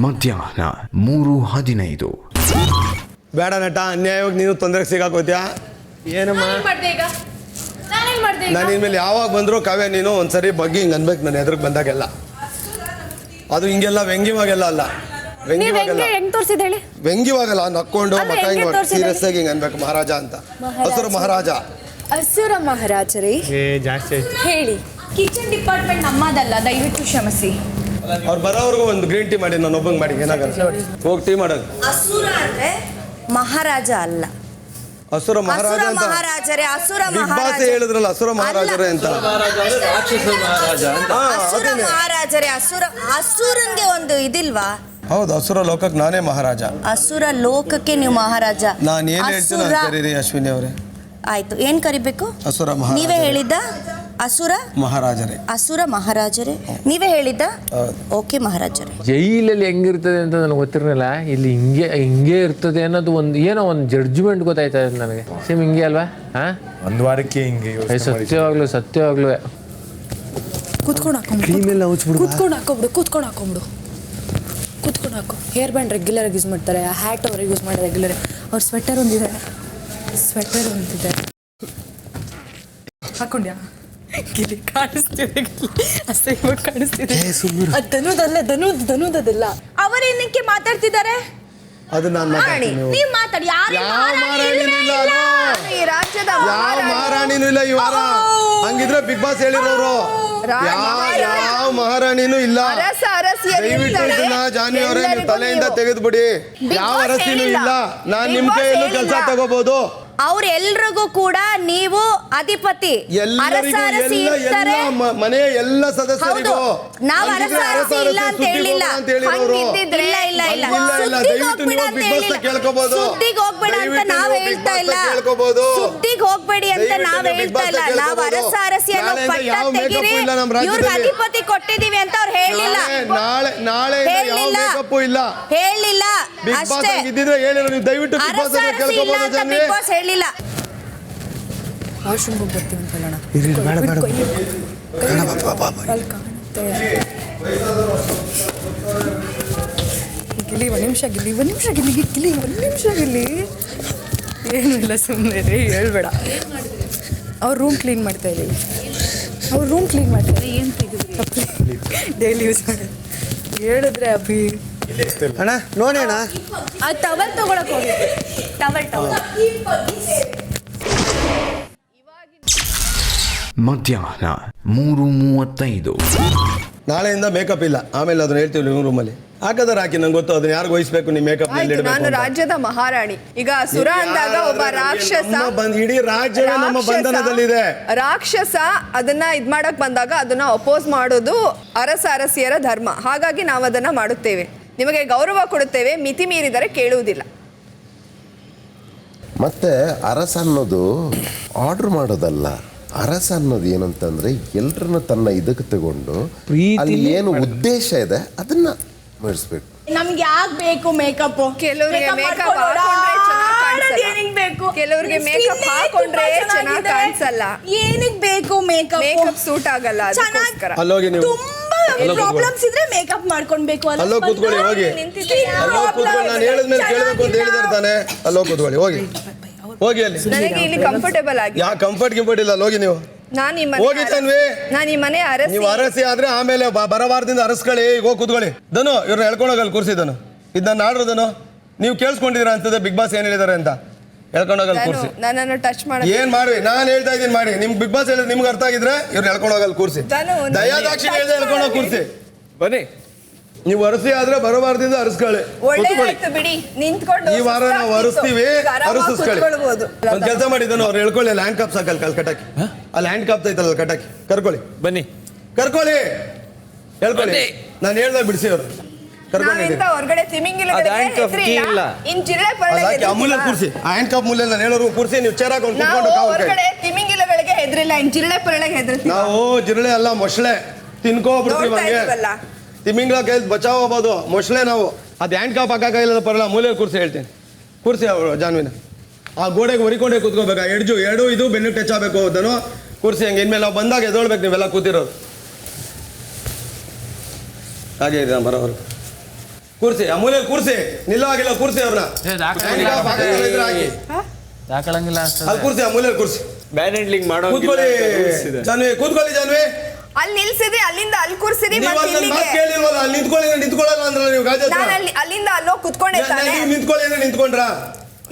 ಮಧ್ಯಾಹ್ನ 3:15. ಬೇಡ ನಟ, ಅನ್ಯಾಯವಾಗಿ ನೀನು ತೊಂದರೆಗೆ ಸಿಗಾಕೋತ್ಯಾ. ಏನಮ್ಮ ನಾನು ಇನ್ಮೇಲೆ ಯಾವಾಗ ಬಂದರೂ ಕಾವ್ಯ ನೀನು ಒಂದ್ಸರಿ ಬಗ್ಗೆ ಹಿಂಗೆ ಅನ್ಬೇಕು ನನ್ನ ಎದುರಿಗೆ ಬಂದಾಗೆಲ್ಲ. ಅದು ಹಿಂಗೆಲ್ಲ ವ್ಯಂಗ್ಯವಾಗೆಲ್ಲ ಅಲ್ಲ, ವ್ಯಂಗ್ಯವಾಗಲ್ಲ, ನಕ್ಕೊಂಡು ಮಕ್ಕ ಹಿಂಗೆ ಸೀರಿಯಸ್ ಆಗಿ ಹಿಂಗೆ ಅನ್ಬೇಕು. ಮಹಾರಾಜ ಅಂತ, ಹಸುರ ಮಹಾರಾಜ. ಅಸುರ ಮಹಾರಾಜರೇ ಜಾಸ್ತಿ ಹೇಳಿ. ಕಿಚನ್ ಡಿಪಾರ್ಟ್ಮೆಂಟ್ ನಮ್ಮದಲ್ಲ, ದಯವಿಟ್ಟು ಕ್ಷಮಿಸಿ. ಅವ್ರು ಬರೋವರೆಗೂ ಒಂದು ಗ್ರೀನ್ ಟೀ ಮಾಡಿ, ನಾನು ಒಬ್ಬಂಗೆ ಮಾಡಿ. ಏನಾಗಲ್ಲ, ಹೋಗಿ ಟೀ ಮಾಡೋದು. ಅಸುರ ಅಂದ್ರೆ ಮಹಾರಾಜ ಅಲ್ಲ, ಅಸುರ ಮಹಾರಾಜ ಅಂತ ಮಹಾರಾಜರೇ. ಅಸುರ ಬಿಗ್ ಬಾಸ್ ಹೇಳಿದ್ರಲ್ಲ, ಅಸುರ ಮಹಾರಾಜರೇ ಅಂತ. ಅಸುರ ಮಹಾರಾಜರೇ. ಅಸುರನ್ಗೆ ಒಂದು ಇದಿಲ್ವಾ? ಹೌದು, ಅಸುರ ಲೋಕಕ್ಕೆ ನಾನೇ ಮಹಾರಾಜ. ಅಸುರ ಲೋಕಕ್ಕೆ ನೀವು ಮಹಾರಾಜ. ನಾನು ಏನ್ ಹೇಳ್ತೀನಿ ಕರೀರಿ ಅಶ್ವಿನಿ ಅವರೇ. ಆಯ್ತು, ಏನ್ ಕರಿಬೇಕು? ಅಸುರ ಮಹಾರಾಜ. ನೀವೇ ಹೇಳಿದ್ದ ಅಸುರ ಮಹಾರಾಜರೇ. ಅಸುರ ಮಹಾರಾಜರೇ ನೀವೇ ಹೇಳಿದ್ದ? ಓಕೆ ಮಹಾರಾಜರೇ. ಜೈಲಲ್ಲಿ ಹೆಂಗಿರ್ತದೆ ಅಂತ ನನಗೆ ಗೊತ್ತಿರಲಿಲ್ಲ. ಇಲ್ಲಿ ಹಿಂಗೆ ಇರ್ತದೆ ಅನ್ನೋದು ಏನೋ ಒಂದು ಜಡ್ಜ್ಮೆಂಟ್ ಗೊತ್ತಾಯ್ತಾ ನನಗೆ. ಸೇಮ್ ಹಿಂಗೆ ಅಲ್ವಾ? ಒಂದು ವಾರಕ್ಕೆ ಹಿಂಗೆ ಸತ್ಯವಾಗ್ಲೂ ಕೂತ್ಕೊಂಡು ಹಾಕೋ. ಹೇರ್ ಬ್ಯಾಂಡ್ ರೆಗ್ಯುಲರ್ ಆಗಿ ಯೂಸ್ ಮಾಡ್ತಾರೆ, ಹ್ಯಾಟ್ ಅವ್ರಿಗೆ ಯೂಸ್ ಮಾಡಿ ರೆಗ್ಯುಲರ್. ಅವ್ರ ಸ್ವೆಟರ್ ಒಂದಿದೆ ಹಾಕೊಂಡ್ಯಾ? ಗಿಲಿ ಕಾಣಿಸ್ತಿದೆ, ಅಸಹ್ಯವಾಗಿ ಕಾಣಿಸ್ತಿದೆ. ಧನುದಲ್ಲ. ಅವರೇನಕ್ಕೆ ಮಾತಾಡ್ತಿದ್ದಾರೆ? ಅದು ನಾನು ನೀವು ಮಾತಾಡಿ. ಯಾವ ಮಹಾರಾಣಿನೂ ಇಲ್ಲ ಈ ವಾರ. ಹಂಗಿದ್ರೆ ಬಿಗ್ ಬಾಸ್ ಹೇಳಿರೋರು ಯಾವ ಮಹಾರಾಣಿನೂ ಇಲ್ಲ. ದಯವಿಟ್ಟು ಜಾನಿ ಅವರೇ, ನೀವು ತಲೆಯಿಂದ ತೆಗೆದ್ಬಿಡಿ. ಯಾವ ಅರಸಿನೂ ಇಲ್ಲ. ನಾನ್ ನಿಮ್ ಕೈಯಲ್ಲೂ ಕೆಲಸ ತಗೋಬಹುದು. ಅವ್ರೆಲ್ರಿಗೂ ಕೂಡ ನೀವು ಅಧಿಪತಿ. ಮನೆಯ ಎಲ್ಲ ಸದಸ್ಯರಿಗೂ ನಾವು ಅರಸಿ ಇಲ್ಲ ಅಂತ ಹೇಳಿಲ್ಲ. ದಯವಿಟ್ಟು ನೀವು ಬಿಗ್ ಬಾಸ್ ಕೇಳ್ಕೋಬಹುದು. ಸುದ್ದಿಗೆ ಹೋಗ್ಬೇಡ ಅಂತ ನಾವು ಹೇಳ್ತಾ ಇಲ್ಲ. ಸುದ್ದಿಗೆ ಹೋಗ್ಬೇಡಿ ಅಂತ ನಾವು ಹೇಳ್ತಾ ಇಲ್ಲ. ನಾವು ಅರಸಿ ಅನ್ನೋ ಪಟ್ಟ ತೆಗಿರಿ, ಇವ್ರಿಗೆ ಅಧಿಪತಿ ಕೊಟ್ಟಿದೀವಿ ಅಂತ ಅವ್ರು ಹೇಳಿಲ್ಲ. ನಾಳೆ ಯಾವ ಮೇಕಪ್ ಇಲ್ಲ ಹೇಳಿಲ್ಲ ಅಷ್ಟೇ. ಇದ್ದಿದ್ರೆ ಹೇಳಿರೋ ನೀವು. ದಯವಿಟ್ಟು ಬಿಗ್ ಬಾಸ್ ಕೇಳ್ಕೋಬಹುದು. ಬಿಗ್ ಬಾಸ್ ಹೇಳಿಲ್ಲ. ವಾಶ್ರೂಮ್ಗೆ ಬರ್ತೀವಿ ಅಂತ ಹೇಳೋಣ. ಗಿಲಿ ಒಂದು ನಿಮಿಷ ಗಿಲಿ ಏನೂ ಇಲ್ಲ, ಸುಮ್ಮನೆ ರೀ, ಹೇಳ್ಬೇಡ. ಅವ್ರು ರೂಮ್ ಕ್ಲೀನ್ ಮಾಡ್ತಾ ಇದ್ದೀವಿ. ಏನು ಡೈಲಿ ಯೂಸ್ ಮಾಡೋದು ಹೇಳಿದ್ರೆ ಅಭಿ ಅಣ್ಣ ನೋಡಿ ಅಣ್ಣ, ಆ ಟವಲ್ ತಗೊಳಕ್ ಹೋಗಿ. ಟವಲ್ ಮಧ್ಯಾಹ್ನ 3:35. ನಾಳೆಯಿಂದ ಮೇಕಪ್ ಇಲ್ಲ. ಆಮೇಲೆ ಅದನ್ನ ಹೇಳ್ತೀವಿ ಲಿವಿಂಗ್ ರೂಮಲ್ಲಿ. ಹಾಕದಾರ ಹಾಕಿ, ನಂಗೆ ಗೊತ್ತು ಅದನ್ನ ಯಾರು ವಹಿಸ್ಬೇಕು. ನಿಮ್ಮ ಮೇಕಪ್ ನಾನು ರಾಜ್ಯದ ಮಹಾರಾಣಿ. ಈಗ ಸುರ ಅಂದಾಗ ಒಬ್ಬ ರಾಕ್ಷಸ, ಇಡೀ ರಾಜ್ಯವೇ ನಮ್ಮ ಬಂಧನದಲ್ಲಿದೆ. ರಾಕ್ಷಸ ಅದನ್ನ ಇದ್ ಮಾಡಕ್ ಬಂದಾಗ ಅದನ್ನ ಅಪೋಸ್ ಮಾಡೋದು ಅರಸಿಯರ ಧರ್ಮ. ಹಾಗಾಗಿ ನಾವು ಅದನ್ನ ಮಾಡುತ್ತೇವೆ. ನಿಮಗೆ ಗೌರವ ಕೊಡುತ್ತೇವೆ, ಮಿತಿ ಮೀರಿದರೆ ಕೇಳುವುದಿಲ್ಲ. ಮತ್ತೆ ಅರಸ ಅನ್ನೋದು ಆರ್ಡರ್ ಮಾಡೋದಲ್ಲ. ಅರಸ ಅನ್ನೋದು ಏನಂತಂದ್ರೆ ಎಲ್ರನ್ನ ತನ್ನ ಇದಕ್ಕೆ ತಗೊಂಡು ಅಲ್ಲಿ ಏನು ಉದ್ದೇಶ ಇದೆ ಅದನ್ನ ಮಾಡಿಸ್ಬೇಕು. ನಮ್ಗೆ ಯಾಕೆ ಬೇಕು ಮೇಕಪ್? ಕೆಲವರಿಗೆ ಮೇಕಪ್ ಕೆಲವರಿಗೆ ಮೇಕಪ್ ಹಾಕೊಂಡ್ರೆ ಚೆನ್ನಾಗಿ ಕಾಣಿಸಲ್ಲ. ಏನಕ್ಕೆ ಬೇಕು ಮೇಕಪ್? ಸೂಟ್ ಆಗಲ್ಲ. ಅದಕ್ಕೋಸ್ಕರ ಅಲ್ಲೋಗಿ ನೀವು ಪ್ರಾಬ್ಲಮ್ಸ್ ಇದ್ರೆ ಮೇಕಪ್ ಮಾಡ್ಕೊಳ್ಬೇಕು. ಅಲ್ಲೋ ಕೂತ್ಕೊಳ್ಳಿ, ಹೋಗಿ ಅಲ್ಲೋ ಕೂತ್ಕೊಳ್ಳಿ. ನಾನು ಹೇಳಿದ್ಮೇಲೆ ಕೇಳಬೇಕು ಅಂತ ಹೇಳಿದಾರೆ ತಾನೆ. ಅಲ್ಲೋ ಕೂತ್ಕೊಳ್ಳಿ, ಹೋಗಿ ಅಲ್ಲಿ. ನನಗೆ ಇಲ್ಲಿ ಕಂಫರ್ಟೇಬಲ್ ಆಗಿ. ಯಾ ಕಂಫರ್ಟ್ ಇಲ್ಲ, ಹೋಗಿ ನೀವು. ನಾನು ಈ ಮನೆ ನೀವು ಅರಸಿ ಆದ್ರೆ ಆಮೇಲೆ ಬರವಾರದಿಂದ ಅರಸ್ಕೊಳ್ಳಿ. ಈಗ ಹೋಗಿ ಕೂತ್ಕೊಳ್ಳಿ. ಧನು ಇವ್ರನ್ನ ಹೇಳ್ಕೊಂಡೋಗಲ್ಲಿ ಕೂರ್ಸಿದನು. ಇದನ್ನ ಆಡ್ರದನು ನೀವು ಕೇಳಿಸ್ಕೊಂಡಿದ್ದೀರಾ ಅಂತದೆ ಬಿಗ್ ಬಾಸ್ ಏನ್ ಹೇಳಿದಾರೆ ಅಂತ. ಹೇಳ್ಕೊಂಡೋಗಲ್ಲಿ ಕೂರ್ಸಿ. ನನ್ನನ್ನು ಟಚ್ ಮಾಡಿ ಏನ್ ಮಾಡಿ ನಾನು ಹೇಳ್ತಾ ಇದ್ದೀನಿ ಮಾಡಿ. ನಿಮ್ ಬಿಗ್ ಬಾಸ್ ಹೇಳಿದ್ರೆ ನಿಮ್ಗೆ ಅರ್ಥ ಆಗಿದ್ರೆ ಇವ್ರನ್ನ ಹೇಳ್ಕೊಂಡೋಗಲ್ಲಿ ಕೂರ್ಸಿ. ದಯಾದಾಕ್ಷಿ ಹೇಳಿದ್ರೆ ಹೇಳ್ಕೊಂಡೋಗಿ ಕೂರ್ಸಿ. ಬನ್ನಿ, ನೀವು ಅರಸಿ ಆದ್ರೆ ಬರಬಾರ್ದಿಂದ ಅರಸ್ಕೊಳ್ಳಿ. ಈ ವಾರ ನಾವು ಅರಸ್ತೀವಿ, ಅರಸಿಸ್ಕೊಳ್ಳಿ. ಒಂದ್ ಕೆಲಸ ಮಾಡಿದನು, ಅವ್ರು ಹೇಳ್ಕೊಳ್ಳಿ. ಲ್ಯಾಂಡ್ ಕಾಪ್ ಸಾಕಲ್ ಕಟಾಕಿ. ಆ ಲ್ಯಾಂಡ್ ಕಾಪ್ ಐತಲ್ಲ ಕಟಾಕಿ, ಕರ್ಕೊಳ್ಳಿ. ಬನ್ನಿ, ಕರ್ಕೊಳ್ಳಿ, ಹೇಳ್ಕೊಳ್ಳಿ. ನಾನು ಹೇಳ್ದಾಗ ಬಿಡಿಸಿ ಅವ್ರು ಅಮೂಲ್ಯ ಕೂರ್ಸಿ. ಆ ಹ್ಯಾಂಡ್ ಕಾಪ್ ಮೂಲೆ ನಾನು ಹೇಳೋರು ಕೂರ್ಸಿ. ನೀವು ಚೇರ್ ಹಾಕೊಂಡು ತಿಮಿಂಗಿಲಗಳಿಗೆ ಹೆದ್ರಿಲ್ಲ, ಜಿರಳೆ ಪರಳೆಗೆ ಹೆದ್ರಿ. ನಾವು ಜಿರಳೆ ಅಲ್ಲ, ಮೊಸಳೆ ತಿನ್ಕೋಬಿಡ್ತೀವಿ. ಹಂಗೆ ತಿಮಿಂಗ್ಲ ಕೈಲಿ ಬಚಾವ್ ಆಗ್ಬೋದು, ಮೊಸಳೆ ನಾವು. ಅದು ಹ್ಯಾಂಡ್ ಕಾಪ್ ಹಾಕ ಕೈಲದ ಪರಲ್ಲ, ಮೂಲೆ ಕೂರ್ಸಿ ಹೇಳ್ತೀನಿ. ಕೂರ್ಸಿ ಅವಳು ಜಾನ್ವಿನ. ಆ ಗೋಡೆಗೆ ಹೊರಿಕೊಂಡೆ ಕೂತ್ಕೋಬೇಕು. ಎರಡು ಇದು ಬೆನ್ನು ಟಚ್ ಆಗಬೇಕು. ಅದನ್ನು ಕೂರ್ಸಿ. ಹಂಗೆ ಇನ್ಮೇಲೆ ನಾವು ಬಂದಾಗ ಎದೊಳ್ಬೇಕು ನೀವೆಲ್ಲ ಕೂತಿರೋದು. ಹಾಗೆ ಇದೆ ಬರೋರು. ಕೂರ್ಸಿ ಆ ಮೂಲೆಯಲ್ಲಿ ಕೂರ್ಸಿ, ನಿಲ್ಲೋ ಆಗಿಲ್ಲ ಕೂರ್ಸಿ ಅವ್ರನ್ನ. ತಾಕಳಂಗಿಲ್ಲ ಅಲ್ಲಿ ಕೂರ್ಸಿ, ಆ ಮೂಲೆಯಲ್ಲಿ ಕೂರ್ಸಿ. ಬ್ಯಾನ್ ಹ್ಯಾಂಡ್ಲಿಂಗ್ ಮಾಡೋ ಕೂತ್ಕೊಳ್ಳಿ ಜಾನ್ವಿ, ಕೂತ್ಕೊಳ್ಳಿ ಜಾನ್ವಿ. ಅಲ್ಲಿ ನಿಲ್ಸಿದ್ರಿ, ಅಲ್ಲಿಂದ ಅಲ್ಲಿ ಕೂರ್ಸಿರಿ, ನೀವು ಮತ್ತೆ ಅಲ್ಲಿ ಮಾತು ಇಲ್ಲಿಗೆ. ಕೇಳಿಲ್ವಲ್ಲ, ಅಲ್ಲಿ ನಿಂತ್ಕೊಳ್ಳಲ್ಲ ಅಂದ್ರೆ ನೀವು ಗಾಜ ಹತ್ರ. ನಾನು ಅಲ್ಲಿಂದ ಅಲ್ಲೋ ಕುತ್ಕೊಂಡೆ ತಾನೆ. ನೀವು ನಿಂತ್ಕೊಳ್ಳಿ ಅಂದ್ರೆ ನಿಂತ್ಕೊಂಡ್ರಾ?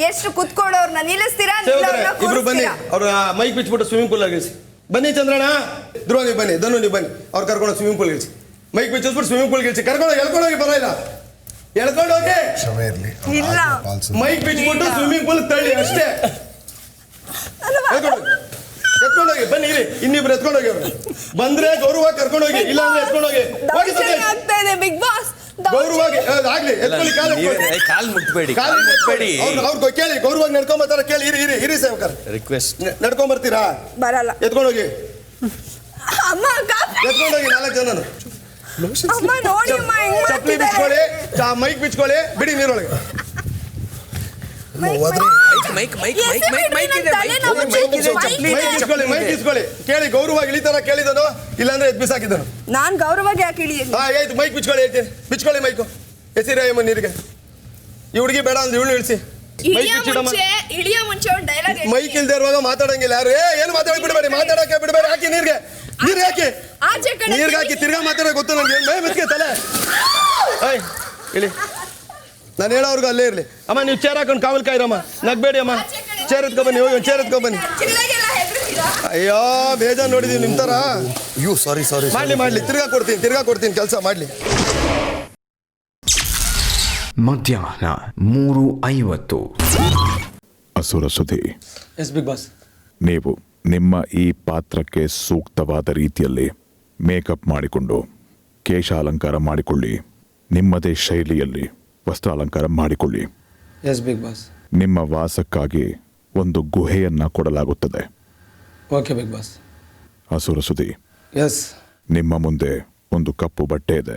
ಎಷ್ಟು ಕುತ್ಕೊಳ್ಳೋರ್ನ ನಿಲ್ಲಿಸ್ತೀರಾ, ಇಬ್ರು ಬನ್ನಿ, ಅವ್ರ ಮೈಕ್ ಬಿಚ್ಬಿಟ್ಟು ಸ್ವಿಮ್ಮಿಂಗ್ ಪೂಲ್ ಆಗಿಳಿಸಿ. ಬನ್ನಿ ಚಂದ್ರಣ್ಣ, ಧ್ರುವ ನೀವು ಬನ್ನಿ, ಧನು ನೀವು ಬನ್ನಿ, ಅವ್ರು ಕರ್ಕೊಂಡು ಸ್ವಿಮ್ಮಿಂಗ್ ಪೂಲ್ ಇಳಿಸಿ. ಮೈಕ್ ಬಿಚ್ಚಿಸ್ಬಿಟ್ಟು ಸ್ವಿಮ್ಮಿಂಗ್ ಪೂಲ್ ಇಳಿಸಿ, ಕರ್ಕೊಂಡು ಎಳ್ಕೊಂಡೋಗಿ, ಬರೋಲ್ಲ ಎಳ್ಕೊಂಡೋಗಿ. ಇಲ್ಲ ಮೈಕ್ ಬಿಚ್ಬಿಟ್ಟು ಸ್ವಿಮ್ಮಿಂಗ್ ಪೂಲ್ ತಳ್ಳಿ ಅಷ್ಟೇ. ಎತ್ಕೊಂಡೋಗಿ ಬನ್ನಿ, ಇರಿ, ಇನ್ನಿಬ್ರು ಎತ್ಕೊಂಡೋಗಿ. ಅವ್ರು ಬಂದ್ರೆ ಗೌರವವಾಗಿ ಕರ್ಕೊಂಡೋಗಿ, ಇಲ್ಲ ಅಂದ್ರೆ ಎತ್ಕೊಂಡೋಗಿ ಹೋಗಿ. ಆಗ್ತಾ ಇದೆ ಬಿಗ್ ಬಾಸ್. ಗೌರವವಾಗಿ ಆಗ್ಲಿ, ಎತ್ಕೊಳ್ಳಿ, ಕಾಲ್ ಮುಟ್ಬೇಡಿ, ಅವ್ರು ಕೇಳಿ, ಗೌರವವಾಗಿ ನಡ್ಕೊಂಬರ್ತಾರ, ಕೇಳಿ. ಇರಿ ಸೇವಕರ್, ರಿಕ್ವೆಸ್ಟ್. ನಡ್ಕೊಂಬರ್ತೀರಾ? ಬರಲ್ಲ. ಎತ್ಕೊಂಡೋಗಿ, ಅಮ್ಮ ಎತ್ಕೊಂಡೋಗಿ 4 ಜನನು. ಅಮ್ಮ ನೋಡಿ ಅಮ್ಮ ಹೆಂಗ್ ಚಪ್ಪಲಿ ಮಾಡ್ತಿದ್ದಾರೆ. ಬಿಚ್ಕೊಳ್ಳಿ, ಮೈಕ್ ಬಿಚ್ಕೊಳ್ಳಿ, ಬಿಡಿ ನೀರೊಳಗೆ. ಮೈಕ್ ಮೈಕ್ ಇಸ್ಕೊಳ್ಳಿ, ಕೇಳಿ, ಗೌರವವಾಗಿ ಇಳಿತಾರ ಕೇಳಿದನು, ಇಲ್ಲಾಂದ್ರೆ ಎದ್ ಬಿಸಾಕಿದನು. ನಾನ್ ಗೌರವವಾಗಿ ಯಾಕೆ ಇಳಿಯ? ಆಯ್ತು, ಮೈಕ್ ಬಿಚ್ಕೊಳ್ಳಿ, ಹೇಳ್ತೀನಿ, ಬಿಚ್ಕೊಳ್ಳಿ ಮೈಕು. ಎಸಿರಾಯಮ್ಮ ನೀರಿಗೆ. ಈ ಹುಡುಗಿ ಬೇಡ ಅಂದ್ರೆ ಇವಳು ಇಳಿಸಿ. ಇಳಿಯ ಮುಂಚೆ ಒಂದು ಡೈಲಾಗ್ ಮೈಕ್ ಇಲ್ದೇ ಇರುವಾಗ ಮಾತಾಡಂಗಿಲ್ಲ ಯಾರು. ಏನು ಮಾತಾಡಕ್ ಬಿಡಬೇಡಿ, ಮಾತಾಡಕ್ಕೆ ಬಿಡಬೇಡಿ. ಹಾಕಿ ನೀರ್ಗೆ, ನೀರ್ ಹಾಕಿ, ನೀರ್ಗೆ ಹಾಕಿ, ತಿರ್ಗಾ ಮಾತಾಡೋ ಗೊತ್ತು ನಂಗೆ. ಮೆತ್ಕೆ ತಲೆ ಇಳಿ. ನಾನು ಹೇಳೋರ್ಗು ಅಲ್ಲೇ ಇರ್ಲಿ. ಅಮ್ಮ ನೀವು ಚೇರ್ ಹಾಕೊಂಡು ಕಾವಲ್ ಕಾಯಿರಮ್ಮ, ನಗ್ಬೇಡಿ ಅಮ್ಮ. ಚೇರ್ ಎತ್ಕೊ ಬನ್ನಿ, ಹೋಗಿ ಚೇರ್ ಎತ್ಕೊ ಬನ್ನಿ. ಅಯ್ಯೋ ಬೇಜಾರು ನೋಡಿದೀವಿ ನಿಮ್ ತರ. ಸಾರಿ ಮಾಡ್ಲಿ, ತಿರ್ಗಾ ಕೊಡ್ತೀನಿ ಕೆಲಸ ಮಾಡ್ಲಿ. ಮಧ್ಯಾಹ್ನ 3:50. ಅಸುರ ಸುದ್ದಿ. Yes Bigg Boss. ನೀವು ನಿಮ್ಮ ಈ ಪಾತ್ರಕ್ಕೆ ಸೂಕ್ತವಾದ ರೀತಿಯಲ್ಲಿ ಮೇಕಪ್ ಮಾಡಿಕೊಂಡು ಕೇಶಾಲಂಕಾರ ಮಾಡಿಕೊಳ್ಳಿ, ನಿಮ್ಮದೇ ಶೈಲಿಯಲ್ಲಿ ವಸ್ತ್ರಾಲಂಕಾರ ಮಾಡಿಕೊಳ್ಳಿ. Yes Bigg Boss. ನಿಮ್ಮ ವಾಸಕ್ಕಾಗಿ ಒಂದು ಗುಹೆಯನ್ನ ಕೊಡಲಾಗುತ್ತದೆ. Okay Bigg Boss. ಅಸುರ ಸುದ್ದಿ. ಎಸ್. ನಿಮ್ಮ ಮುಂದೆ ಒಂದು ಕಪ್ಪು ಬಟ್ಟೆ ಇದೆ.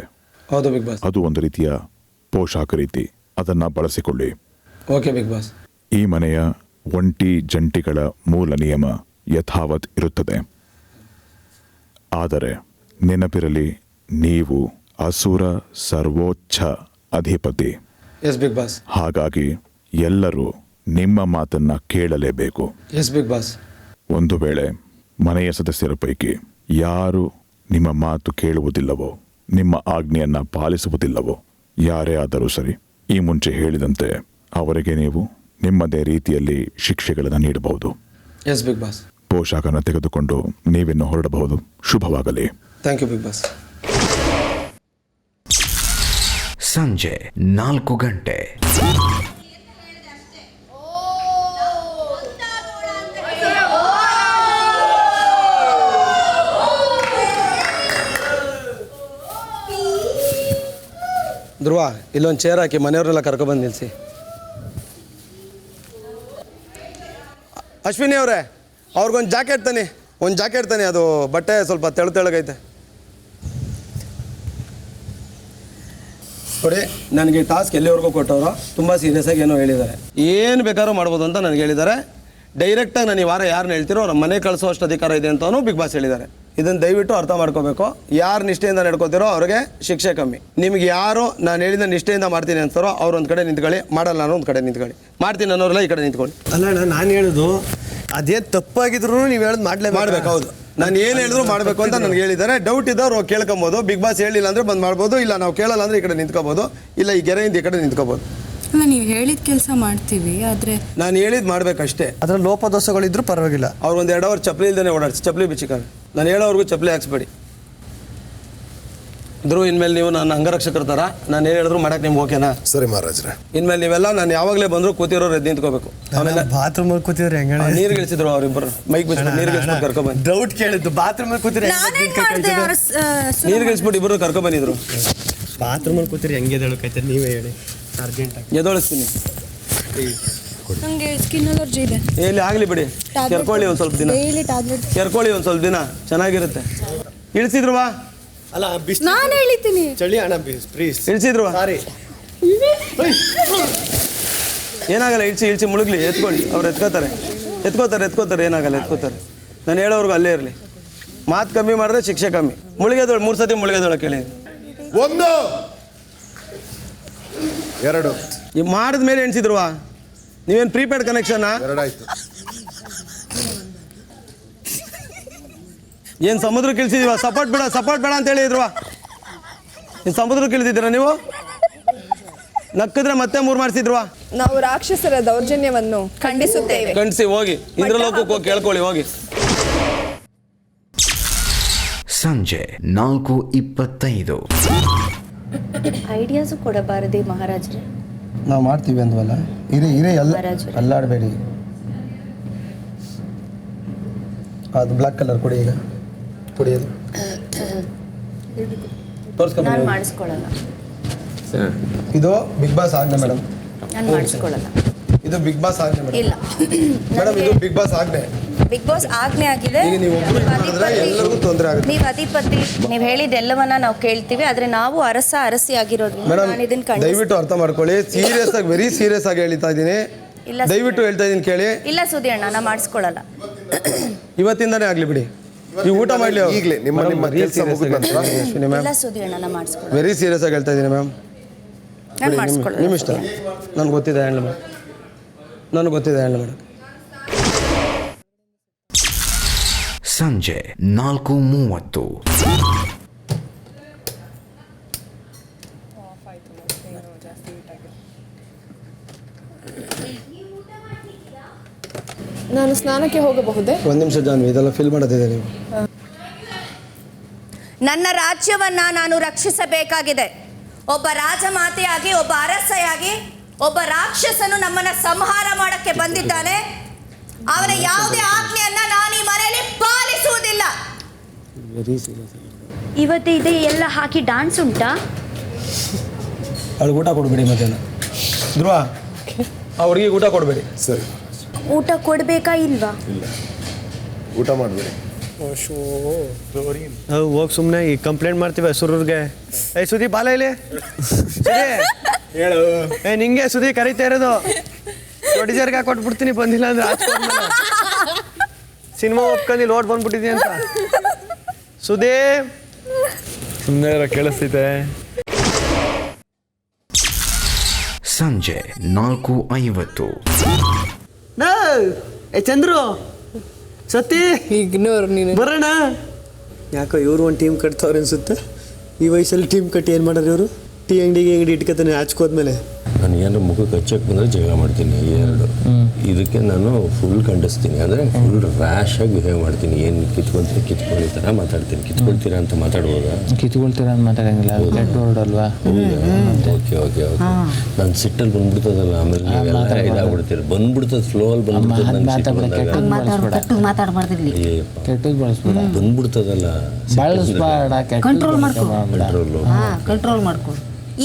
ಹೌದು ಬಿಗ್ ಬಾಸ್. ಅದು ಒಂದು ರೀತಿಯ ಪೋಷಾಕ ರೀತಿ, ಅದನ್ನ ಬಳಸಿಕೊಳ್ಳಿ. Okay Bigg boss. ಈ ಮನೆಯ ಒಂಟಿ ಜಂಟಿಗಳ ಮೂಲ ನಿಯಮ ಯಥಾವತ್ ಇರುತ್ತದೆ. ಆದರೆ ನೆನಪಿರಲಿ, ನೀವು ಅಸುರ ಸರ್ವೋಚ್ಚ ಅಧಿಪತಿ. Yes Bigg Boss. ಹಾಗಾಗಿ ಎಲ್ಲರೂ ನಿಮ್ಮ ಮಾತನ್ನ ಕೇಳಲೇಬೇಕು. S Bigg boss. ಒಂದು ವೇಳೆ ಮನೆಯ ಸದಸ್ಯರ ಪೈಕಿ ಯಾರು ನಿಮ್ಮ ಮಾತು ಕೇಳುವುದಿಲ್ಲವೋ, ನಿಮ್ಮ ಆಜ್ಞೆಯನ್ನ ಪಾಲಿಸುವುದಿಲ್ಲವೋ, ಯಾರೇ ಆದರೂ ಸರಿ, ಈ ಮುಂಚೆ ಹೇಳಿದಂತೆ ಅವರಿಗೆ ನೀವು ನಿಮ್ಮದೇ ರೀತಿಯಲ್ಲಿ ಶಿಕ್ಷೆಗಳನ್ನು ನೀಡಬಹುದು. S Bigg boss. ಪೋಷಾಕನ ತೆಗೆದುಕೊಂಡು ನೀವಿನ್ನು ಹೊರಡಬಹುದು. ಶುಭವಾಗಲಿ. Thank you Bigg Boss. ಸಂಜೆ 4 ಗಂಟೆ. ಧ್ರುವ, ಇಲ್ಲೊಂದು ಚೇರ್ ಹಾಕಿ, ಮನೆಯವ್ರನ್ನೆಲ್ಲ ಕರ್ಕೊಬಂದು ನಿಲ್ಲಿಸಿ. ಅಶ್ವಿನಿ ಅವರೇ, ಅವ್ರಿಗೊಂದು ಜಾಕೆಟ್ ತಾನೆ, ಅದು ಬಟ್ಟೆ ಸ್ವಲ್ಪ ತೆಳಗೈತೆ. ನೋಡಿ, ನನಗೆ ಟಾಸ್ಕ್ ಎಲ್ಲಿವರೆಗೂ ಕೊಟ್ಟವರು ತುಂಬ ಸೀರಿಯಸ್ ಆಗಿ ಏನೋ ಹೇಳಿದ್ದಾರೆ. ಏನು ಬೇಕಾದ್ರೂ ಮಾಡ್ಬೋದು ಅಂತ ನನಗೆ ಹೇಳಿದ್ದಾರೆ. ಡೈರೆಕ್ಟಾಗಿ ನಾನು ಈ ವಾರ ಯಾರನ್ನ ಹೇಳ್ತಿರೋ ಅವ್ರ ಮನೆ ಕಳಿಸೋಷ್ಟು ಅಧಿಕಾರ ಇದೆ ಅಂತಲೂ ಬಿಗ್ ಬಾಸ್ ಹೇಳಿದ್ದಾರೆ. ಇದನ್ನು ದಯವಿಟ್ಟು ಅರ್ಥ ಮಾಡ್ಕೋಬೇಕು. ಯಾರು ನಿಷ್ಠೆಯಿಂದ ನಡ್ಕೋತಿರೋ ಅವ್ರಿಗೆ ಶಿಕ್ಷೆ ಕಮ್ಮಿ. ನಿಮ್ಗೆ ಯಾರು ನಾನು ಹೇಳಿದ ನಿಷ್ಠೆಯಿಂದ ಮಾಡ್ತೀನಿ ಅಂತಾರೋ ಅವ್ರು ಒಂದು ಕಡೆ ನಿಂತ್ಕೊಳ್ಳಿ, ಮಾಡಲ್ಲ ಅನ್ನೋ ಒಂದು ಕಡೆ ನಿಂತ್ಕೊಳ್ಳಿ, ಮಾಡ್ತೀನಿ ಅನ್ನೋರೆಲ್ಲ ಈ ಕಡೆ ನಿಂತ್ಕೊಳ್ಳಿ. ಅಲ್ಲ, ನಾನು ಹೇಳೋದು ಅದೇನು ತಪ್ಪಾಗಿದ್ರು ನೀವು ಹೇಳೋದು ಮಾಡ್ಬೇಕು. ಹೌದು, ನಾನು ಏನು ಹೇಳಿದ್ರು ಮಾಡಬೇಕು ಅಂತ ನನಗೆ ಹೇಳಿದ್ದಾರೆ. ಡೌಟ್ ಇದ್ದವ್ರು ಕೇಳ್ಕೊಬೋದು. ಬಿಗ್ ಬಾಸ್ ಹೇಳಿಲ್ಲ ಅಂದರೆ ಬಂದು ಮಾಡ್ಬೋದು, ಇಲ್ಲ ನಾವು ಕೇಳಲ್ಲ ಅಂದರೆ ಈ ಕಡೆ ನಿಂತ್ಕೋಬೋದು, ಇಲ್ಲ ಈ ಗೆರೆಯಿಂದ ಈ ಕಡೆ ನಿಂತ್ಕೋಬೋದು. ಅಲ್ಲ, ನೀವು ಹೇಳಿದ ಕೆಲಸ ಮಾಡ್ತೀವಿ, ಆದರೆ ನಾನು ಹೇಳಿದ್ ಮಾಡ್ಬೇಕಷ್ಟೇ. ಅದರ ಲೋಪದೋಷಗಳಿದ್ರು ಪರವಾಗಿಲ್ಲ. ಅವ್ರು ಒಂದು 2 ಅವರ್ ಚಪ್ಪಲಿ ಇಲ್ದೇ ಓಡಾಡ್ಸಿ, ಚಪ್ಪಲಿ ಬಿಚ್ಚಿಕಾರ. ನಾನು ಹೇಳೋವ್ರಿಗೂ ಚಪ್ಪಲಿ ಹಾಕ್ಸ್ಬೇಡಿ. ಧ್ರುವ, ಇನ್ಮೇಲೆ ನೀವು ನನ್ನ ಅಂಗರಕ್ಷಕರ ಥರ ನಾನು ಏನು ಹೇಳಿದ್ರು ಮಾಡಕ್ಕೆ ನಿಮ್ಗೆ ಓಕೆನಾ? ಸರಿ ಮಹಾರಾಜ್ರೆ. ಇನ್ಮೇಲೆ ನೀವೆಲ್ಲ ನಾನು ಯಾವಾಗಲೇ ಬಂದರೂ ಕೂತಿರೋರು ಎದ್ದು ನಿಂತ್ಕೋಬೇಕು. ಆಮೇಲೆ ಬಾತ್ರೂಮಲ್ಲಿ ಕೂತಿದ್ರೆ ಹೆಂಗಣ? ನೀರು ಗಿಳಿಸಿದ್ರು ಅವರಿಬ್ಬರು, ಮೈಕ್ ಬಿಚ್ಚಿಬಿಟ್ಟು ನೀರು ಗಿಳಿಸ್ಬಿಟ್ಟು ಕರ್ಕೊಬನ್ನಿ. ಡೌಟ್ ಕೇಳಿದ್ದು, ಬಾತ್ರೂಮಲ್ಲಿ ಕೂತಿದ್ರೆ ನೀರು ಗಿಳಿಸ್ಬಿಟ್ಟು ಇಬ್ಬರು ಕರ್ಕೊಬಂದಿದ್ರು. ಬಾತ್ರೂಮಲ್ಲಿ ಕೂತಿದ್ರೆ ಹೆಂಗೆ ಎದಳಕೈತೆ ನೀವೇ ಹೇಳಿ. ಅರ್ಜೆಂಟಾಗಿ ಎದೋಳಿಸ್ತೀನಿ. ನನಗೆ ಸ್ಕಿನ್ ಅಲರ್ಜಿ ಇದೆ. ಎಲ್ಲಿ ಆಗಲಿ ಬಿಡಿ, ಕೆರ್ಕೊಳ್ಳಿ ಒಂದು ಸ್ವಲ್ಪ ದಿನ, ಕೆರ್ಕೊಳ್ಳಿ ಒಂದು ಸ್ವಲ್ಪ ದಿನ, ಚೆನ್ನಾಗಿರುತ್ತೆ. ಇಳಿಸಿದ್ರುವ? ಅಲ್ಲ, ನಾನು ಹೇಳಿದ್ದೀನಿ. ಚಳಿ ಅಣ್ಣ, ಪ್ಲೀಸ್ ಇಳಿಸಿದ್ರುವ? ಸಾರಿ. ಏನಾಗಲ್ಲ, ಇಳಿಸಿ ಮುಳುಗ್ಲಿ, ಎತ್ಕೊಳ್ಳಿ. ಅವ್ರು ಎತ್ಕೋತಾರೆ, ಏನಾಗಲ್ಲ, ಎತ್ಕೋತಾರೆ. ನಾನು ಹೇಳೋರ್ಗು ಅಲ್ಲೇ ಇರಲಿ. ಮಾತು ಕಮ್ಮಿ ಮಾಡಿದ್ರೆ ಶಿಕ್ಷೆ ಕಮ್ಮಿ. ಮುಳುಗೆದೊಳು 3 ಸತಿ ಮುಳುಗೆದೊಳಗೆ ಕೇಳಿ. 1 2 ಈಗ ಮಾಡಿದ ಮೇಲೆ ಎಣಿಸಿದ್ರುವ ನೀವೇನು ಪ್ರೀಪೇಡ್ ಕನೆಕ್ಷನ್ 2 ಆಯ್ತು. ಏನು ಸಮುದ್ರಕ್ಕೆ ಇಳಿಸಿದೀವ ಸಪೋರ್ಟ್ ಬೇಡ ಅಂತ ಹೇಳಿದ್ರುವ ಏನು ಸಮುದ್ರಕ್ಕೆ ಇಳಿದಿದ್ದೀರಾ ನೀವು ನಕ್ಕಿದ್ರೆ ಮತ್ತೆ 3 ಮಾಡಿಸಿದ್ರುವ ನಾವು ರಾಕ್ಷಸರ ದೌರ್ಜನ್ಯವನ್ನು ಖಂಡಿಸುತ್ತೇವೆ. ಖಂಡಿಸಿ ಹೋಗಿ ಇಂದ್ರಲೋಕಕ್ಕೆ ಹೋಗಿ ಕೇಳ್ಕೊಳ್ಳಿ ಹೋಗಿ. ಸಂಜೆ 4:25. ಐಡಿಯಾಸು ಕೊಡಬಾರದೆ ಮಹಾರಾಜರೇ. ನಾವು ಮಾಡ್ತೀವಿ ಅಂದ್ವಲ್ಲ ಇರೇ ಅಲ್ಲಾಡಬೇಡಿ. ಅದು ಬ್ಲ್ಯಾಕ್ ಕಲರ್ ಕೊಡಿ ಈಗ ಕೊಡಿಯೋದು ನಾನು ಮಾಡಿಸ್ಕೊಳ್ಳಲ್ಲ. ಇದು ಬಿಗ್ ಬಾಸ್ ಆಜ್ಞೆ ಮೇಡಮ್. ನಾನು ಮಾಡಿಸ್ಕೊಳ್ಳಲ್ಲ. ಇದು ಬಿಗ್ ಬಾಸ್ ಆಜ್ಞೆ ಮೇಡಮ್. ಇಲ್ಲ ಮೇಡಮ್ ಇದು ಬಿಗ್ ಬಾಸ್ ಆಜ್ಞೆ. ಬಿಗ್ ಬಾಸ್ ಆಜ್ಞೆ ಆಗಿದೆ. ಈಗ ನೀವು ಮಾಡಿದ್ರೆ ಎಲ್ಲರಿಗೂ ತೊಂದರೆ ಆಗುತ್ತೆ. ನೀವು ಅಧಿಪತಿ, ನೀವು ಹೇಳಿದ್ದೆಲ್ಲವನ್ನ ನಾವು ಕೇಳ್ತೀವಿ. ಆದ್ರೆ ನಾವು ಅರಸಿ ಆಗಿರೋದ್ರಿಂದ ಮೇಡಮ್ ನಾನು ಇದನ್ನ ದಯವಿಟ್ಟು ಅರ್ಥ ಮಾಡ್ಕೊಳ್ಳಿ. ಸೀರಿಯಸ್ ಆಗಿ ವೆರಿ ಸೀರಿಯಸ್ ಆಗಿ ಹೇಳ್ತಾ ಇದ್ದೀನಿ. ಇಲ್ಲ ದಯವಿಟ್ಟು ಹೇಳ್ತಾ ಇದ್ದೀನಿ ಕೇಳಿ. ಇಲ್ಲ ಸುದಿ ಅಣ್ಣ, ನಾ ಮಾಡಿಸ್ಕೊಳ್ಳಲ್ಲ. ಇವತ್ತಿಂದಾನೇ ಆಗ್ಲಿ ಬಿಡಿ. ನೀವು ಊಟ ಮಾಡ್ಲಿ ಈಗಲೇ ನಿಮ್ಮ ಕೆಲಸ ಮುಗಿದ ನಂತರ ಇಲ್ಲ ಸುದಿ ಅಣ್ಣ, ನಾ ಮಾಡಿಸ್ಕೊಳ್ಳಲ್ಲ. ವೆರಿ ಸೀರಿಯಸ್ ಆಗಿ ಹೇಳ್ತಾ ಇದ್ದೀನಿ ಮ್ಯಾಮ್. ನಾನು ಮಾಡಿಸ್ಕೊಳ್ಳಲ್ಲ. ನಿಮ್ಮ ಇಷ್ಟ. ನನಗೆ ಗೊತ್ತಿದೆ ಹೇಳಿ ಮೇಡಮ್. ನನಗೆ ಗೊತ್ತಿದೆ ಹೇಳಿ ಮೇಡಮ್. ಸಂಜೆ 4:30. ನಾನು ಸ್ನಾನಕ್ಕೆ ಹೋಗಬಹುದೇ? 1 ನಿಮಿಷ ಜಾನ್ವಿ, ಇದೆಲ್ಲ ಫಿಲ್ ಮಾಡೋದಿದೆ ನೀವು. ನನ್ನ ರಾಜ್ಯವನ್ನ ನಾನು ರಕ್ಷಿಸಬೇಕಾಗಿದೆ. ಒಬ್ಬ ರಾಜಮಾತೆಯಾಗಿ, ಒಬ್ಬ ಅರಸೆಯಾಗಿ, ಒಬ್ಬ ರಾಕ್ಷಸನು ನಮ್ಮನ್ನ ಸಂಹಾರ ಮಾಡಕ್ಕೆ ಬಂದಿದ್ದಾನೆ. ಅವನ ಯಾವುದೇ ಆಜ್ಞೆಯನ್ನ ನಾನು ಈ ಮನೆಯಲ್ಲಿ ಪಾಲಿಸುವುದಿಲ್ಲ. ಇವತ್ತು ಇದೆ ಎಲ್ಲ ಹಾಕಿ ಡಾನ್ಸ್ ಉಂಟಾ? ಅವ್ಳಿಗೆ ಊಟ ಕೊಡಬೇಡಿ ಮಧ್ಯಾಹ್ನ. ಧ್ರುವ ಅವ್ರಿಗೆ ಊಟ ಕೊಡಬೇಡಿ. ಸರಿ, ಊಟ ಕೊಡ್ಬೇಕಾ ಇಲ್ವಾ? ಊಟ ಮಾಡಬೇಡಿ. ಹೋಗಿ ಸುಮ್ಮನೆ ಈ ಕಂಪ್ಲೇಂಟ್ ಮಾಡ್ತೀವಿ ಸುರೂರ್ಗೆ. ಸುದೀಪ್ ಬಾಲ ಇಲ್ಲಿ ಹೇಳು. ನಿಂಗೆ ಸುದೀಪ್ ಕರೀತಾ ಇರೋದು. ಪ್ರೊಡ್ಯೂಸರ್ಗೆ ಕೊಟ್ಬಿಡ್ತೀನಿ, ಬಂದಿಲ್ಲ ಅಂದ್ರೆ ಸಿನಿಮಾ ಒಪ್ಕೊಂಡು ಲೋಡ್ ಬಂದ್ಬಿಟ್ಟಿದ್ದೀನಿ ಅಂತ. ಸುದೀಪ್ ಸುಮ್ಮನೆ ಕೇಳಿಸ್ತೈತೆ. ಸಂಜೆ 4:50. ಚಂದ್ರು ಸತಿ ಇಗ್ನೋರ್ ನೀನು ಬರೋಣ. ಯಾಕೋ ಇವರು ಒಂದು ಟೀಮ್ ಕಟ್ತವ್ರೆ ಅನ್ಸುತ್ತೆ. ಈ ವಯಸ್ಸಲ್ಲಿ ಟೀಮ್ ಕಟ್ಟಿ ಏನು ಮಾಡೋರು ಇವರು? ಟೀ ಅಂಗಡಿ ಇಟ್ಕೊತಾನೆ ಹಚ್ಕೋದ್ಮೇಲೆ. ನಾನು ಏನಾರು ಮುಖಕ್ಕೆ ಹಚ್ಚಕ್ಕೆ ಬಂದರೆ ಜಗಳ ಮಾಡ್ತೀನಿ. 2 ಇದಕ್ಕೆ ನಾನು ಫುಲ್ ಖಂಡಿಸ್ತೀನಿ. ಅಂದರೆ ಫುಲ್ ರ್ಯಾಶಾಗಿ ಬಿಹೇವ್ ಮಾಡ್ತೀನಿ. ಏನು ಕಿತ್ಕೊಳ್ತೀರಿ ಥರ ಮಾತಾಡ್ತೀನಿ. ಕಿತ್ಕೊಳ್ತೀರಾ ಅಂತ ಮಾತಾಡ್ಬೋದಾ? ಕಿತ್ಕೊಳ್ತೀರ ಅಂತ ಮಾತಾಡಂಗಿಲ್ಲ, ಕೆಟ್ಟ ವರ್ಡ್ ಅಲ್ವಾ? ಓಕೆ ನಾನು ಸಿಟ್ಟಲ್ಲಿ ಬಂದ್ಬಿಡ್ತದಲ್ಲ, ಆಮೇಲೆ ನೀವೆಲ್ಲ ಇದಾಗ್ಬಿಡ್ತೀರಿ. ಬಂದ್ಬಿಡ್ತದೆ, ಫ್ಲೋಲ್ಲಿ ಬಂದ್ಬಿಡ್ತದೆ. ಕೆಟ್ಟದ್ದು ಬಳಸ್ಬೇಡ, ಬಂದ್ಬಿಡ್ತದಲ್ಲ, ಬಳಸ್ಬೇಡ, ಕಂಟ್ರೋಲ್ ಮಾಡ್ಕೊ.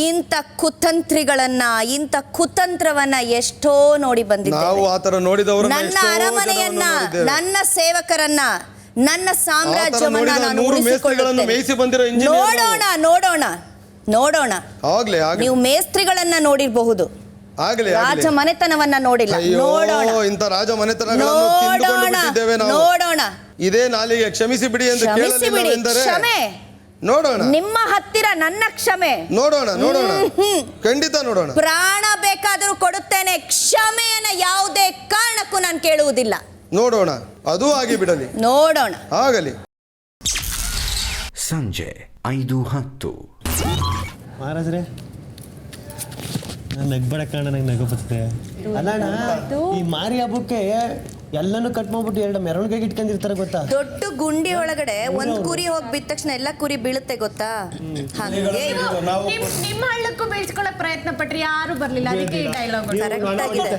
ಇಂಥ ಕುತಂತ್ರಿಗಳನ್ನ, ಇಂಥ ಕುತಂತ್ರವನ್ನ ಎಷ್ಟೋ ನೋಡಿ ಬಂದಿದ್ದೇವೆ. ನಾವು ಆ ಥರ ನೋಡಿದವರು ನನ್ನ ಅರಮನೆಯನ್ನ, ನನ್ನ ಸೇವಕರನ್ನ, ನನ್ನ ಸಾಮ್ರಾಜ್ಯವನ್ನ ನಾನು ಉಳಿಸಿಕೊಳ್ಳುತ್ತೇನೆ. ನೋಡೋಣ. ನೀವು ಮೇಸ್ತ್ರಿಗಳನ್ನ ನೋಡಿರಬಹುದು, ರಾಜ ಮನೆತನವನ್ನ ನೋಡಿಲ್ಲ. ನೋಡೋಣ. ಇದೇ ನಾಲಿಗೆ ಕ್ಷಮಿಸಿ ಬಿಡಿ ಎಂದು ಕ್ಷಮೆ ನೋಡೋಣ. ನಿಮ್ಮ ಹತ್ತಿರ ನನ್ನ ಕ್ಷಮೆ ನೋಡೋಣ. ಖಂಡಿತ ನೋಡೋಣ. ಪ್ರಾಣ ಬೇಕಾದರೂ ಕೊಡುತ್ತೇನೆ, ಕ್ಷಮೆಯನ್ನ ಯಾವುದೇ ಕಾರಣಕ್ಕೂ ನಾನು ಕೇಳುವುದಿಲ್ಲ. ನೋಡೋಣ, ಅದು ಆಗಿ ಬಿಡಲಿ. ನೋಡೋಣ, ಆಗಲಿ. ಸಂಜೆ 5:10. ಮಹಾರಾಜ್ರೆ ನಾನು ನಗ್ಬೇಡ ಕಾರಣ ನಂಗೆ ನಗು ಬರ್ತದೆ. ಅಲ್ಲಣ್ಣ, ಈ ಮಾರಿ ಹಬ್ಬಕ್ಕೆ ಎಲ್ಲನೂ ಕಟ್ ಮಾಡ್ಬಿಟ್ಟು 2 ಮೆರವಣಿಗೆಗೆ ಇಟ್ಕೊಂಡಿರ್ತಾರೆ ಗೊತ್ತಾ? ದೊಡ್ಡ ಗುಂಡಿ ಒಳಗಡೆ ಒಂದ್ ಕುರಿ ಹೋಗಿ ಬಿದ್ದ ತಕ್ಷಣ ಎಲ್ಲ ಕುರಿ ಬೀಳುತ್ತೆ ಗೊತ್ತಾ? ಹಂಗೆ ನಿಮ್ಮ ಹಳ್ಳಕ್ಕೂ ಬೀಳ್ಸ್ಕೊಳ್ಳೋ ಪ್ರಯತ್ನ ಪಟ್ರಿ, ಯಾರು ಬರ್ಲಿಲ್ಲ. ಅದಕ್ಕೆ ಈ ಡೈಲಾಗ್ ಕರೆಕ್ಟ್ ಆಗಿದೆ.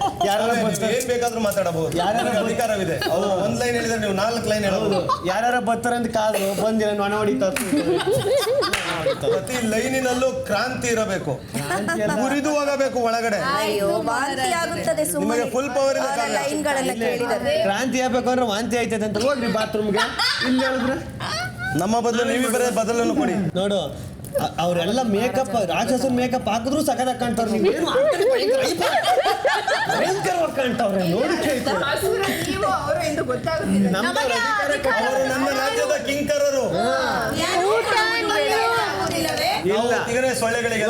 ಏನ್ ಬೇಕಾದ್ರೂ ಮಾತಾಡಬಹುದು, ಯಾರ್ಯಾರ ಅಧಿಕಾರವಿದೆ. ಒಂದ್ ಲೈನ್ ಹೇಳಿದ್ರೆ ನೀವು 4 ಲೈನ್ ಹೇಳಬಹುದು. ಯಾರ್ಯಾರ ಬರ್ತಾರೆ ಅಂತ ಕಾದು ಬಂದಿರ ನೊಣ ಹೊಡಿತಾರೆ. ಪ್ರತಿ ಲೈನಿನಲ್ಲೂ ಕ್ರಾಂತಿ ಇರಬೇಕು, ಮುರಿದು ಹೋಗಬೇಕು ಒಳಗಡೆ. ಅಯ್ಯೋ, ವಾಂತಿ ಆಗುತ್ತದೆ ಸುಮ್ಮನೆ ಫುಲ್ ಪವರ್ ಲೈನ್ಗಳನ್ನ ಕೇಳಿದರೆ. ಕ್ರಾಂತಿ ಆಗ್ಬೇಕು ಅಂದ್ರೆ ವಾಂತಿ ಆಯ್ತದೆ ಅಂತ ಹೋಗ್ರಿ ಬಾತ್ರೂಮ್ಗೆ. ಇಲ್ಲಿ ಹೇಳಿದ್ರೆ ನಮ್ಮ ಬದಲು ನೀವು ಬರೇ ಬದಲನ್ನು ಕೊಡಿ. ನೋಡು, ಅವರೆಲ್ಲ ಮೇಕಪ್, ರಾಕ್ಷಸನ್ ಮೇಕಪ್ ಹಾಕಿದ್ರು ಸಖತ್ ಕಾಣ್ತಾವ್ರೆ. ನೀವೇನು ಭಯಂಕರವಾಗಿ ಕಾಣ್ತಾವ್ರೆ. ನೋಡಿ ನನ್ನ ರಾಜ್ಯದ ಕಿಂಕರರು ಊಟ ಸೊಳ್ಳೆಗಳಿಗೆ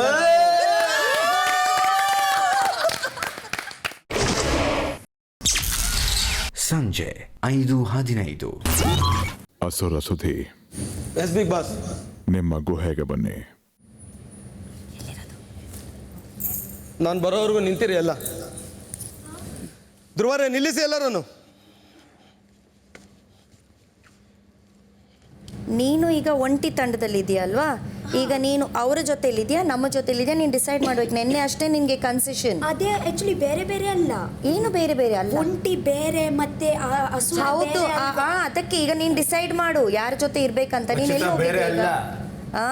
ಸಂಜೆ 5:15. ಅಸುರ ಸುಧಿ, ಎಸ್ ಬಿಗ್ ಬಾಸ್. ನಿಮ್ಮ ಗುಹೆಗೆ ಬನ್ನಿ. ನಾನು ಬರೋವರೆಗೂ ನಿಂತಿರಿ ಎಲ್ಲ. ಧ್ರುವರೇ ನಿಲ್ಲಿಸಿ ಎಲ್ಲರನ್ನು. ನೀನು ಈಗ ಒಂಟಿ ತಂಡದಲ್ಲಿ ಇದೆಯಲ್ವಾ, ಈಗ ನೀನು ಅವರ ಜೊತೆಲಿದೆಯಾ ನಮ್ಮ ಜೊತೆಲಿದೆಯಾ ನೀನು ಡಿಸೈಡ್ ಮಾಡ್ಬೇಕು. ನಿನ್ನೆ ಅಷ್ಟೇ ನಿನಗೆ ಕನ್ಸೆಷನ್. ಅದೇ ಆಕ್ಚುಲಿ ಬೇರೆ ಬೇರೆ ಅಲ್ಲ. ಏನು ಬೇರೆ ಬೇರೆ ಅಲ್ಲ, ಒಂಟಿ ಬೇರೆ ಮತ್ತೆ ಹೌದು. ಅದಕ್ಕೆ ಈಗ ನೀನು ಡಿಸೈಡ್ ಮಾಡು ಯಾರ ಜೊತೆ ಇರ್ಬೇಕಂತ. ನೀನು ಎಲ್ಲಿ ಹೋಗಿದ್ಯಾ? ಹಾ,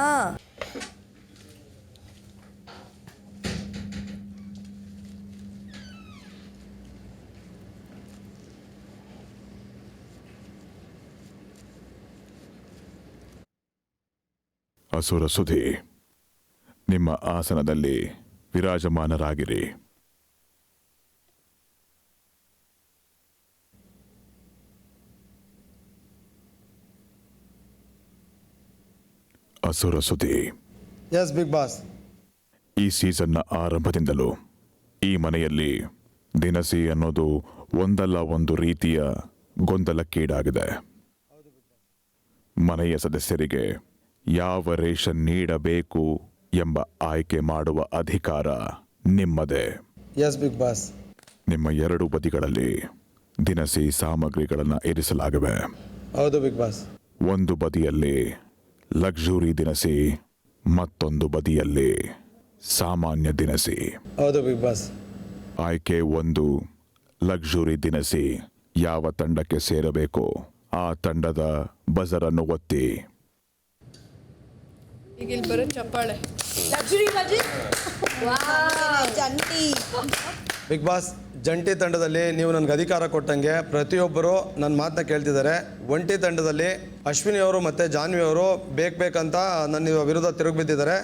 ಅಸುರ ಸುಧಿ, ನಿಮ್ಮ ಆಸನದಲ್ಲಿ ವಿರಾಜಮಾನರಾಗಿರಿ. ಅಸುರ ಸುಧಿ, ಎಸ್ ಬಿಗ್ ಬಾಸ್. ಈ ಸೀಸನ್ನ ಆರಂಭದಿಂದಲೂ ಈ ಮನೆಯಲ್ಲಿ ದಿನಸಿ ಅನ್ನೋದು ಒಂದಲ್ಲ ಒಂದು ರೀತಿಯ ಗೊಂದಲಕ್ಕೀಡಾಗಿದೆ. ಮನೆಯ ಸದಸ್ಯರಿಗೆ ಯಾವ ರೇಷನ್ ನೀಡಬೇಕು ಎಂಬ ಆಯ್ಕೆ ಮಾಡುವ ಅಧಿಕಾರ ನಿಮ್ಮದೇ. Yes Bigg Boss. ನಿಮ್ಮ ಎರಡು ಬದಿಗಳಲ್ಲಿ ದಿನಸಿ ಸಾಮಗ್ರಿಗಳನ್ನು ಇರಿಸಲಾಗಿವೆ. ಹೌದು ಬಿಗ್ ಬಾಸ್. ಒಂದು ಬದಿಯಲ್ಲಿ ಲಕ್ಸುರಿ ದಿನಸಿ, ಮತ್ತೊಂದು ಬದಿಯಲ್ಲಿ ಸಾಮಾನ್ಯ ದಿನಸಿ. ಹೌದು ಬಿಗ್ ಬಾಸ್. ಆಯ್ಕೆ 1, ಲಕ್ಸುರಿ ದಿನಸಿ ಯಾವ ತಂಡಕ್ಕೆ ಸೇರಬೇಕೋ ಆ ತಂಡದ ಬಜರನ್ನು ಒತ್ತಿ. ಈಗ ಇಲ್ಲಿ ಬರೋ ಚಪ್ಪಾಳೆ. ಬಿಗ್ ಬಾಸ್, ಜಂಟಿ ತಂಡದಲ್ಲಿ ನೀವು ನನಗೆ ಅಧಿಕಾರ ಕೊಟ್ಟಂಗೆ ಪ್ರತಿಯೊಬ್ಬರು ನನ್ನ ಮಾತನ್ನ ಕೇಳ್ತಿದ್ದಾರೆ. ಒಂಟಿ ತಂಡದಲ್ಲಿ ಅಶ್ವಿನಿ ಅವರು ಮತ್ತು ಜಾನ್ವಿ ಅವರು ಬೇಕಂತ ನನ್ನ ವಿರುದ್ಧ ತಿರುಗಿ ಬಿದ್ದಿದ್ದಾರೆ.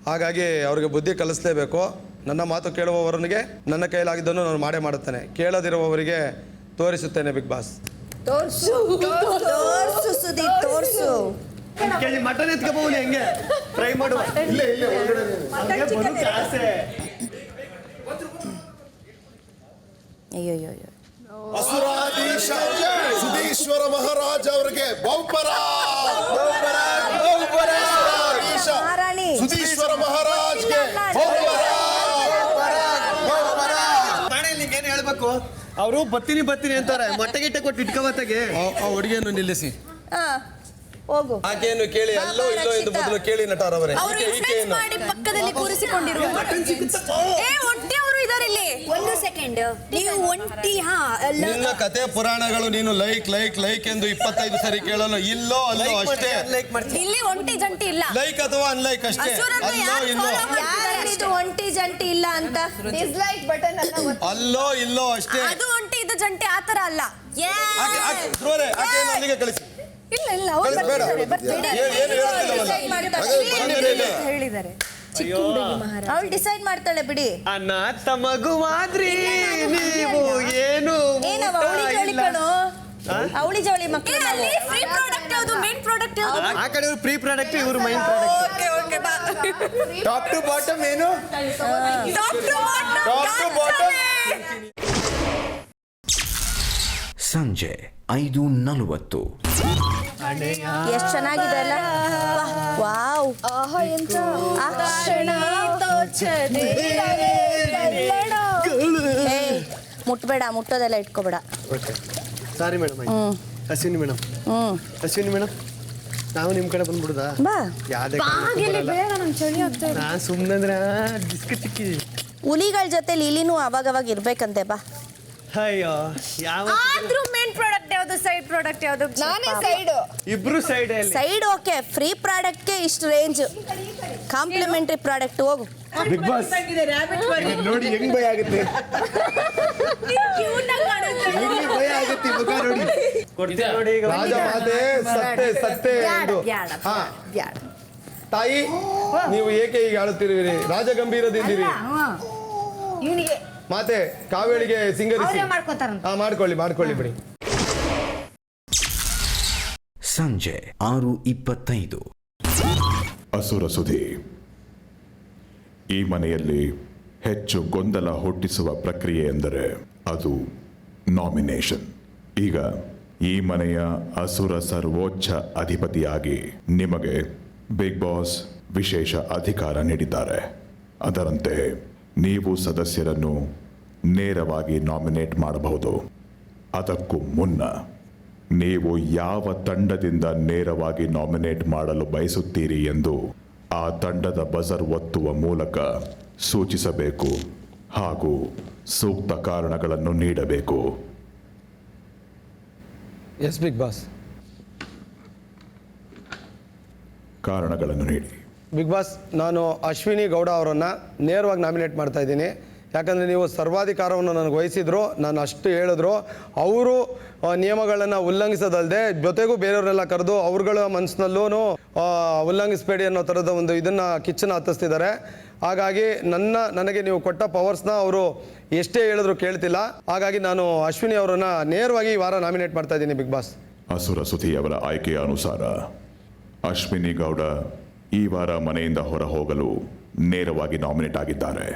ಹಾಗಾಗಿ ಅವ್ರಿಗೆ ಬುದ್ಧಿ ಕಲಿಸ್ಲೇಬೇಕು. ನನ್ನ ಮಾತು ಕೇಳುವವರನಿಗೆ ನನ್ನ ಕೈಲಾಗಿದ್ದನ್ನು ನಾನು ಮಾಡೇ ಮಾಡುತ್ತೇನೆ, ಕೇಳದಿರುವವರಿಗೆ ತೋರಿಸುತ್ತೇನೆ. ಬಿಗ್ ಬಾಸ್, ತೋರ್ಸು ಸುದೀಪ್, ತೋರ್ಸು. ಮಟನ್ ಎತ್ಕೋಬಹುದು, ಹೆಂಗೆ ಫ್ರೈ ಮಾಡುವ. ಅಯ್ಯೋ, ಅಸುರಾಧೀಶ ಸುಧೀಶ್ವರ ಮಹಾರಾಜ ಅವರಿಗೆ ಬಹುಪರ ಮಹಾರಾಣಿ ಸುಧೀಶ್ವರ ಮಹಾರಾಜ್ಗೆ ಬಹುಪರ. ಏನ್ ಹೇಳ್ಬೇಕು, ಅವರು ಬತ್ತೀನಿ ಅಂತಾರೆ, ಮೊಟ್ಟೆ ಗಿಟ್ಟೆ ಕೊಟ್ಟು ಇಟ್ಕೋಬತ್ತಾಗೆ. ಆ ಹುಡುಗಿಯನ್ನು ನಿಲ್ಲಿಸಿ. ಹೋಗು. ಆಕೆಯನ್ನು ಕೇಳಿ, ಅಲ್ಲೋ ಇಲ್ಲೋ ಎಂದು ಬದಲು ಕೇಳಿ ನಟರವರೇ. ಮಾಡಿ ಪಕ್ಕದಲ್ಲಿ ಕೂರಿಸಿಕೊಂಡಿರುವ ಒಂಟಿ ಅವರು ಇದಾರೆ ಇಲ್ಲಿ. ಒಂದು ಸೆಕೆಂಡ್, ನೀವು ಒಂಟಿ. ನಿನ್ನ ಕತೆ ಪುರಾಣಗಳು ನೀನು ಲೈಕ್ ಎಂದು 25 ಸರಿ ಕೇಳಲು ಇಲ್ಲೋ ಅಲ್ಲೋ ಅಷ್ಟೇ. ಇಲ್ಲಿ ಒಂಟಿ ಜಂಟಿ ಇಲ್ಲ, ಲೈಕ್ ಅಥವಾ ಅನ್ಲೈಕ್ ಅಷ್ಟೇ. ಅಲ್ಲೋ ಇಲ್ಲೋ, ಇದು ಒಂಟಿ ಜಂಟಿ ಇಲ್ಲ ಅಂತ. ಡಿಸ್ಲೈಕ್ ಬಟನ್ ಅಲ್ಲೋ ಇಲ್ಲೋ ಅಷ್ಟೇ. ಅದು ಒಂಟಿ, ಇದು ಜಂಟಿ, ಆತರ ಅಲ್ಲ. ಧ್ರುವರೇ, ಆಕೆಯನ್ನು ಅಲ್ಲಿಗೆ ಕಳಿಸಿ. ಇಲ್ಲ ಕಳಿಸಿ, ಬೇಡ. ಏನು ಹೇಳುತ್ತಿಲ್ಲವಲ್ಲ. ಹೇಳಿದ್ದಾರೆ. ಅವಳು ಡಿಸೈಡ್ ಮಾಡ್ತಾಳೆ ಬಿಡಿ. ಅನ್ನ ತಮಗುವಾದ್ರಿ ನೀವು ಏನು ಅವಳಿ ಜವಳಿ ಮಕ್ಕಳು. ಫ್ರೀ ಪ್ರಾಡಕ್ಟ್ ಯಾವುದು, ಮೇನ್ ಪ್ರಾಡಕ್ಟ್ ಯಾವುದು? ಆ ಕಡೆ ಇವ್ರು ಪ್ರೀ ಪ್ರಾಡಕ್ಟ್, ಇವರು main product. Top to bottom ಏನು? Top to bottom. ಸಂಜೆ 5:40. ಎಷ್ಟು ಚೆನ್ನಾಗಿದೆ ಅಲ್ಲ. ವಾವ್, ಎಂತ ಮುಟ್ಬೇಡ, ಮುಟ್ಟೋದೆಲ್ಲ ಇಟ್ಕೋಬೇಡ. Sorry madam. ಅಶ್ವಿನಿ ಮೇಡಮ್, ನಾವು ನಿಮ್ ಕಡೆ ಬಂದ್ಬಿಡುದಾ? ಬಾ. ನಾನ್ ಸುಮ್ಮನೆ ಬಿಸ್ಕೆಟ್ ಸಿಕ್ಕಿದ್ವಿ. ಹುಲಿಗಳ ಜೊತೆ ಇಲಿನೂ ಅವಾಗವಾಗ ಇರ್ಬೇಕಂತೆ. ಬಾ. ಅಯ್ಯೋ, ಯಾವ ಮೇನ್ ಪ್ರಾಡಕ್ಟ್ ಯಾವುದು, ಸೈಡ್ ಪ್ರಾಡಕ್ಟ್ ಯಾವುದು? ನಾನೇ ಸೈಡ್. ಇಬ್ರು ಸೈಡ್ ಓಕೆ. ಫ್ರೀ ಪ್ರಾಡಕ್ಟ್ಗೆ ಇಷ್ಟು ರೇಂಜ್, ಕಾಂಪ್ಲಿಮೆಂಟರಿ ಪ್ರಾಡಕ್ಟ್. ಹೋಗು. ಬಿಗ್ ಬಾಸ್ ನೋಡಿ ಹೆಂಗ್ ಭಯ ಆಗುತ್ತೆ. ಭಯ ಆಗುತ್ತೆ ಮುಖ ನೋಡಿ. ಕೊಡ್ತೀನಿ ನೋಡಿ ಈಗ. ರಾಜ ಮಾತೆ ಸತ್ತೆ ಎಂದು. ತಾಯಿ, ನೀವು ಏಕೆ ಈಗ ಆಡುತ್ತಿರುವಿರಿ? ರಾಜ ಗಂಭೀರದಿಂದಿರಿ. ಮಾತೆ, ಕಾವೇಳಿಗೆ ಸಿಂಗರಿಸಿ. ಮಾಡ್ಕೊಳ್ಳಿ ಬಿಡಿ. ಸಂಜೆ 6:25. ಅಸುರ ಸುಧಿ, ಈ ಮನೆಯಲ್ಲಿ ಹೆಚ್ಚು ಗೊಂದಲ ಹುಟ್ಟಿಸುವ ಪ್ರಕ್ರಿಯೆ ಎಂದರೆ ಅದು ನಾಮಿನೇಷನ್. ಈಗ ಈ ಮನೆಯ ಅಸುರ ಸರ್ವೋಚ್ಚ ಅಧಿಪತಿಯಾಗಿ ನಿಮಗೆ ಬಿಗ್ ಬಾಸ್ ವಿಶೇಷ ಅಧಿಕಾರ ನೀಡಿದ್ದಾರೆ. ಅದರಂತೆ ನೀವು ಸದಸ್ಯರನ್ನು ನೇರವಾಗಿ ನಾಮಿನೇಟ್ ಮಾಡಬಹುದು. ಅದಕ್ಕೂ ಮುನ್ನ ನೀವು ಯಾವ ತಂಡದಿಂದ ನೇರವಾಗಿ ನಾಮಿನೇಟ್ ಮಾಡಲು ಬಯಸುತ್ತೀರಿ ಎಂದು ಆ ತಂಡದ ಬಜರ್ ಒತ್ತುವ ಮೂಲಕ ಸೂಚಿಸಬೇಕು ಹಾಗೂ ಸೂಕ್ತ ಕಾರಣಗಳನ್ನು ನೀಡಬೇಕು. Yes Bigg Boss. ಕಾರಣಗಳನ್ನು ನೀಡಿ. ಬಿಗ್ ಬಾಸ್, ನಾನು ಅಶ್ವಿನಿ ಗೌಡ ಅವರನ್ನು ನೇರವಾಗಿ ನಾಮಿನೇಟ್ ಮಾಡ್ತಾ ಇದ್ದೀನಿ. ಯಾಕಂದರೆ ನೀವು ಸರ್ವಾಧಿಕಾರವನ್ನು ನನಗೆ ವಹಿಸಿದ್ರು, ನಾನು ಅಷ್ಟು ಹೇಳಿದ್ರು. ಅವರು ನಿಯಮಗಳನ್ನು ಉಲ್ಲಂಘಿಸೋದಲ್ಲದೆ ಜೊತೆಗೂ ಬೇರೆಯವರೆಲ್ಲ ಕರೆದು ಅವ್ರಗಳ ಮನಸ್ಸಿನಲ್ಲೂ ಉಲ್ಲಂಘಿಸಬೇಡಿ ಅನ್ನೋ ಥರದ ಒಂದು ಇದನ್ನು ಕಿಚ್ಚನ್ನು ಹತ್ತಿಸ್ತಿದ್ದಾರೆ. ಹಾಗಾಗಿ ನನಗೆ ನೀವು ಕೊಟ್ಟ ಪವರ್ಸ್ನ ಅವರು ಎಷ್ಟೇ ಹೇಳಿದ್ರು ಕೇಳ್ತಿಲ್ಲ. ಹಾಗಾಗಿ ನಾನು ಅಶ್ವಿನಿ ಅವರನ್ನು ನೇರವಾಗಿ ಈ ವಾರ ನಾಮಿನೇಟ್ ಮಾಡ್ತಾ ಇದ್ದೀನಿ ಬಿಗ್ ಬಾಸ್. ಅಸುರ ಸುತಿಯವರ ಆಯ್ಕೆಯ ಅನುಸಾರ ಅಶ್ವಿನಿ ಗೌಡ ಈ ವಾರ ಮನೆಯಿಂದ ಹೊರ ಹೋಗಲು ನೇರವಾಗಿ ನಾಮಿನೇಟ್ ಆಗಿದ್ದಾರೆ.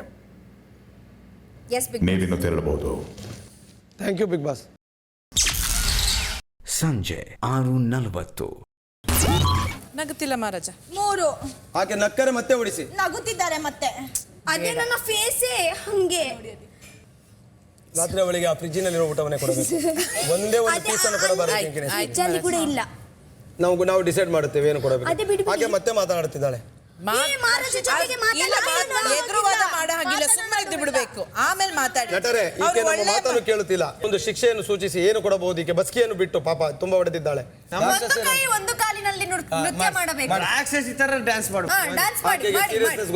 ನೀವಿನ್ನು ತೆರಳಬಹುದು. Thank you Bigg Boss. ಸಂಜೆ 6:40. ನಗುತ್ತಿಲ್ಲ ಮಹಾರಾಜ. 3 ಆಕೆ ನಕ್ಕರೆ ಮತ್ತೆ ಹೊಡಿಸಿ. ನಗುತ್ತಿದ್ದಾರೆ ಮತ್ತೆ. ಅದೇ ನನ್ನ ಫೇಸೇ ಹಂಗೆ. ರಾತ್ರಿ ಅವಳಿಗೆ ಆ ಫ್ರಿಜ್ಜಿನಲ್ಲಿರೋ ಊಟವನ್ನೇ ಕೊಡಬೇಕು. ಒಂದೇ ಒಂದು ಪೀಸನ್ನು ಕೊಡಬಾರದು. ಫ್ರಿಜ್ಜಲ್ಲಿ ಕೂಡ ಇಲ್ಲ. ನಾವು ಡಿಸೈಡ್ ಮಾಡುತ್ತೇವೆ ಏನು ಕೊಡಬೇಕು. ಹಾಗೆ ಮತ್ತೆ ಮಾತನಾಡುತ್ತಿದ್ದಾಳೆ. ಎದುರುವಾದ ಮಾಡೋ ಹಾಗಿಲ್ಲ, ಸುಮ್ಮನೆ ಇದ್ದು ಬಿಡಬೇಕು, ಆಮೇಲೆ ಮಾತಾಡಿ. ನಟರೆ ಈಕೆ ನಮ್ಮ ಮಾತನ್ನು ಕೇಳುತ್ತಿಲ್ಲ. ಒಂದು ಶಿಕ್ಷೆಯನ್ನು ಸೂಚಿಸಿ ಏನು ಕೊಡಬಹುದು. ಈಕೆ ಬಸ್ಕಿಯನ್ನು ಬಿಟ್ಟು ಪಾಪ ತುಂಬಾ ಹೊಡೆದಿದ್ದಾಳೆ. ಒಂದು ಕಾಲಿನಲ್ಲಿ ನೃತ್ಯ ಮಾಡಬೇಕು.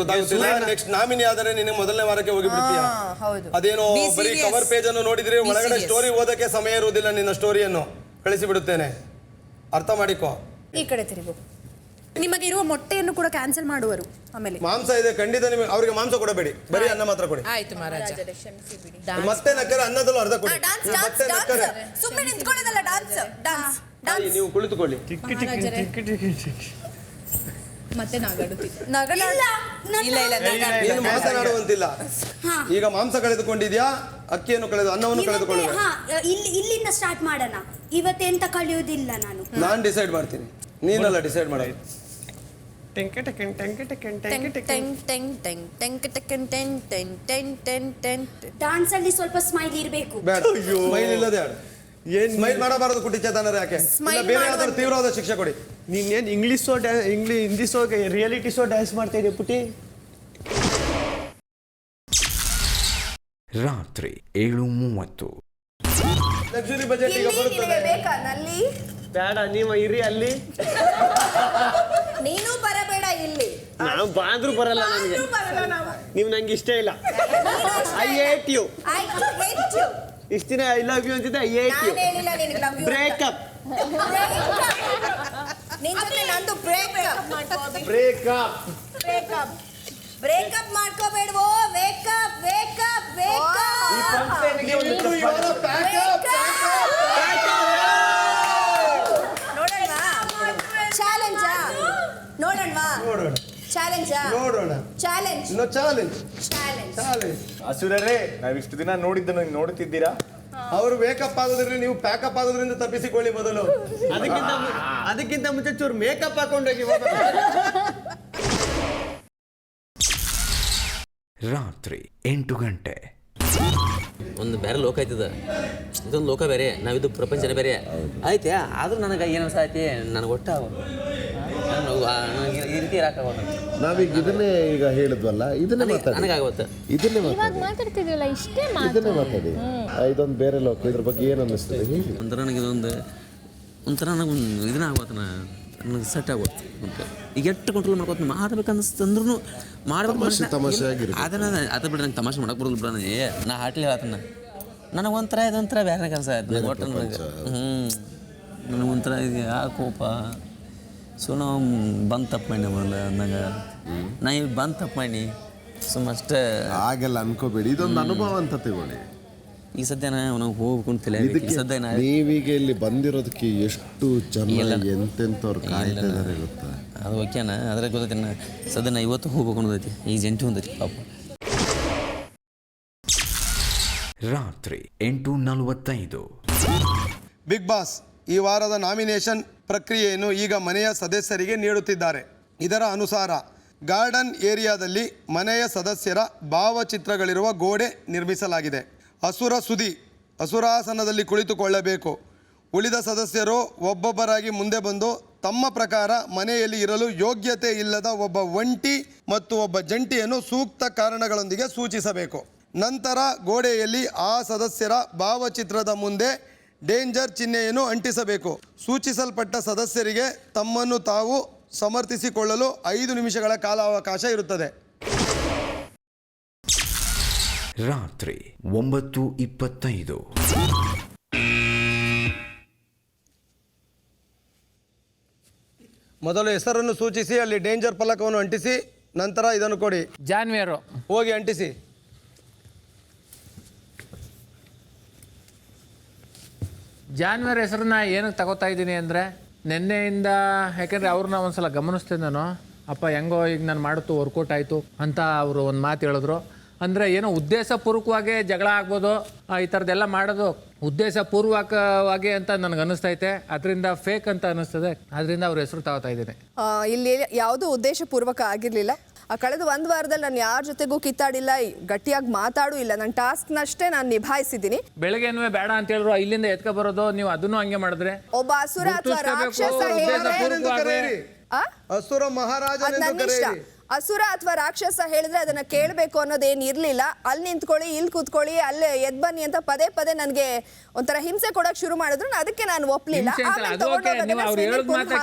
ಗೊತ್ತಾಗುತ್ತಿಲ್ಲ. ನೆಕ್ಸ್ಟ್ ನಾಮಿನಿ ಆದರೆ ನಿನ್ನ ಮೊದಲನೇ ವಾರಕ್ಕೆ ಹೋಗಿ ಬಿಡ್ತೀಯ. ಅದೇನೋ ಬರೀ ಕವರ್ ಪೇಜ್ ಅನ್ನು ನೋಡಿದ್ರೆ ಒಳಗಡೆ ಸ್ಟೋರಿ ಓದಕ್ಕೆ ಸಮಯ ಇರುವುದಿಲ್ಲ. ನಿನ್ನ ಸ್ಟೋರಿಯನ್ನು ಕಳಿಸಿ ಬಿಡುತ್ತೇನೆ, ಅರ್ಥ ಮಾಡಿಕೋ. ಈ ಕಡೆ ತಿರುಗು. ನಿಮಗೆ ಇರುವ ಮೊಟ್ಟೆಯನ್ನು ಕೂಡ ಕ್ಯಾನ್ಸಲ್ ಮಾಡುವರು. ಆಮೇಲೆ ಮಾಂಸ ಇದೆ ಖಂಡಿತ. ನಿಮಗೆ ಅವರಿಗೆ ಮಾಂಸ ಕೊಡಬೇಡಿ, ಬರೀ ಅನ್ನ ಮಾತ್ರ ಕೊಡಿ. ಆಯ್ತು ಮಹಾರಾಜ. ಮತ್ತೆ ನಕ್ಕರೆ ಅನ್ನದಲ್ಲೂ ಅರ್ಧ ಕೊಡಿ. ಮತ್ತೆ ನಕ್ಕರೆ ಸುಮ್ಮನೆ ನಿಂತ್ಕೊಳ್ಳೋದಲ್ಲ. ಡಾನ್ಸ್ ನೀವು ಕುಳಿತುಕೊಳ್ಳಿ. ಮತ್ತೆ ನೀನು ಮಾತನಾಡುವಂತಿಲ್ಲ. ಈಗ ಮಾಂಸ ಕಳೆದುಕೊಂಡಿದ್ಯಾ, ಅಕ್ಕಿಯನ್ನು ಕಳೆದು, ಅನ್ನವನ್ನು ಕಳೆದುಕೊಳ್ಳಿ. ಇಲ್ಲಿಂದ ಸ್ಟಾರ್ಟ್ ಮಾಡೋಣ. ಇವತ್ತೆಂತ ಕಳೆಯೋದಿಲ್ಲ. ನಾನು ಡಿಸೈಡ್ ಮಾಡ್ತೀನಿ, ನೀನಲ್ಲ ಡಿಸೈಡ್ ಮಾಡ. ಡಾನ್ಸ್ ಅಲ್ಲಿ ಸ್ವಲ್ಪ ಸ್ಮೈಲ್ ಇರಬೇಕು. ಬೇಡ, ಸ್ಮೈಲ್ ಇಲ್ಲದೆ ಆಡು. ಸ್ಮೈಲ್ ಮಾಡಬಾರದು. ಕುಟಿ ಚೇತನರು ಯಾಕೆ? ಬೇರೆ ಯಾವ್ದಾದ್ರು ತೀವ್ರವಾದ ಶಿಕ್ಷೆ ಕೊಡಿ. ನೀನೇನು English Hindi show reality show dance ಮಾಡ್ತಾ ಇದೀಯ ಪುಟಿ. ರಾತ್ರಿ 7:30. ಲಕ್ಸುರಿ ಬಜೆಟ್ ಈಗ ಬರುತ್ತದೆ. ಬೇಡ, ನೀವು ಇರಿ ಅಲ್ಲಿ. ನೀನು ಬರಬೇಡ ಇಲ್ಲಿ. ನಾನು ಬಾಂದ್ರು ಬರಲ್ಲ. ನನಗೆ ನೀವು ನಂಗೆ ಇಷ್ಟ ಇಲ್ಲ. I hate you. ಇಷ್ಟ ದಿನ ಐ ಲವ್ ಯು ಅಂತಿದ್ದೆ. I hate you. Breakup. Breakup ಮಾಡ್ಕೋಬೇಡವೋ. ವೇಕಪ್ ವೇಕಪ್ ಅಸುರರೇ, ನಾವಿಷ್ಟು ದಿನ ನೋಡಿದ್ದನ್ನು ನೋಡುತ್ತಿದ್ದೀರಾ? ಅವರು ವೇಕಪ್ ಆಗೋದ್ರಿಂದ ನೀವು ಪ್ಯಾಕಪ್ ಆಗೋದ್ರಿಂದ ತಪ್ಪಿಸಿಕೊಳ್ಳಿ ಮೊದಲು. ಅದಕ್ಕಿಂತ ಮುಂಚೆ ಚೂರು ಮೇಕಪ್ ಹಾಕೊಂಡೋಗಿ. ರಾತ್ರಿ 8 ಗಂಟೆ. ಒಂದು ಬೇರೆ ಲೋಕ ಆಯ್ತದ, ಇದೊಂದು ಲೋಕ ಬೇರೆ, ನಾವಿದು ಪ್ರಪಂಚನೇ ಬೇರೆ ಆಯ್ತೆ. ಆದ್ರೂ ನನಗೆ ಏನು ಅನ್ಸಾಯ್ತಿ, ನನಗೆ ಒಟ್ಟ ಈ ರೀತಿ ಇರಾಕಾಗೋದು. ನಾವೀಗ ಇದನ್ನೇ ಈಗ ಹೇಳಿದ್ವಲ್ಲ, ಇದನ್ನೇ ನನಗಾಗುತ್ತೆ. ಇದನ್ನೇ ಮಾತಾಡ್ತಿದ್ವಲ್ಲ, ಇಷ್ಟೇ ಇದನ್ನೇ ಮಾತಾಡಿ. ಇದೊಂದು ಬೇರೆ ಲೋಕ. ಇದ್ರ ಬಗ್ಗೆ ಏನು ಅನ್ನಿಸ್ತದೆ ಹೇಳಿ. ಒಂಥರ ನನಗೆ ಒಂಥರ ನನಗೆ ಇದನ್ನ ಆಗೋತ, ನನಗೆ ಸೆಟ್ ಆಗೋದು. ಈಗ ಎಷ್ಟು ಕಂಟ್ರೋಲ್ ಮಾಡ್ಕೋತ ಮಾಡ್ಬೇಕನ್ನಿಸ್ತಂದ್ರೂ ಮಾಡ್ಬೇಕು. ಅದನ್ನ ಅದು ಬಿಡ್ರಿ, ನಂಗೆ ತಮಾಷೆ ಮಾಡಕ್ಕೆ ಬರೋದು ಬಿಡ. ನಾ ಹಾಟ್ಲಿ ಹೇಳತ್ತನ್ನ ನನಗೆ ಒಂಥರ ಇದೊಂಥರ ಬೇರೆ ಕೆಲಸ ಆಯ್ತು. ನನಗೆ ಒಟ್ಟು ನನಗೆ ನನಗೊಂಥರ ಇದು ಆ ಕೋಪ. ಸೊ ನಾವು ಬಂದು ತಪ್ಪು ಮಾಡಿ ಅಂದಾಗ ನಾ ಈಗ ಬಂದು ತಪ್ಪು ಮಾಡಿ ಸುಮ್ಮಷ್ಟೇ ಹಾಗೆಲ್ಲ ಅನ್ಕೋಬೇಡಿ. ಇದೊಂದು ಅನುಭವ ಅಂತ ತಗೊಳ್ಳಿ. ಈ ಸದ್ಯ ನಾವು ಹೋಗ್ಬೇಕು ಅಂತಿಲ್ಲ. ಸದ್ಯ ನೀವೀಗ ಇಲ್ಲಿ ಬಂದಿರೋದಕ್ಕೆ ಎಷ್ಟು ಜನ ಎಂತೆಂಥವ್ರು ಕಾಯ್ತಾ ಇದ್ದಾರೆ ಗೊತ್ತಾ? ಅದು ಓಕೆನಾ, ಅದ್ರಾಗ ಗೊತ್ತೈತಿ. ಸದ್ಯ ನಾ ಇವತ್ತು ಹೋಗ್ಬೇಕು ಅನ್ನೋದೈತಿ. ಈಗ ಜಂಟಿ ಹೊಂದೈತಿ ಪಾಪ. ರಾತ್ರಿ 8:45. ಬಿಗ್ ಬಾಸ್ ಈ ವಾರದ ನಾಮಿನೇಷನ್ ಪ್ರಕ್ರಿಯೆಯನ್ನು ಈಗ ಮನೆಯ ಸದಸ್ಯರಿಗೆ ನೀಡುತ್ತಿದ್ದಾರೆ. ಇದರ ಅನುಸಾರ ಗಾರ್ಡನ್ ಏರಿಯಾದಲ್ಲಿ ಮನೆಯ ಸದಸ್ಯರ ಭಾವಚಿತ್ರಗಳಿರುವ ಗೋಡೆ ನಿರ್ಮಿಸಲಾಗಿದೆ. ಅಸುರ ಸುದಿ ಅಸುರಾಸನದಲ್ಲಿ ಕುಳಿತುಕೊಳ್ಳಬೇಕು. ಉಳಿದ ಸದಸ್ಯರು ಒಬ್ಬೊಬ್ಬರಾಗಿ ಮುಂದೆ ಬಂದು ತಮ್ಮ ಪ್ರಕಾರ ಮನೆಯಲ್ಲಿ ಇರಲು ಯೋಗ್ಯತೆ ಇಲ್ಲದ ಒಬ್ಬ ಒಂಟಿ ಮತ್ತು ಒಬ್ಬ ಜಂಟಿಯನ್ನು ಸೂಕ್ತ ಕಾರಣಗಳೊಂದಿಗೆ ಸೂಚಿಸಬೇಕು. ನಂತರ ಗೋಡೆಯಲ್ಲಿ ಆ ಸದಸ್ಯರ ಭಾವಚಿತ್ರದ ಮುಂದೆ ಡೇಂಜರ್ ಚಿಹ್ನೆಯನ್ನು ಅಂಟಿಸಬೇಕು. ಸೂಚಿಸಲ್ಪಟ್ಟ ಸದಸ್ಯರಿಗೆ ತಮ್ಮನ್ನು ತಾವು ಸಮರ್ಥಿಸಿಕೊಳ್ಳಲು 5 ನಿಮಿಷಗಳ ಕಾಲಾವಕಾಶ ಇರುತ್ತದೆ. ರಾತ್ರಿ 9:25. ಮೊದಲು ಹೆಸರನ್ನು ಸೂಚಿಸಿ ಅಲ್ಲಿ ಡೇಂಜರ್ ಫಲಕವನ್ನು ಅಂಟಿಸಿ, ನಂತರ ಇದನ್ನು ಕೊಡಿ. ಜಾನ್ವೇರು ಹೋಗಿ ಅಂಟಿಸಿ. ಜಾನ್ವೇರ್ ಹೆಸರನ್ನ ಏನಕ್ಕೆ ತಗೋತಾ ಇದ್ದೀನಿ ಅಂದರೆ ನಿನ್ನೆಯಿಂದ, ಯಾಕೆಂದರೆ ಅವ್ರನ್ನ ಒಂದ್ಸಲ ಗಮನಿಸ್ತೀನಿ ನಾನು. ಅಪ್ಪ ಹೆಂಗೋ ಈಗ ನಾನು ಮಾಡುತ್ತು ವರ್ಕೌಟ್ ಆಯಿತು ಅಂತ ಅವರು ಒಂದು ಮಾತು ಹೇಳಿದ್ರು. ಅಂದರೆ ಏನೋ ಉದ್ದೇಶಪೂರ್ವಕವಾಗಿ ಜಗಳ ಆಗ್ಬೋದು, ಈ ಥರದ್ದೆಲ್ಲ ಮಾಡೋದು ಉದ್ದೇಶಪೂರ್ವಕವಾಗಿ ಅಂತ ನನಗೆ ಅನ್ನಿಸ್ತೈತೆ. ಅದರಿಂದ ಫೇಕ್ ಅಂತ ಅನ್ನಿಸ್ತದೆ. ಅದರಿಂದ ಅವ್ರ ಹೆಸರು ತಗೋತಾ ಇದ್ದೀನಿ. ಇಲ್ಲಿ ಯಾವುದೂ ಉದ್ದೇಶಪೂರ್ವಕ ಆಗಿರಲಿಲ್ಲ. ಕಳೆದ 1 ವಾರದಲ್ಲಿ ನಾನು ಯಾರ ಜೊತೆಗೂ ಕಿತ್ತಾಡಿಲ್ಲ, ಗಟ್ಟಿಯಾಗಿ ಮಾತಾಡೂ ಇಲ್ಲ. ನನ್ನ ಟಾಸ್ಕ್ನಷ್ಟೇ ನಾನು ನಿಭಾಯಿಸಿದ್ದೀನಿ. ಬೆಳಗ್ಗೆನೂ ಬೇಡ ಅಂತ ಹೇಳಿದ್ರು, ಇಲ್ಲಿಂದ ಎತ್ಕೊ ಬರೋದು, ನೀವು ಅದನ್ನು ಹಂಗೆ ಮಾಡಿದ್ರೆ ಒಬ್ಬ ಅಸುರ ಅಥವಾ ರಾಕ್ಷಸ ಅಸುರ ಮಹಾರಾಜ ಅಸುರ ಅಥವಾ ರಾಕ್ಷಸ ಹೇಳಿದ್ರೆ ಅದನ್ನ ಕೇಳಬೇಕು ಅನ್ನೋದೇನು ಇರಲಿಲ್ಲ. ಅಲ್ಲಿ ನಿಂತ್ಕೊಳ್ಳಿ, ಇಲ್ಲಿ ಕೂತ್ಕೊಳ್ಳಿ, ಅಲ್ಲೇ ಎದ್ ಬನ್ನಿ ಅಂತ ಪದೇ ಪದೇ ನನಗೆ ಒಂಥರ ಹಿಂಸೆ ಕೊಡಕ್ ಶುರು ಮಾಡಿದ್ರು. ಅದಕ್ಕೆ ನಾನು ಒಪ್ಲಿಲ್ಲ.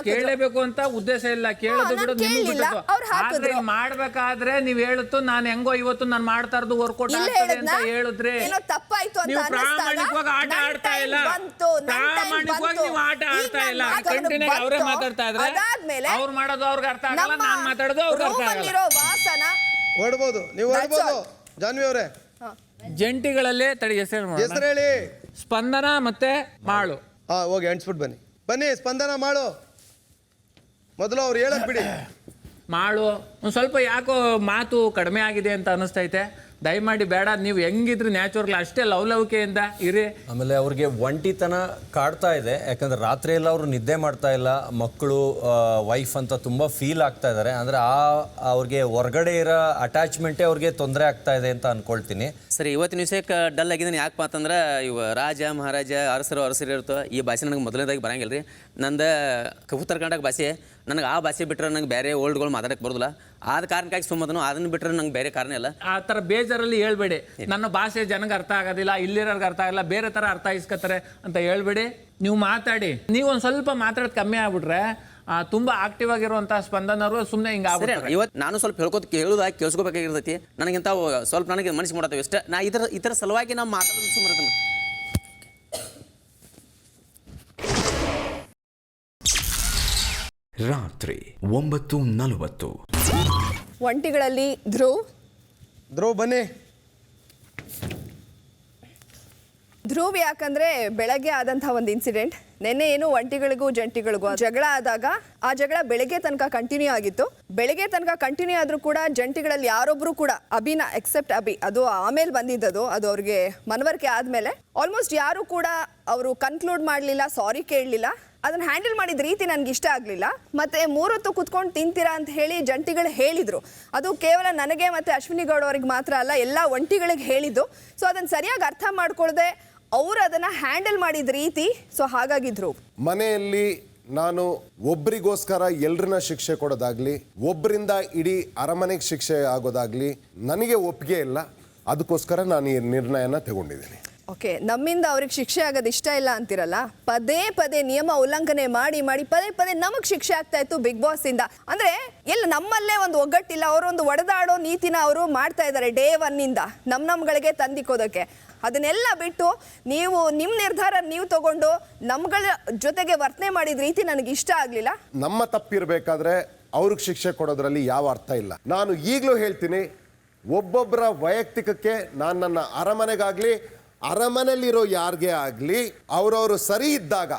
ಕೇಳಬೇಕು ಅಂತ ಉದ್ದೇಶ ಇಲ್ಲ, ಕೇಳೋದು ಬಿಡೋದು ಮಾಡ್ಬೇಕಾದ್ರೆ ನೀವ್ ಹೇಳುತ್ತು ನಾನು ಹೆಂಗೋ ಇವತ್ತು ನಾನು ಮಾಡ್ತಾ ಇರೋದು ವರ್ಕೌಟ್ ಆಗ್ತದೆ ಅಂತ ಹೇಳಿದ್ರೆ ತಪ್ಪಾಯ್ತು ಅಂತ ಪ್ರಾಮಾಣಿಕವಾಗಿ ಆಟ ಆಡ್ತಾ ಇಲ್ಲ. ಪ್ರಾಮಾಣಿಕವಾಗಿ ನೀವು ಆಟ ಆಡ್ತಾ ಇಲ್ಲ. ಕಂಟಿನ್ಯೂ ಅವರೇ ಮಾತಾಡ್ತಾ ಇದ್ರೆ ಅವ್ರು ಮಾಡೋದು ಅವ್ರಿಗೆ ಅರ್ಥ ಆಗಲ್ಲ, ನಾನ್ ಮಾತಾಡೋದು ಅವ್ರಿಗೆ ಅರ್ಥ ಆಗಲ್ಲ. ಓಡ್ಬೋದು, ನೀವು ಓಡ್ಬೋದು. ಜಾನ್ವಿ ಅವರೇ, ಜಂಟಿಗಳಲ್ಲಿ ತಡಿ ಹೆಸರು ಹೇಳಿ. ಸ್ಪಂದನ ಮತ್ತೆ ಮಾಳು. ಹೋಗಿ ಅಂಟಿಸ್ಬಿಟ್ಟು ಬನ್ನಿ. ಬನ್ನಿ, ಸ್ಪಂದನ ಮಾಳು. ಮೊದಲು ಅವ್ರು ಹೇಳಕ್ ಬಿಡಿ. ಮಾಳು ಒಂದು ಸ್ವಲ್ಪ ಯಾಕೋ ಮಾತು ಕಡಿಮೆ ಆಗಿದೆ ಅಂತ ಅನಿಸ್ತೈತೆ. ದಯಮಾಡಿ ಬೇಡ, ನೀವು ಹೆಂಗಿದ್ರು ನ್ಯಾಚುರಲ್ ಅಷ್ಟೇ ಲವಲವಿಕೆಯಿಂದ ಇರಿ. ಆಮೇಲೆ ಅವ್ರಿಗೆ ಒಂಟಿತನ ಕಾಡ್ತಾ ಇದೆ, ಯಾಕಂದ್ರೆ ರಾತ್ರಿ ಎಲ್ಲ ಅವರು ನಿದ್ದೆ ಮಾಡ್ತಾ ಇಲ್ಲ. ಮಕ್ಕಳು, ವೈಫ್ ಅಂತ ತುಂಬ ಫೀಲ್ ಆಗ್ತಾ ಇದ್ದಾರೆ. ಅಂದರೆ ಅವ್ರಿಗೆ ಹೊರಗಡೆ ಇರೋ ಅಟ್ಯಾಚ್ಮೆಂಟೇ ಅವ್ರಿಗೆ ತೊಂದರೆ ಆಗ್ತಾ ಇದೆ ಅಂತ ಅನ್ಕೊಳ್ತೀನಿ. ಸರಿ, ಇವತ್ತಿನ ವಿಷಯಕ್ಕೆ ಡಲ್ ಆಗಿದ್ದೀನಿ. ಯಾಕಪ್ಪ ಅಂತಂದ್ರೆ ಇವ ರಾಜ ಮಹಾರಾಜ ಅರಸರು ಇರ್ತೋ ಈ ಭಾಷೆ ನನಗೆ ಮೊದಲನೇದಾಗಿ ಬರಂಗಿಲ್ಲ ರೀ. ನಂದು ಉತ್ತರ ಕರ್ನಾಟಕ ಭಾಷೆ, ನನಗೆ ಆ ಭಾಷೆ ಬಿಟ್ಟರೆ ನಂಗೆ ಬೇರೆ ಓಲ್ಡ್ಗಳು ಮಾತಾಡಕ್ಕೆ ಬರೋದಿಲ್ಲ. ಆದ ಕಾರಣಕ್ಕಾಗಿ ಸುಮ್ಮದನು, ಅದನ್ನು ಬಿಟ್ಟರೆ ನಂಗೆ ಬೇರೆ ಕಾರಣ ಇಲ್ಲ. ಆ ಥರ ಬೇಜಾರಲ್ಲಿ ಹೇಳ್ಬೇಡಿ. ನನ್ನ ಭಾಷೆ ಜನಗೆ ಅರ್ಥ ಆಗೋದಿಲ್ಲ, ಇಲ್ಲಿರೋರ್ಗೆ ಅರ್ಥ ಆಗಲ್ಲ, ಬೇರೆ ಥರ ಅರ್ಥ ಇಸ್ಕೊತಾರೆ ಅಂತ ಹೇಳ್ಬೇಡಿ. ನೀವು ಮಾತಾಡಿ. ನೀವು ಒಂದು ಸ್ವಲ್ಪ ಮಾತಾಡೋದು ಕಮ್ಮಿ ಆಗ್ಬಿಟ್ರೆ ತುಂಬ ಆಕ್ಟಿವ್ ಆಗಿರುವಂಥ ಸ್ಪಂದನರು ಸುಮ್ಮನೆ ಹಿಂಗೆ ಆಗ್ಬಿಡ್ತಾರೆ. ಇವತ್ತು ನಾನು ಸ್ವಲ್ಪ ಹೇಳೋದಾಗಿ ಕೇಳಿಸ್ಕೋಬೇಕಾಗಿರ್ತೈತಿ. ನನಗಿಂತ ಸ್ವಲ್ಪ ನನಗೆ ಮನಸ್ಸು ಮಾಡತ್ತೇವೆ ಇಷ್ಟ. ನಾ ಇದರ ಸಲುವಾಗಿ ನಾವು ಮಾತಾಡೋದು ಸುಮ್ಮನೆ. ರಾತ್ರಿ 9:40. ಒಂಟಿಗಳಲ್ಲಿ ಧ್ರುವ್ ಬನ್ನಿ. ಧ್ರುವ್ ಯಾಕಂದ್ರೆ ಬೆಳಗ್ಗೆ ಆದಂತಹ ಒಂದು ಇನ್ಸಿಡೆಂಟ್, ನೆನ್ನೆ ಏನು ಒಂಟಿಗಳಿಗೂ ಜಂಟಿಗಳಿಗೂ ಜಗಳ ಆದಾಗ ಆ ಜಗಳ ಬೆಳಗ್ಗೆ ತನಕ ಕಂಟಿನ್ಯೂ ಆಗಿತ್ತು. ಬೆಳಗ್ಗೆ ತನಕ ಕಂಟಿನ್ಯೂ ಆದ್ರೂ ಕೂಡ ಜಂಟಿಗಳಲ್ಲಿ ಯಾರೊಬ್ರು ಕೂಡ ಎಕ್ಸೆಪ್ಟ್ ಅಭಿ, ಅದು ಆಮೇಲೆ ಬಂದಿದ್ದದು, ಅದು ಅವ್ರಿಗೆ ಮನವರಿಕೆ ಆದ್ಮೇಲೆ ಆಲ್ಮೋಸ್ಟ್ ಯಾರು ಕೂಡ ಅವರು ಕನ್ಕ್ಲೂಡ್ ಮಾಡಲಿಲ್ಲ, ಸಾರಿ ಕೇಳಲಿಲ್ಲ. ಅದನ್ನ ಹ್ಯಾಂಡಲ್ ಮಾಡಿದ ರೀತಿ ನನಗೆ ಇಷ್ಟ ಆಗಲಿಲ್ಲ. ಮತ್ತೆ 3 ಹೊತ್ತು ಕುತ್ಕೊಂಡು ತಿಂತೀರಾ ಅಂತ ಹೇಳಿ ಜಂಟಿಗಳು ಹೇಳಿದ್ರು. ಅದು ಕೇವಲ ನನಗೆ ಮತ್ತೆ ಅಶ್ವಿನಿ ಗೌಡ ಅವರಿಗೆ ಮಾತ್ರ ಅಲ್ಲ, ಎಲ್ಲ ಒಂಟಿಗಳಿಗೆ ಹೇಳಿದ್ದು. ಸೊ ಅದನ್ನ ಸರಿಯಾಗಿ ಅರ್ಥ ಮಾಡ್ಕೊಳ್ಳದೆ ಅವರು ಅದನ್ನ ಹ್ಯಾಂಡಲ್ ಮಾಡಿದ ರೀತಿ, ಸೊ ಹಾಗಾಗಿದ್ರು. ಮನೆಯಲ್ಲಿ ನಾನು ಒಬ್ರಿಗೋಸ್ಕರ ಎಲ್ರನ್ನ ಶಿಕ್ಷೆ ಕೊಡೋದಾಗ್ಲಿ, ಒಬ್ಬರಿಂದ ಇಡೀ ಅರಮನೆಗೆ ಶಿಕ್ಷೆ ಆಗೋದಾಗ್ಲಿ ನನಗೆ ಒಪ್ಪಿಗೆ ಇಲ್ಲ. ಅದಕ್ಕೋಸ್ಕರ ನಾನು ಈ ನಿರ್ಣಯನ ತಗೊಂಡಿದ್ದೀನಿ. ಓಕೆ, ನಮ್ಮಿಂದ ಅವ್ರಿಗೆ ಶಿಕ್ಷೆ ಆಗೋದು ಇಷ್ಟ ಇಲ್ಲ ಅಂತಿರಲ್ಲ, ಪದೇ ಪದೇ ನಿಯಮ ಉಲ್ಲಂಘನೆ ಮಾಡಿ ಪದೇ ನಮಗೆ ಶಿಕ್ಷೆ ಆಗ್ತಾ ಇತ್ತು ಬಿಗ್ ಬಾಸ್ ಇಂದ. ಅಂದ್ರೆ ಎಲ್ಲ ನಮ್ಮಲ್ಲೇ ಒಂದು ಒಗ್ಗಟ್ಟಿಲ್ಲ. ಅವರೊಂದು ಒಡೆದಾಡೋ ನೀತಿನ ಅವರು ಮಾಡ್ತಾ ಇದ್ದಾರೆ ಡೇ 1 ಇಂದ ನಮ್ಗಳಿಗೆ ತಂದಿಕ್ಕೋದಕ್ಕೆ. ಅದನ್ನೆಲ್ಲ ಬಿಟ್ಟು ನೀವು ನಿಮ್ಮ ನಿರ್ಧಾರ ನೀವು ತಗೊಂಡು ನಮ್ಗಳ ಜೊತೆಗೆ ವರ್ತನೆ ಮಾಡಿದ ರೀತಿ ನನಗೆ ಇಷ್ಟ ಆಗಲಿಲ್ಲ. ನಮ್ಮ ತಪ್ಪಿರಬೇಕಾದ್ರೆ ಅವ್ರಿಗೆ ಶಿಕ್ಷೆ ಕೊಡೋದ್ರಲ್ಲಿ ಯಾವ ಅರ್ಥ ಇಲ್ಲ. ನಾನು ಈಗಲೂ ಹೇಳ್ತೀನಿ, ಒಬ್ಬೊಬ್ಬರ ವೈಯಕ್ತಿಕಕ್ಕೆ ನಾನು ನನ್ನ ಅರಮನೆಗಾಗ್ಲಿ ಅರಮನೆಯಲ್ಲಿರೋ ಯಾರಿಗೆ ಆಗಲಿ ಅವರವರು ಸರಿ ಇದ್ದಾಗ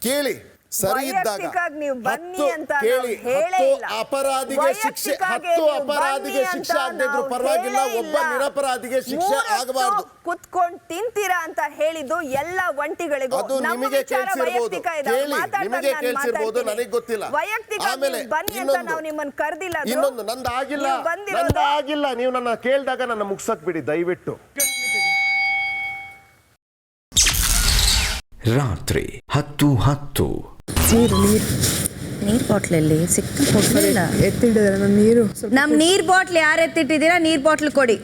ಕೇಳಿ ಸರಿ ಇದ್ದಾಗ ವೈಯಕ್ತಿಕವಾಗಿ ನೀವು ಬನ್ನಿ 10 ಅಂತ ಕೇಳಿ, ನಾವು ಹೇಳೇ 10 ಇಲ್ಲ. ಅಪರಾಧಿಗೆ ಶಿಕ್ಷೆ, ವೈಯಕ್ತಿಕವಾಗಿ 10 ನೀವು ಅಪರಾಧಿಗೆ ಬನ್ನಿ ಶಿಕ್ಷೆ ಅಂತ ಆಗದಿದ್ರು ನಾವು ಪರವಾಗಿಲ್ಲ, ಹೇಳೇ ಒಬ್ಬ ಇಲ್ಲ. ನಿರಪರಾಧಿಗೆ ಶಿಕ್ಷೆ ಆಗಬಾರ್ದು. ಕುತ್ಕೊಂಡು ತಿಂತೀರಾ ಅಂತ ಹೇಳಿದ್ದು ಎಲ್ಲ ಒಂಟಿಗಳಿಗೂ. ಅದು ನಮ್ಮ ನಿಮಗೆ ವಿಚಾರ ಕೇಳಿಸಿರ್ಬೋದು, ವೈಯಕ್ತಿಕ ಇದೆ. ಕೇಳಿ, ಮಾತಾಡ್ದಾಗ ನಿಮಗೆ ನಾನು ಕೇಳಿಸಿರ್ಬೋದು, ಮಾತಾಡ್ತೀನಿ. ನನಗೆ ಗೊತ್ತಿಲ್ಲ. ವೈಯಕ್ತಿಕ ಆಮೇಲೆ ಬನ್ನಿ ಅಂತ ನಾವು ನಿಮ್ಮನ್ನ ಕರೆದಿಲ್ಲ. ಇನ್ನೊಂದು ನಂದಾಗಿಲ್ಲ, ನೀವು ನನ್ನ ಕೇಳಿದಾಗ ನನ್ನ ಮುಗ್ಸಕ್ ಬಿಡಿ ದಯವಿಟ್ಟು. ರಾತ್ರಿ 10:10. ನೀರ್ ಬಾಟ್ಲಲ್ಲಿ ಸಿಕ್ಕಿಲ್ಲ ಎತ್ತಿಡಿದ್ರೆ ನಮ್ಮ ನೀರು ನಮ್ ನೀರ್ ಬಾಟ್ಲ್ ಯಾರು ಎತ್ತಿಟ್ಟಿದ್ದೀರಾ? ನೀರ್ ಬಾಟ್ಲ್ ಕೊಡಿ.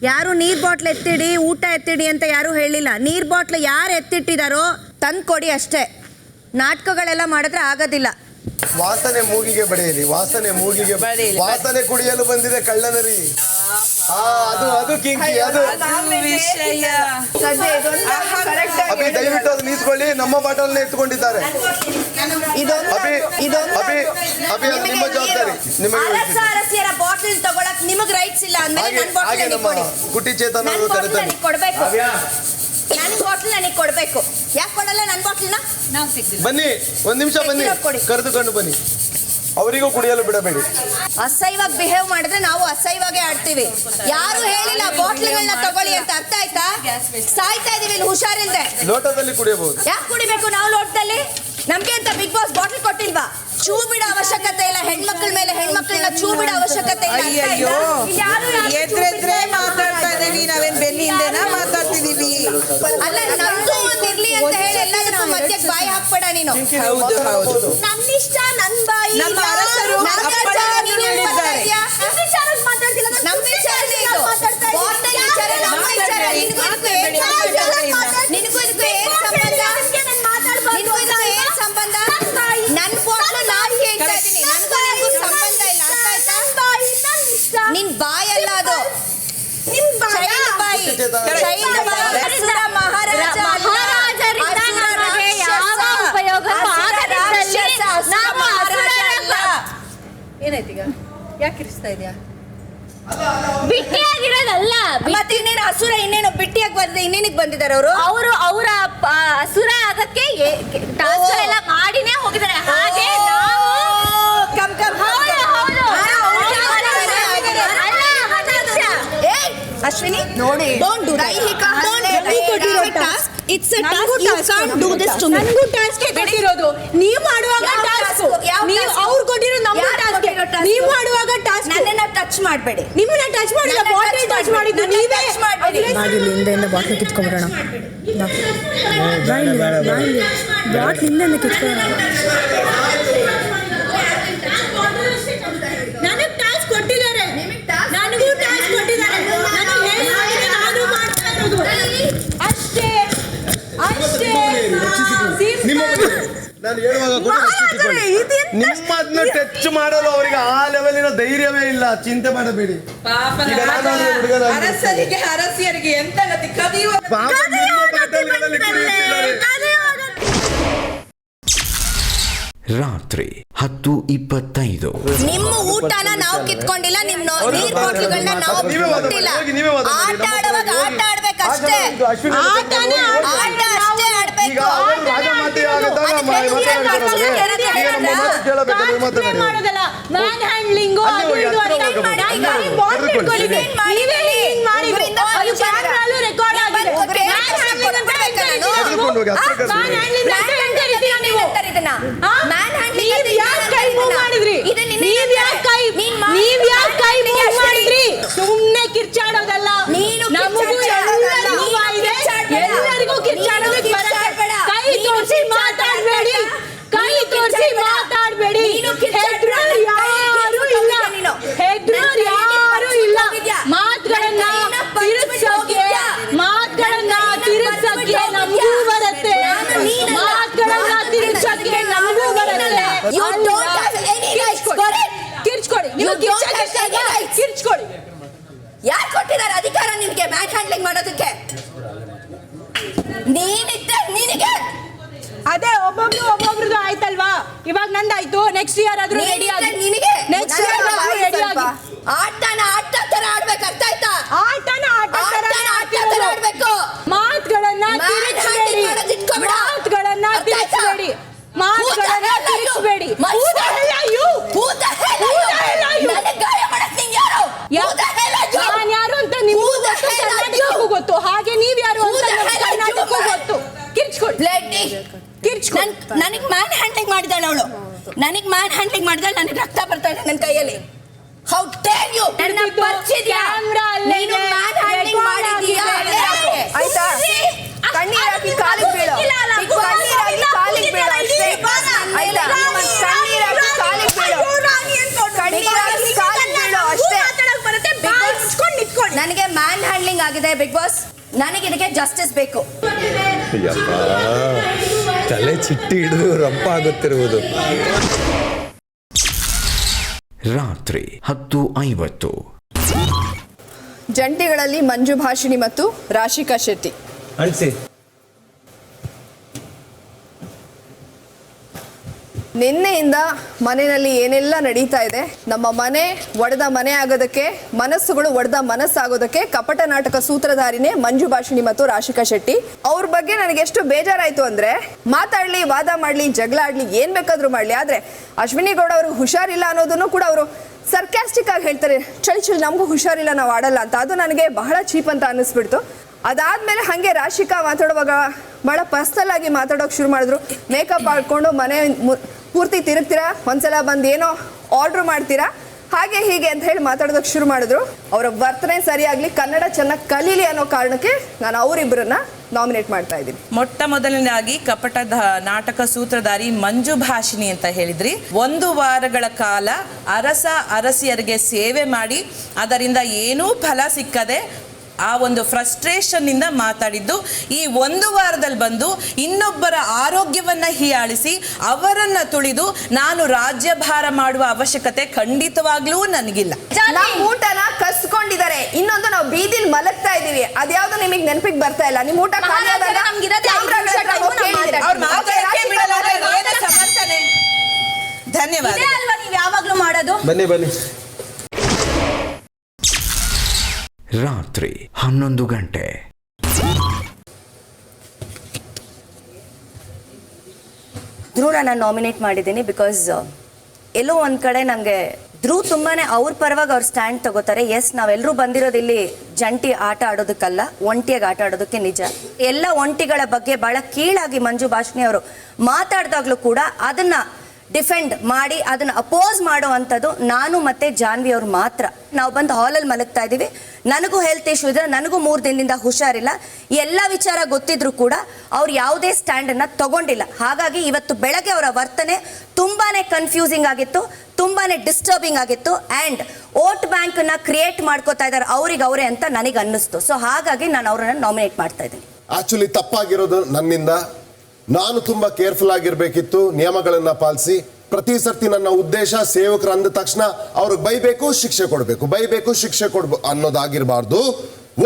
ಯಾರು ನೀರ್ ಬಾಟ್ಲ್ ಎತ್ತಿಡಿ, ಊಟ ಎತ್ತಿಡಿ ಅಂತ ಯಾರು ಹೇಳಿಲ್ಲ. ನೀರ್ ಬಾಟ್ಲ್ ಯಾರು ಎತ್ತಿಟ್ಟಿದಾರೋ ತಂದು ಕೊಡಿ ಅಷ್ಟೇ. ನಾಟಕಗಳೆಲ್ಲ ಮಾಡಿದ್ರೆ ಆಗೋದಿಲ್ಲ. ವಾಸನೆ ಮೂಗಿಗೆ ಬಡಿಯಲಿ, ವಾಸನೆ ಮೂಗಿಗೆ ಬಡಿಯಲಿ. ವಾಸನೆ ಕುಡಿಯಲು ಬಂದಿದೆ ಕಳ್ಳನರಿ. ಅದು ಕಿಂಕಿ, ಅದು ಅಭಿ ದಯವಿಟ್ಟು ಅದು ನಿಲ್ಸ್ಕೊಳ್ಳಿ. ನಮ್ಮ ಬಾಟಲ್ ಎತ್ಕೊಂಡಿದ್ದಾರೆ. ಅಭಿ ಅದು ನಿಮ್ಮ ಜವಾಬ್ದಾರಿ. ಅರಸಿಯರ ಬಾಟಲ್ ತಗೊಳಕ್ ನಿಮಗ್ ರೈಟ್ಸ್ ಇಲ್ಲ ಅಂದ್ರೆ ನನ್ನ ಬಾಟಲ್ ನನಗೆ ಕೊಡಿ. ಕುಟಿ ಚೇತನ ನನಗೆ ಕೊಡ್ಬೇಕು. ನನ್ನ ಬಾಟಲ್ ನನಗೆ ಕೊಡ್ಬೇಕು. ಯಾಕೆ ಕೊಡಲ್ಲ ನನ್ನ ಬಾಟಲ್ನ? ನಾವು ಸಿಗ್ತೀವಿ. ಬನ್ನಿ, ಒಂದ್ ನಿಮಿಷ ಬನ್ನಿ, ಕರೆದುಕೊಂಡು ಬನ್ನಿ. ಅವರಿಗೂ ಕುಡಿಯಲು ಬಿಡಬೇಡಿ. ಅಸಹ್ಯವಾಗಿ ಬಿಹೇವ್ ಮಾಡಿದ್ರೆ ನಾವು ಅಸಹ್ಯವಾಗೇ ಆಡ್ತೀವಿ. ಯಾರು ಹೇಳಿಲ್ಲ ಬಾಟ್ಲ್ಗಳನ್ನ ತಗೊಳ್ಳಿ ಅಂತ. ಅರ್ಥ ಆಯ್ತಾ? ಸಾಯ್ತಾ ಇದೀವಿ ಇಲ್ಲಿ ಹುಷಾರಿಲ್ದೆ. ಲೋಟದಲ್ಲಿ ಕುಡಿಯಬಹುದು. ಯಾಕೆ ಕುಡಿಬೇಕು ನಾವು ಲೋಟದಲ್ಲಿ? ನಮ್ಗೆ ಅಂತ ಬಿಗ್ ಬಾಸ್ ಬಾಟ್ಲ್ ಕೊಟ್ಟಿಲ್ವಾ? ಚೂ ಬಿಡೋ ಅವಶ್ಯಕತೆ ಇಲ್ಲ. ಹೆಣ್ಮಕ್ಳ ಮೇಲೆ ಹೆಣ್ಮಕ್ಳನ್ನ ಚೂ ಬಿಡೋ ಅವಶ್ಯಕತೆ ಇಲ್ಲ. ಅಯ್ಯಯ್ಯೋ, ಎದ್ರೆದ್ರೆ ಮಾತಾಡ್ತಾ ಇದೀವಿ. ನಾವೇನ್ ಬೆನ್ನಿಂದನಾ ಮಾತಾಡ್ತಿದೀವಿ? ಅಲ್ಲ, ನಮ್ದು ಒಂದ್ ಇರ್ಲಿ ಅಂತ ಹೇಳಿ ಎಲ್ಲದಕ್ಕೂ ಮಧ್ಯಕ್ಕೆ ಬಾಯಿ ಹಾಕ್ಬೇಡ ನೀನು. ಹೌದು ಹೌದು. ನನ್ನಿಷ್ಟ ನನ್ ಬಾಯಿ. ನಮ್ಮ ಅರಸರು ಅಪ್ಪಣೆಯನ್ನು ನೀಡಿದ್ದಾರೆ. ನಮ್ಮ ವಿಚಾರಕ್ಕೆ ಮಾತಾಡ್ತಿಲ್ಲ. ನಮ್ಮ ವಿಚಾರನೇ ಇದು. ಬಾಟಲ್ ವಿಚಾರ ನಮ್ಮ ವಿಚಾರ. ನಿನಗೂ ಇದಕ್ಕೂ ಏನ್ ಸಂಬಂಧ? ನಿನಗೂ ಇದಕ್ಕೂ ಏನ್ ಸಂಬಂಧ? ನನ್ ಬಾಟ್ಲು ನಾನ್ ಹೇಳ್ತಾ ಇದೀನಿ. ನನ್ಗೂ ನಿನ್ಗೂ ಸಂಬಂಧ ಇಲ್ಲ. ಅರ್ಥ ಆಯ್ತಾ? ನಿನ್ ಬಾಯಿ ಅಲ್ಲ ಅದು. ಚೈಲ್ಡ್ ಬಾಯಿ. ಚೈಲ್ಡ್ ಬಾಯಿ. ಅಸುರ ಮಹಾರಾಜ ಮಹಾರಾಜರಿಂದ ನಮಗೆ ಯಾವ ಉಪಯೋಗವೂ ಆಗದಿದ್ದಲ್ಲಿ ನಾವು ಅಸುರರಲ್ಲ. ಏನಾಯ್ತೀಗ? ಯಾಕೆ ಕಿರಿಸ್ತಾ ಇದೆಯಾ? ಬಿಟ್ಟಿಯಾಗಿರೋದಲ್ಲ. ಮತ್ತೆ ಇನ್ನೇನು ಅಸುರ? ಇನ್ನೇನು ಬಿಟ್ಟಿಯಾಗಿ ಬಂದಿದೆ? ಇನ್ನೇನಿಗೆ ಬಂದಿದ್ದಾರೆ ಅವರು? ಅವರ ಅಸುರ ಆಗಕ್ಕೆ ಟಾಸ್ಕ್ ಎಲ್ಲ ಮಾಡಿನೇ ಹೋಗಿದ್ದಾರೆ. ಹಾಗೆ ಅಶ್ವಿನಿ ನೋಡಿ, ಡೋಂಟ್ ಡು ದೈಹಿಕ task. It's a task. You can't do this to me. ನನಗೂ ಟಾಸ್ಕ್ ಕೊಟ್ಟಿರೋದು. ನೀವು ಮಾಡುವಾಗ ಟಾಸ್ಕ್, ನೀವು ಅವ್ರು ಕೊಟ್ಟಿರೋ ನಮ್ಮ ಟಾಸ್ಕ್. ನೀವು ಮಾಡುವಾಗ ಟಾಸ್ಕ್. ನನ್ನನ್ನ ಟಚ್ ಮಾಡಬೇಡಿ. ನಿಮ್ಮನ್ನ ಟಚ್ ಮಾಡಿಲ್ಲ, ಬಾಟಲ್ ಟಚ್ ಮಾಡಿದ್ದು ನೀವೇ. ಬಾಟಲ್ ಹಿಂದೆಯಿಂದ ಬಾಟಲ್ ಕಿತ್ಕೊಂಡ್ಬಿಡೋಣ. ಬಾಟಲ್ ಹಿಂದೆಯಿಂದ ಕಿತ್ಕೊಳ್ಳೋಣ. ನನಗೆ ಟಾಸ್ಕ್ ಕೊಟ್ಟಿದ್ದಾರೆ. ನನಗೂ ಟಾಸ್ಕ್ ಕೊಟ್ಟಿದ್ದಾರೆ. ನನಗೆ ಹೇಳಿ ನಾನು ಮಾಡ್ತಾ ಇರೋದು ಅಷ್ಟೇ ಅಷ್ಟೇ. ನಾನು ಹೇಳುವಾಗ ಕೂಡ ರಕ್ಷಿಸಿಕೊಳ್ಳಿ. ನಿಮ್ಮದನ್ನ ಟಚ್ ಮಾಡಲು ಅವರಿಗೆ ಆ ಲೆವೆಲಿನ ಧೈರ್ಯವೇ ಇಲ್ಲ. ಚಿಂತೆ ಮಾಡಬೇಡಿ. ಈಗ ನಾನಾದ್ರೆ ಹುಡುಗನಾಗಿ ಅರಸರಿಗೆ ಅರಸಿಯರಿಗೆ ಎಂತ ಗತಿ? ಕದಿಯುವ ಪಾಪ ನಿಮ್ಮ ಬಾಟಲಿಗಳಲ್ಲಿ ಕುಡಿಯುತ್ತಿದ್ದಾರೆ. ರಾತ್ರಿ 10:25. ನಿಮ್ಮ ಊಟನ ನಾವು ಕಿತ್ಕೊಂಡಿಲ್ಲ. ನಿಮ್ಮ ನೀರ್ ಬಾಟ್ಲುಗಳನ್ನ ನಾವು ಕೊಟ್ಟಿಲ್ಲ. ಆಟ ಆಡುವಾಗ ಆಟ ಆಡ್ಬೇಕು ಅಷ್ಟೇ. ಆಟ ಅಷ್ಟೇ ಆಡ್ಬೇಕು. ಮಾಡೋದಲ್ಲ. ಮ್ಯಾನ್ ಹ್ಯಾಂಡ್ಲಿಂಗು ಅದು ಇದು ರೆಕಾರ್ಡ್ ಆಗಿದೆ. ಸುಮ್ನೆ ಕಿರ್ಚಾಡೋದಲ್ಲ. ನಮಗೂ ಎಲ್ಲರಿಗೂ ಕಿರ್ಚಾಡೋದಕ್ಕೆ ಕೈ ತೋರಿಸಿ ಮಾತಾಡಬೇಡಿ. ಕೈ ತೋರಿಸಿ ಮಾತಾಡಬೇಡಿ. ಹೆದ್ರೋರು ಯಾರು ಇಲ್ಲ. ಹೆದ್ರೋರು ಯಾರು ಇಲ್ಲ. ಮಾತುಗಳನ್ನ ತಿರುಗಿಸೋಕೆ ನಮಗೂ ಬರುತ್ತೆ. ಮಾತುಗಳನ್ನ ತಿರುಗಿಸೋಕೆ ನಮಗೂ ಬರುತ್ತೆ. ಕಿರ್ಚ್ಕೊಡಿ. ನೀವು ಕಿರ್ಚ್ಕೊಡಿ. ಯಾರು ಕೊಟ್ಟಿದ್ದಾರೆ ಅಧಿಕಾರ ನಿನಗೆ ಮ್ಯಾಚ್ ಹ್ಯಾಂಡ್ಲಿಂಗ್ ಮಾಡೋದಕ್ಕೆ? ನಿನಗೆ ಅದೇ ಒಬ್ಬೊಬ್ರದ್ದು ಆಯ್ತಲ್ವಾ? ಇವಾಗ ನಂದಾಯ್ತು. ನೆಕ್ಸ್ಟ್ ಇಯರ್ ಆದ್ರೂ ರೆಡಿ ಆಗಿ. ನೆಕ್ಸ್ಟ್ ಇಯರ್ ಆದ್ರೂ ರೆಡಿ ಆಗಿ. ಆಟನ ಆಟ ತರ ಆಡ್ಬೇಕು. ಅರ್ಥ ಆಯ್ತಾ? ಆಟನ ಆಟ ತರ ಆಡ್ಬೇಕು. ಮಾತುಗಳನ್ನ ತಿರುಗಿಸಬೇಡಿ. ಮಾತುಗಳನ್ನ ತಿರುಗಿಸಬೇಡಿ. ನನಗೆ ಮ್ಯಾನ್ ಹ್ಯಾಂಡ್ಲಿಂಗ್ ಮಾಡಿದ್ರೆ ನನಗೆ ರಕ್ತ ಬರ್ತಾ ಇದೆ ನನ್ನ ಕೈಯಲ್ಲಿ. ಹೌ ಡೇರ್ ಯು ನನ್ನ ಪರಿಚಿದ್ಯಾ ನೀನು ಮ್ಯಾನ್ ಹ್ಯಾಂಡ್ಲಿಂಗ್ ಮಾಡಿದೀಯಾ ಆಯ್ತಾ? ಕಣ್ಣೀರ್ ಹಾಕಿ ಕಾಲಿಗೆ ಬೀಳು, ಕಣ್ಣೀರ್ ಹಾಕಿ ಕಾಲಿಗೆ ಬೀಳು ಅಷ್ಟೇ ಆಯ್ತಾ? ಕಣ್ಣೀರ್ ಹಾಕಿ ಕಾಲಿಗೆ ಬೀಳು, ಕಣ್ಣೀರ್ ಹಾಕಿ ಕಾಲಿಗೆ ಬೀಳು ಅಷ್ಟೇ. ನನಗೆ ಮ್ಯಾನ್ ಹ್ಯಾಂಡ್ಲಿಂಗ್ ಆಗಿದೆ ಬಿಗ್ ಬಾಸ್, ನನಗೆ ಇದಕ್ಕೆ ಜಸ್ಟಿಸ್ ಬೇಕು. ತಲೆ ಚಿಟ್ಟಿ ಹಿಡಿದು ರಂಪ ಆಗುತ್ತಿರುವುದು. ರಾತ್ರಿ 10:50. ಜಂಟಿಗಳಲ್ಲಿ ಮಂಜು ಭಾಷಿಣಿ ಮತ್ತು ರಾಶಿಕಾ ಶೆಟ್ಟಿ. ಅನ್ಸಿ ನಿನ್ನೆಯಿಂದ ಮನೆಯಲ್ಲಿ ಏನೆಲ್ಲ ನಡೀತಾ ಇದೆ, ನಮ್ಮ ಮನೆ ಒಡೆದ ಮನೆ ಆಗೋದಕ್ಕೆ, ಮನಸ್ಸುಗಳು ಒಡೆದ ಮನಸ್ಸಾಗೋದಕ್ಕೆ ಕಪಟ ನಾಟಕ ಸೂತ್ರಧಾರಿನೇ ಮಂಜು ಭಾಷಿಣಿ ಮತ್ತು ರಾಶಿಕಾ ಶೆಟ್ಟಿ. ಅವ್ರ ಬಗ್ಗೆ ನನಗೆ ಎಷ್ಟು ಬೇಜಾರಾಯ್ತು ಅಂದ್ರೆ, ಮಾತಾಡ್ಲಿ, ವಾದ ಮಾಡ್ಲಿ, ಜಗಳ ಆಡ್ಲಿ, ಏನ್ ಬೇಕಾದ್ರೂ ಮಾಡ್ಲಿ, ಆದ್ರೆ ಅಶ್ವಿನಿ ಗೌಡ ಅವ್ರಿಗೆ ಹುಷಾರಿಲ್ಲ ಅನ್ನೋದನ್ನು ಕೂಡ ಅವರು ಸರ್ಕ್ಯಾಸ್ಟಿಕ್ ಆಗಿ ಹೇಳ್ತಾರೆ, ಚಳಿ ನಮಗೂ ಹುಷಾರಿಲ್ಲ, ನಾವು ಆಡಲ್ಲ ಅಂತ. ಅದು ನನಗೆ ಬಹಳ ಚೀಪ್ ಅಂತ ಅನ್ನಿಸ್ಬಿಡ್ತು. ಅದಾದ್ಮೇಲೆ ಹಾಗೆ ರಾಶಿಕಾ ಮಾತಾಡುವಾಗ ಬಹಳ ಪರ್ಸನಲ್ ಆಗಿ ಮಾತಾಡೋಕೆ ಶುರು ಮಾಡಿದ್ರು. ಮೇಕಪ್ ಹಾಕೊಂಡು ಮನೆ ಪೂರ್ತಿ ತಿರುಗ್ತೀರಾ, ಒಂದ್ಸಲ ಬಂದು ಏನೋ ಆರ್ಡ್ರ್ ಮಾಡ್ತೀರಾ, ಹಾಗೆ ಹೀಗೆ ಅಂತ ಹೇಳಿ ಮಾತಾಡೋದಕ್ಕೆ ಶುರು ಮಾಡಿದ್ರು. ಅವರ ವರ್ತನೆ ಸರಿಯಾಗ್ಲಿ, ಕನ್ನಡ ಚೆನ್ನಾಗಿ ಕಲೀಲಿ ಅನ್ನೋ ಕಾರಣಕ್ಕೆ ನಾನು ಅವರಿಬ್ಬರನ್ನ ನಾಮಿನೇಟ್ ಮಾಡ್ತಾ ಇದ್ದೀನಿ. ಮೊಟ್ಟ ಮೊದಲನೇದಾಗಿ ಕಪಟ ನಾಟಕ ಸೂತ್ರಧಾರಿ ಮಂಜು ಭಾಷಿಣಿ ಅಂತ ಹೇಳಿದ್ರಿ. 1 ವಾರಗಳ ಕಾಲ ಅರಸಿಯರಿಗೆ ಸೇವೆ ಮಾಡಿ ಅದರಿಂದ ಏನೂ ಫಲ ಸಿಕ್ಕದೆ ಆ ಒಂದು ಫ್ರಸ್ಟ್ರೇಷನ್ ಇಂದ ಮಾತಾಡಿದ್ದು. ಈ 1 ವಾರದಲ್ಲಿ ಬಂದು ಇನ್ನೊಬ್ಬರ ಆರೋಗ್ಯವನ್ನ ಹೀಯಾಳಿಸಿ ಅವರನ್ನ ತುಳಿದು ನಾನು ರಾಜ್ಯಭಾರ ಮಾಡುವ ಅವಶ್ಯಕತೆ ಖಂಡಿತವಾಗ್ಲೂ ನನಗಿಲ್ಲ. ನಾವು ಊಟನ ಕಸ್ಕೊಂಡಿದ್ದಾರೆ, ಇನ್ನೊಂದು ನಾವು ಬೀದಿಲ್ ಮಲಗ್ತಾ ಇದೀವಿ, ಅದ್ಯಾವ್ದು ನಿಮಗೆ ನೆನಪಿಗೆ ಬರ್ತಾ ಇಲ್ಲ. ನಿಮ್ ಊಟ ಖಾಲಿ ಆದಾಗ ಧನ್ಯವಾದ. ನೀವು ಯಾವಾಗ್ಲೂ ಮಾಡೋದು. ಬನ್ನಿ ರಾತ್ರಿ 11 ಗಂಟೆ. ಧ್ರುವನ ನಾನು ನಾಮಿನೇಟ್ ಮಾಡಿದ್ದೀನಿ ಬಿಕಾಸ್ ಎಲ್ಲೋ ಒಂದು ಕಡೆ ನನಗೆ ಧ್ರುವ್ ತುಂಬಾನೇ ಅವ್ರ ಪರವಾಗಿ ಅವ್ರ ಸ್ಟ್ಯಾಂಡ್ ತಗೋತಾರೆ. ಎಸ್, ನಾವೆಲ್ಲರೂ ಬಂದಿರೋದು ಇಲ್ಲಿ ಜಂಟಿ ಆಟ ಆಡೋದಕ್ಕಲ್ಲ, ಒಂಟಿಯಾಗಿ ಆಟ ಆಡೋದಕ್ಕೆ. ನಿಜ, ಎಲ್ಲ ಒಂಟಿಗಳ ಬಗ್ಗೆ ಭಾಳ ಕೀಳಾಗಿ ಮಂಜು ಭಾಷಿಣಿ ಅವರು ಮಾತಾಡಿದಾಗಲೂ ಕೂಡ ಅದನ್ನ ಡಿಫೆಂಡ್ ಮಾಡಿ ಅದನ್ನು ಅಪೋಸ್ ಮಾಡೋ ಅಂಥದ್ದು ನಾನು ಮತ್ತು ಜಾನ್ವಿ ಅವ್ರು ಮಾತ್ರ. ನಾವು ಬಂದು ಹಾಲಲ್ಲಿ ಮಲಗ್ತಾ ಇದ್ದೀವಿ, ನನಗೂ ಹೆಲ್ತ್ ಇಶ್ಯೂ ಇದೆ, ನನಗೂ 3 ದಿನದಿಂದ ಹುಷಾರಿಲ್ಲ, ಎಲ್ಲ ವಿಚಾರ ಗೊತ್ತಿದ್ರು ಕೂಡ ಅವ್ರು ಯಾವುದೇ ಸ್ಟ್ಯಾಂಡನ್ನು ತಗೊಂಡಿಲ್ಲ. ಹಾಗಾಗಿ ಇವತ್ತು ಬೆಳಗ್ಗೆ ಅವರ ವರ್ತನೆ ತುಂಬಾ ಕನ್ಫ್ಯೂಸಿಂಗ್ ಆಗಿತ್ತು, ತುಂಬಾ ಡಿಸ್ಟರ್ಬಿಂಗ್ ಆಗಿತ್ತು. ಆ್ಯಂಡ್ ವೋಟ್ ಬ್ಯಾಂಕನ್ನು ಕ್ರಿಯೇಟ್ ಮಾಡ್ಕೋತಾ ಇದ್ದಾರೆ ಅವ್ರಿಗೆ ಅವರೇ ಅಂತ ನನಗೆ ಅನ್ನಿಸ್ತು. ಸೊ ಹಾಗಾಗಿ ನಾನು ಅವರನ್ನು ನಾಮಿನೇಟ್ ಮಾಡ್ತಾ ಇದ್ದೀನಿ. ಆಕ್ಚುಲಿ ತಪ್ಪಾಗಿರೋದು ನನ್ನಿಂದ. ನಾನು ತುಂಬಾ ಕೇರ್ಫುಲ್ ಆಗಿರ್ಬೇಕಿತ್ತು, ನಿಯಮಗಳನ್ನ ಪಾಲಿಸಿ. ಪ್ರತಿ ಸರ್ತಿ ನನ್ನ ಉದ್ದೇಶ ಸೇವಕರು ಅಂದ ತಕ್ಷಣ ಅವ್ರಿಗೆ ಬೈಬೇಕು, ಶಿಕ್ಷೆ ಕೊಡಬೇಕು, ಬೈಬೇಕು, ಶಿಕ್ಷೆ ಕೊಡ್ಬೇಕು ಅನ್ನೋದಾಗಿರಬಾರ್ದು.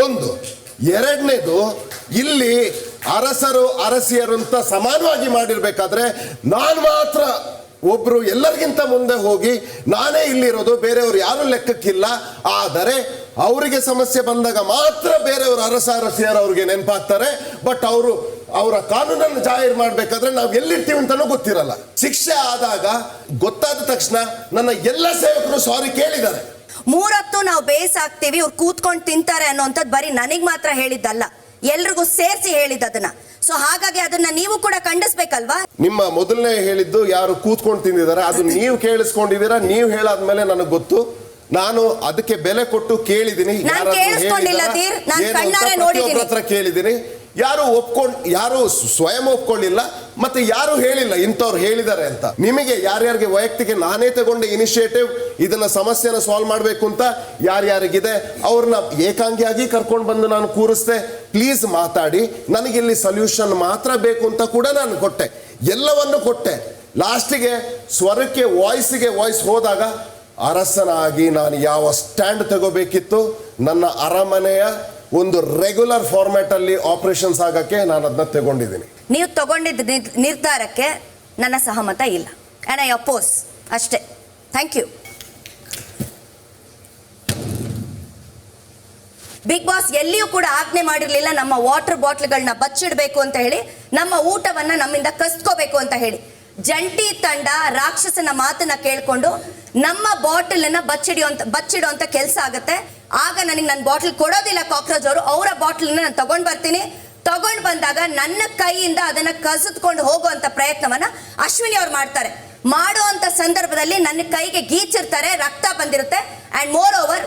1. 2ನೇದು, ಇಲ್ಲಿ ಅರಸರು ಅರಸಿಯರು ಅಂತ ಸಮಾನವಾಗಿ ಮಾಡಿರ್ಬೇಕಾದ್ರೆ ನಾನು ಮಾತ್ರ ಒಬ್ರು ಎಲ್ಲರಿಗಿಂತ ಮುಂದೆ ಹೋಗಿ ನಾನೇ ಇಲ್ಲಿರೋದು, ಬೇರೆಯವರು ಯಾರು ಲೆಕ್ಕಕ್ಕಿಲ್ಲ. ಆದರೆ ಅವರಿಗೆ ಸಮಸ್ಯೆ ಬಂದಾಗ ಮಾತ್ರ ಬೇರೆಯವರು ಅರಸಿಯರು ಅವ್ರಿಗೆ ನೆನಪಾಗ್ತಾರೆ. ಬಟ್ ಅವರ ಕಾನೂನನ್ನು ಜಾಹೀರು ಮಾಡ್ಬೇಕಾದ್ರೆ ನಾವು ಎಲ್ಲಿರ್ತೀವಿ ಅಂತಾನೂ ಗೊತ್ತಿರಲ್ಲ. ಶಿಕ್ಷೆ ಆದಾಗ ಗೊತ್ತಾದ ತಕ್ಷಣ ನನ್ನ ಎಲ್ಲ ಸೇವಕರು ಸಾರಿ ಕೇಳಿದ್ದಾರೆ. 3 ಹೊತ್ತು ನಾವು ಬೇಯಿಸಾಕ್ತೀವಿ, ಇವ್ರು ಕೂತ್ಕೊಂಡು ತಿಂತಾರೆ ಅನ್ನೋಂಥದ್ದು ಬರೀ ನನಗೆ ಮಾತ್ರ ಹೇಳಿದ್ದಲ್ಲ, ಎಲ್ರಿಗೂ ಸೇರಿಸಿ ಹೇಳಿದ್ದದನ್ನ. ಸೊ ಹಾಗಾಗಿ ಅದನ್ನ ನೀವು ಕೂಡ ಖಂಡಿಸ್ಬೇಕಲ್ವಾ? ನಿಮ್ಮ ಮೊದಲನೇ ಹೇಳಿದ್ದು ಯಾರು ಕೂತ್ಕೊಂಡು ತಿಂದಿದ್ದಾರೆ, ಅದು ನೀವು ಕೇಳಿಸ್ಕೊಂಡಿದ್ದೀರಾ. ನೀವು ಹೇಳಾದ್ಮೇಲೆ ನನಗೆ ಗೊತ್ತು, ನಾನು ಅದಕ್ಕೆ ಬೆಲೆ ಕೊಟ್ಟು ಕೇಳಿದ್ದೀನಿ, ಹತ್ರ ಕೇಳಿದ್ದೀನಿ. ಯಾರು ಸ್ವಯಂ ಒಪ್ಕೊಳ್ಳಿಲ್ಲ, ಮತ್ತೆ ಯಾರು ಹೇಳಿಲ್ಲ ಇಂಥವ್ರು ಹೇಳಿದ್ದಾರೆ ಅಂತ. ನಿಮಗೆ ಯಾರ್ಯಾರಿಗೆ ವೈಯಕ್ತಿಕ ನಾನೇ ತಗೊಂಡೆ ಇನಿಷಿಯೇಟಿವ್ ಇದನ್ನ ಸಮಸ್ಯೆನ ಸಾಲ್ವ್ ಮಾಡಬೇಕು ಅಂತ ಯಾರ್ಯಾರಿಗಿದೆ ಅವ್ರನ್ನ ಏಕಾಂಗಿಯಾಗಿ ಕರ್ಕೊಂಡು ಬಂದು ನಾನು ಕೂರಿಸ್ದೆ. ಪ್ಲೀಸ್ ಮಾತಾಡಿ, ನನಗಿಲ್ಲಿ ಸೊಲ್ಯೂಷನ್ ಮಾತ್ರ ಬೇಕು ಅಂತ ಕೂಡ ನಾನು ಕೊಟ್ಟೆ, ಎಲ್ಲವನ್ನು ಕೊಟ್ಟೆ. ಲಾಸ್ಟಿಗೆ ಸ್ವರಕ್ಕೆ ವಾಯ್ಸ್ ಹೋದಾಗ ಅರಸನಾಗಿ ನಾನು ಯಾವ ಸ್ಟ್ಯಾಂಡ್ ತಗೋಬೇಕಿತ್ತು, ನನ್ನ ಅರಮನೆಯ ಒಂದು ರೆಗ್ಯುಲರ್ ಫಾರ್ಮ್ಯಾಟ್ ಅಲ್ಲಿ ಆಪರೇಷನ್ಸ್ ಆಗಕ್ಕೆ ನಾನು ಅದನ್ನ ತಗೊಂಡಿದ್ದೀನಿ. ನೀವು ತಗೊಂಡಿದ್ದ ನಿರ್ಧಾರಕ್ಕೆ ನನ್ನ ಸಹಮತ ಇಲ್ಲ, ಅಂಡ್ ಐ ಅಪೋಸ್ ಅಷ್ಟೇ. Thank you. ಬಿಗ್ ಬಾಸ್ ಎಲ್ಲಿಯೂ ಕೂಡ ಆಜ್ಞೆ ಮಾಡಿರಲಿಲ್ಲ ನಮ್ಮ ವಾಟರ್ ಬಾಟ್ಲ್ಗಳನ್ನ ಬಚ್ಚಿಡಬೇಕು ಅಂತ ಹೇಳಿ, ನಮ್ಮ ಊಟವನ್ನ ನಮ್ಮಿಂದ ಕಸ್ಕೋಬೇಕು ಅಂತ ಹೇಳಿ. ಜಂಟಿ ತಂಡ ರಾಕ್ಷಸನ ಮಾತನ್ನ ಕೇಳ್ಕೊಂಡು ನಮ್ಮ ಬಾಟಲನ್ನ ಬಚ್ಚಿಡುವಂತ ಕೆಲಸ ಆಗುತ್ತೆ. ಆಗ ನನಗೆ ನನ್ನ ಬಾಟಲ್ ಕೊಡೋದಿಲ್ಲ ಕಾಕ್ರೋಚ್ ಅವರು, ಅವರ ಬಾಟಲನ್ನ ನಾನು ತಗೊಂಡು ಬರ್ತೀನಿ. ತಗೊಂಡು ಬಂದಾಗ ನನ್ನ ಕೈಯಿಂದ ಅದನ್ನ ಕಸಿದ್ಕೊಂಡು ಹೋಗುವಂತ ಪ್ರಯತ್ನವನ್ನ ಅಶ್ವಿನಿ ಅವ್ರು ಮಾಡ್ತಾರೆ. ಮಾಡುವಂಥ ಸಂದರ್ಭದಲ್ಲಿ ನನ್ನ ಕೈಗೆ ಗೀಚಿರ್ತಾರೆ, ರಕ್ತ ಬಂದಿರುತ್ತೆ. ಆ್ಯಂಡ್ ಮೋರ್ ಓವರ್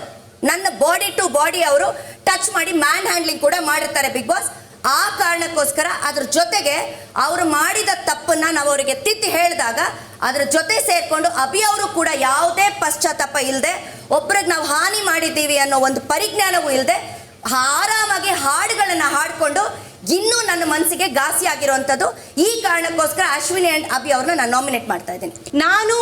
ನನ್ನ ಬಾಡಿ ಟು ಬಾಡಿ ಅವರು ಟಚ್ ಮಾಡಿ ಮ್ಯಾನ್ ಹ್ಯಾಂಡ್ಲಿಂಗ್ ಕೂಡ ಮಾಡಿರ್ತಾರೆ ಬಿಗ್ ಬಾಸ್. ಆ ಕಾರಣಕ್ಕೋಸ್ಕರ ಅದ್ರ ಜೊತೆಗೆ ಅವರು ಮಾಡಿದ ತಪ್ಪನ್ನ ನಾವು ಅವರಿಗೆ ತಿದ್ದಿ ಹೇಳಿದಾಗ ಅದ್ರ ಜೊತೆ ಸೇರಿಕೊಂಡು ಅಭಿ ಅವರು ಕೂಡ ಯಾವುದೇ ಪಶ್ಚಾತ್ತಾಪ ಇಲ್ಲದೆ ಒಬ್ರಿಗೆ ನಾವು ಹಾನಿ ಮಾಡಿದ್ದೀವಿ ಅನ್ನೋ ಒಂದು ಪರಿಜ್ಞಾನವೂ ಇಲ್ಲದೆ ಆರಾಮಾಗಿ ಹಾಡುಗಳನ್ನು ಹಾಡಿಕೊಂಡು ಇನ್ನೂ ನನ್ನ ಮನಸ್ಸಿಗೆ ಘಾಸಿ ಆಗಿರುವಂಥದ್ದು. ಈ ಕಾರಣಕ್ಕೋಸ್ಕರ ಅಶ್ವಿನಿ ಆ್ಯಂಡ್ ಅಭಿ ಅವ್ರನ್ನ ನಾನು ನಾಮಿನೇಟ್ ಮಾಡ್ತಾ ಇದ್ದೀನಿ. ನಾನು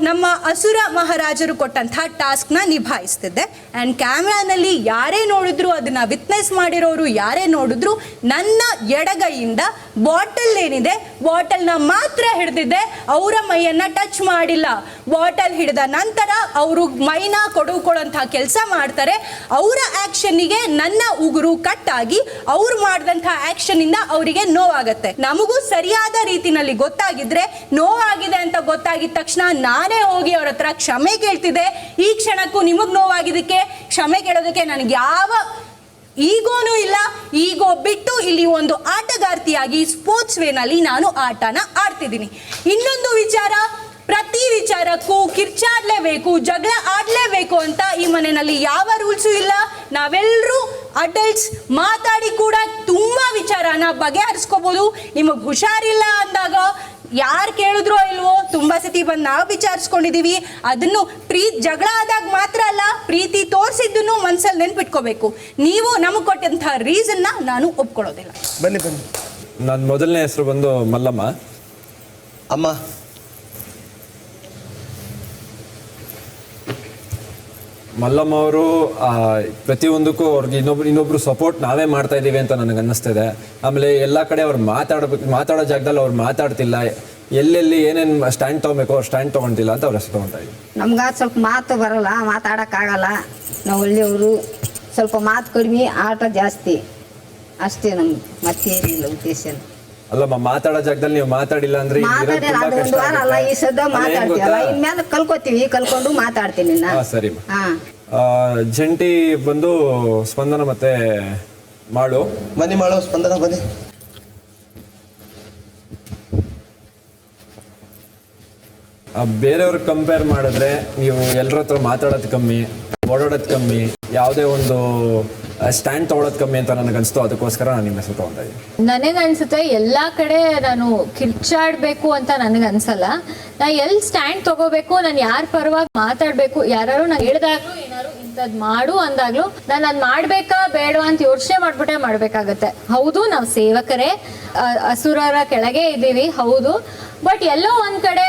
ನಮ್ಮ ಅಸುರ ಮಹಾರಾಜರು ಕೊಟ್ಟಂತಹ ಟಾಸ್ಕ್ನ ನಿಭಾಯಿಸ್ತಿದ್ದೆ. ಆ್ಯಂಡ್ ಕ್ಯಾಮ್ರಾನಲ್ಲಿ ಯಾರೇ ನೋಡಿದ್ರು, ಅದನ್ನು ವಿಟ್ನೆಸ್ ಮಾಡಿರೋರು ಯಾರೇ ನೋಡಿದ್ರು, ನನ್ನ ಎಡಗೈಯಿಂದ ಬಾಟಲ್ ಏನಿದೆ ಬಾಟಲ್ನ ಮಾತ್ರ ಹಿಡಿದಿದ್ದೆ, ಅವರ ಮೈಯನ್ನು ಟಚ್ ಮಾಡಿಲ್ಲ. ಬಾಟಲ್ ಹಿಡಿದ ನಂತರ ಅವರು ಮೈನ ಕೊಡುಕೊಳ್ಳುವಂತಹ ಕೆಲಸ ಮಾಡ್ತಾರೆ. ಅವರ ಆ್ಯಕ್ಷನ್ನಿಗೆ ನನ್ನ ಉಗುರು ಕಟ್ಟಾಗಿ ಅವ್ರು ಮಾಡಿದಂತಹ ಆ್ಯಕ್ಷನ್ನಿಂದ ಅವರಿಗೆ ನೋವಾಗತ್ತೆ. ನಮಗೂ ಸರಿಯಾದ ರೀತಿನಲ್ಲಿ ಗೊತ್ತಾಗಿದ್ರೆ, ನೋವಾಗಿದೆ ಅಂತ ಗೊತ್ತಾಗಿದ ತಕ್ಷಣ ನಾನೇ ಹೋಗಿ ಅವ್ರ ಹತ್ರ ಕ್ಷಮೆ ಕೇಳ್ತಿದ್ದೆ. ಈ ಕ್ಷಣಕ್ಕೂ ನಿಮಗೆ ನೋವಾಗಿದ್ದಕ್ಕೆ ಕ್ಷಮೆ ಕೇಳೋದಕ್ಕೆ ನನಗೆ ಯಾವ ಈಗೋನೂ ಇಲ್ಲ. ಈಗೋ ಬಿಟ್ಟು ಇಲ್ಲಿ ಒಂದು ಆಟಗಾರ್ತಿಯಾಗಿ ಸ್ಪೋರ್ಟ್ಸ್ ವೇನಲ್ಲಿ ನಾನು ಆಟನ ಆಡ್ತಿದ್ದೀನಿ. ಇನ್ನೊಂದು ವಿಚಾರ, ಪ್ರತಿ ವಿಚಾರಕ್ಕೂ ಕಿರ್ಚಾಡಲೇಬೇಕು, ಜಗಳ ಆಡಲೇಬೇಕು ಅಂತ ಈ ಮನೆಯಲ್ಲಿ ಯಾವ ರೂಲ್ಸು ಇಲ್ಲ. ನಾವೆಲ್ಲರೂ ಅಡಲ್ಟ್ಸ್ ಮಾತಾಡಿ ಕೂಡ ತುಂಬ ವಿಚಾರನ ಬಗೆಹರಿಸ್ಕೋಬೋದು. ನಿಮಗೆ ಹುಷಾರಿಲ್ಲ ಅಂದಾಗ ಯಾರು ಕೇಳಿದ್ರೋ ಇಲ್ವೋ ತುಂಬ ಸತಿ ಬಂದು ನಾವು ವಿಚಾರಿಸ್ಕೊಂಡಿದ್ದೀವಿ. ಅದನ್ನು ಜಗಳ ಆದಾಗ ಮಾತ್ರ ಅಲ್ಲ, ಪ್ರೀತಿ ತೋರಿಸಿದ್ದನ್ನು ಮನಸ್ಸಲ್ಲಿ ನೆನ್ಪಿಟ್ಕೋಬೇಕು. ನೀವು ನಮಗೆ ಕೊಟ್ಟಂತಹ ರೀಸನ್ನ ನಾನು ಒಪ್ಕೊಳ್ಳೋದಿಲ್ಲ. ಬನ್ನಿ. ನನ್ನ ಮೊದಲನೇ ಹೆಸರು ಬಂದು ಮಲ್ಲಮ್ಮ. ಅಮ್ಮ ಮಲ್ಲಮ್ಮ ಅವರು ಪ್ರತಿಯೊಂದಕ್ಕೂ ಅವ್ರಿಗೆ ಇನ್ನೊಬ್ರು ಸಪೋರ್ಟ್ ನಾವೇ ಮಾಡ್ತಾ ಇದ್ದೀವಿ ಅಂತ ನನಗೆ ಅನ್ನಿಸ್ತಿದೆ. ಆಮೇಲೆ ಎಲ್ಲ ಕಡೆ ಅವ್ರು ಮಾತಾಡೋ ಜಾಗದಲ್ಲಿ ಅವ್ರು ಮಾತಾಡ್ತಿಲ್ಲ, ಎಲ್ಲೆಲ್ಲಿ ಏನೇನು ಸ್ಟ್ಯಾಂಡ್ ತೊಗೊಬೇಕು ಅವ್ರು ಸ್ಟ್ಯಾಂಡ್ ತೊಗೊಳ್ತಿಲ್ಲ ಅಂತ ಅವ್ರು ಹೆಸರು ತೊಗೊಳ್ತಾ ಇದ್ದೀವಿ. ನಮ್ಗೆ ಸ್ವಲ್ಪ ಮಾತು ಬರಲ್ಲ, ಮಾತಾಡೋಕ್ಕಾಗಲ್ಲ. ನಾವು ಒಳ್ಳೆಯವರು, ಸ್ವಲ್ಪ ಮಾತು ಕಡಿಮೆ, ಆಟ ಜಾಸ್ತಿ, ಅಷ್ಟೇ. ನಮ್ಗೆ ಮತ್ತೇನಿಲ್ಲ ಉದ್ದೇಶ. ಅಲ್ಲಮ್ಮ, ಮಾತಾಡೋ ಜಾಗದಲ್ಲಿ ನೀವು ಮಾತಾಡಿಲ್ಲ ಅಂದ್ರೆ ಮಾತಾಡಿಲ್ಲ, ಅದು ಒಂದು ವಾರ ಅಲ್ಲ, ಈ ಸದ್ದ ಮಾತಾಡ್ತೀವಲ್ಲ, ಇನ್ಮೇಲೆ ಕಲ್ಕೋತೀವಿ, ಕಲ್ಕೊಂಡು ಮಾತಾಡ್ತೀನಿ. ಸರಿ. ಜಂಟಿ ಬಂದು ಸ್ಪಂದನ ಮತ್ತೆ ಮಾಡು. ಬನ್ನಿ ಮಾಡು, ಸ್ಪಂದನ ಬನ್ನಿ. ಬೇರೆಯವ್ರಿಗೆ ಕಂಪೇರ್ ಮಾಡಿದ್ರೆ ನೀವು ಎಲ್ಲರ ಹತ್ರ ಮಾತಾಡೋದು ಕಮ್ಮಿ, ಓಡಾಡೋದು ಕಮ್ಮಿ, ಯಾವುದೇ ಒಂದು ಸ್ಟ್ಯಾಂಡ್ ತೊಗೊಳೋದು ಕಮ್ಮಿ ಅಂತ ನನಗೆ ಅನಿಸ್ತು. ಅದಕ್ಕೋಸ್ಕರ ನಾನು ನಿಮ್ಮ ಹೆಸರು ತೊಗೊಳ್ತಾ ಇದ್ದೀನಿ. ನನಗನ್ಸುತ್ತೆ ಎಲ್ಲ ಕಡೆ ನಾನು ಕಿರ್ಚಾಡಬೇಕು ಅಂತ ನನಗನ್ಸಲ್ಲ. ನಾ ಎಲ್ಲಿ ಸ್ಟ್ಯಾಂಡ್ ತಗೋಬೇಕು, ನಾನು ಯಾರ ಪರವಾಗಿ ಮಾತಾಡಬೇಕು, ಯಾರು ನಾನು ಹೇಳಿದಾಗ್ಲೂ ಏನಾದ್ರು ಇಂಥದ್ದು ಮಾಡು ಅಂದಾಗ್ಲೂ ನಾನು ಅದು ಮಾಡಬೇಕಾ ಬೇಡವಾ ಅಂತ ಯೋಚನೆ ಮಾಡ್ಬಿಟ್ಟೆ ಮಾಡಬೇಕಾಗತ್ತೆ. ಹೌದು, ನಾವು ಸೇವಕರೇ, ಅಸುರರ ಕೆಳಗೆ ಇದ್ದೀವಿ, ಹೌದು. ಬಟ್ ಎಲ್ಲೋ ಒಂದ್ ಕಡೆ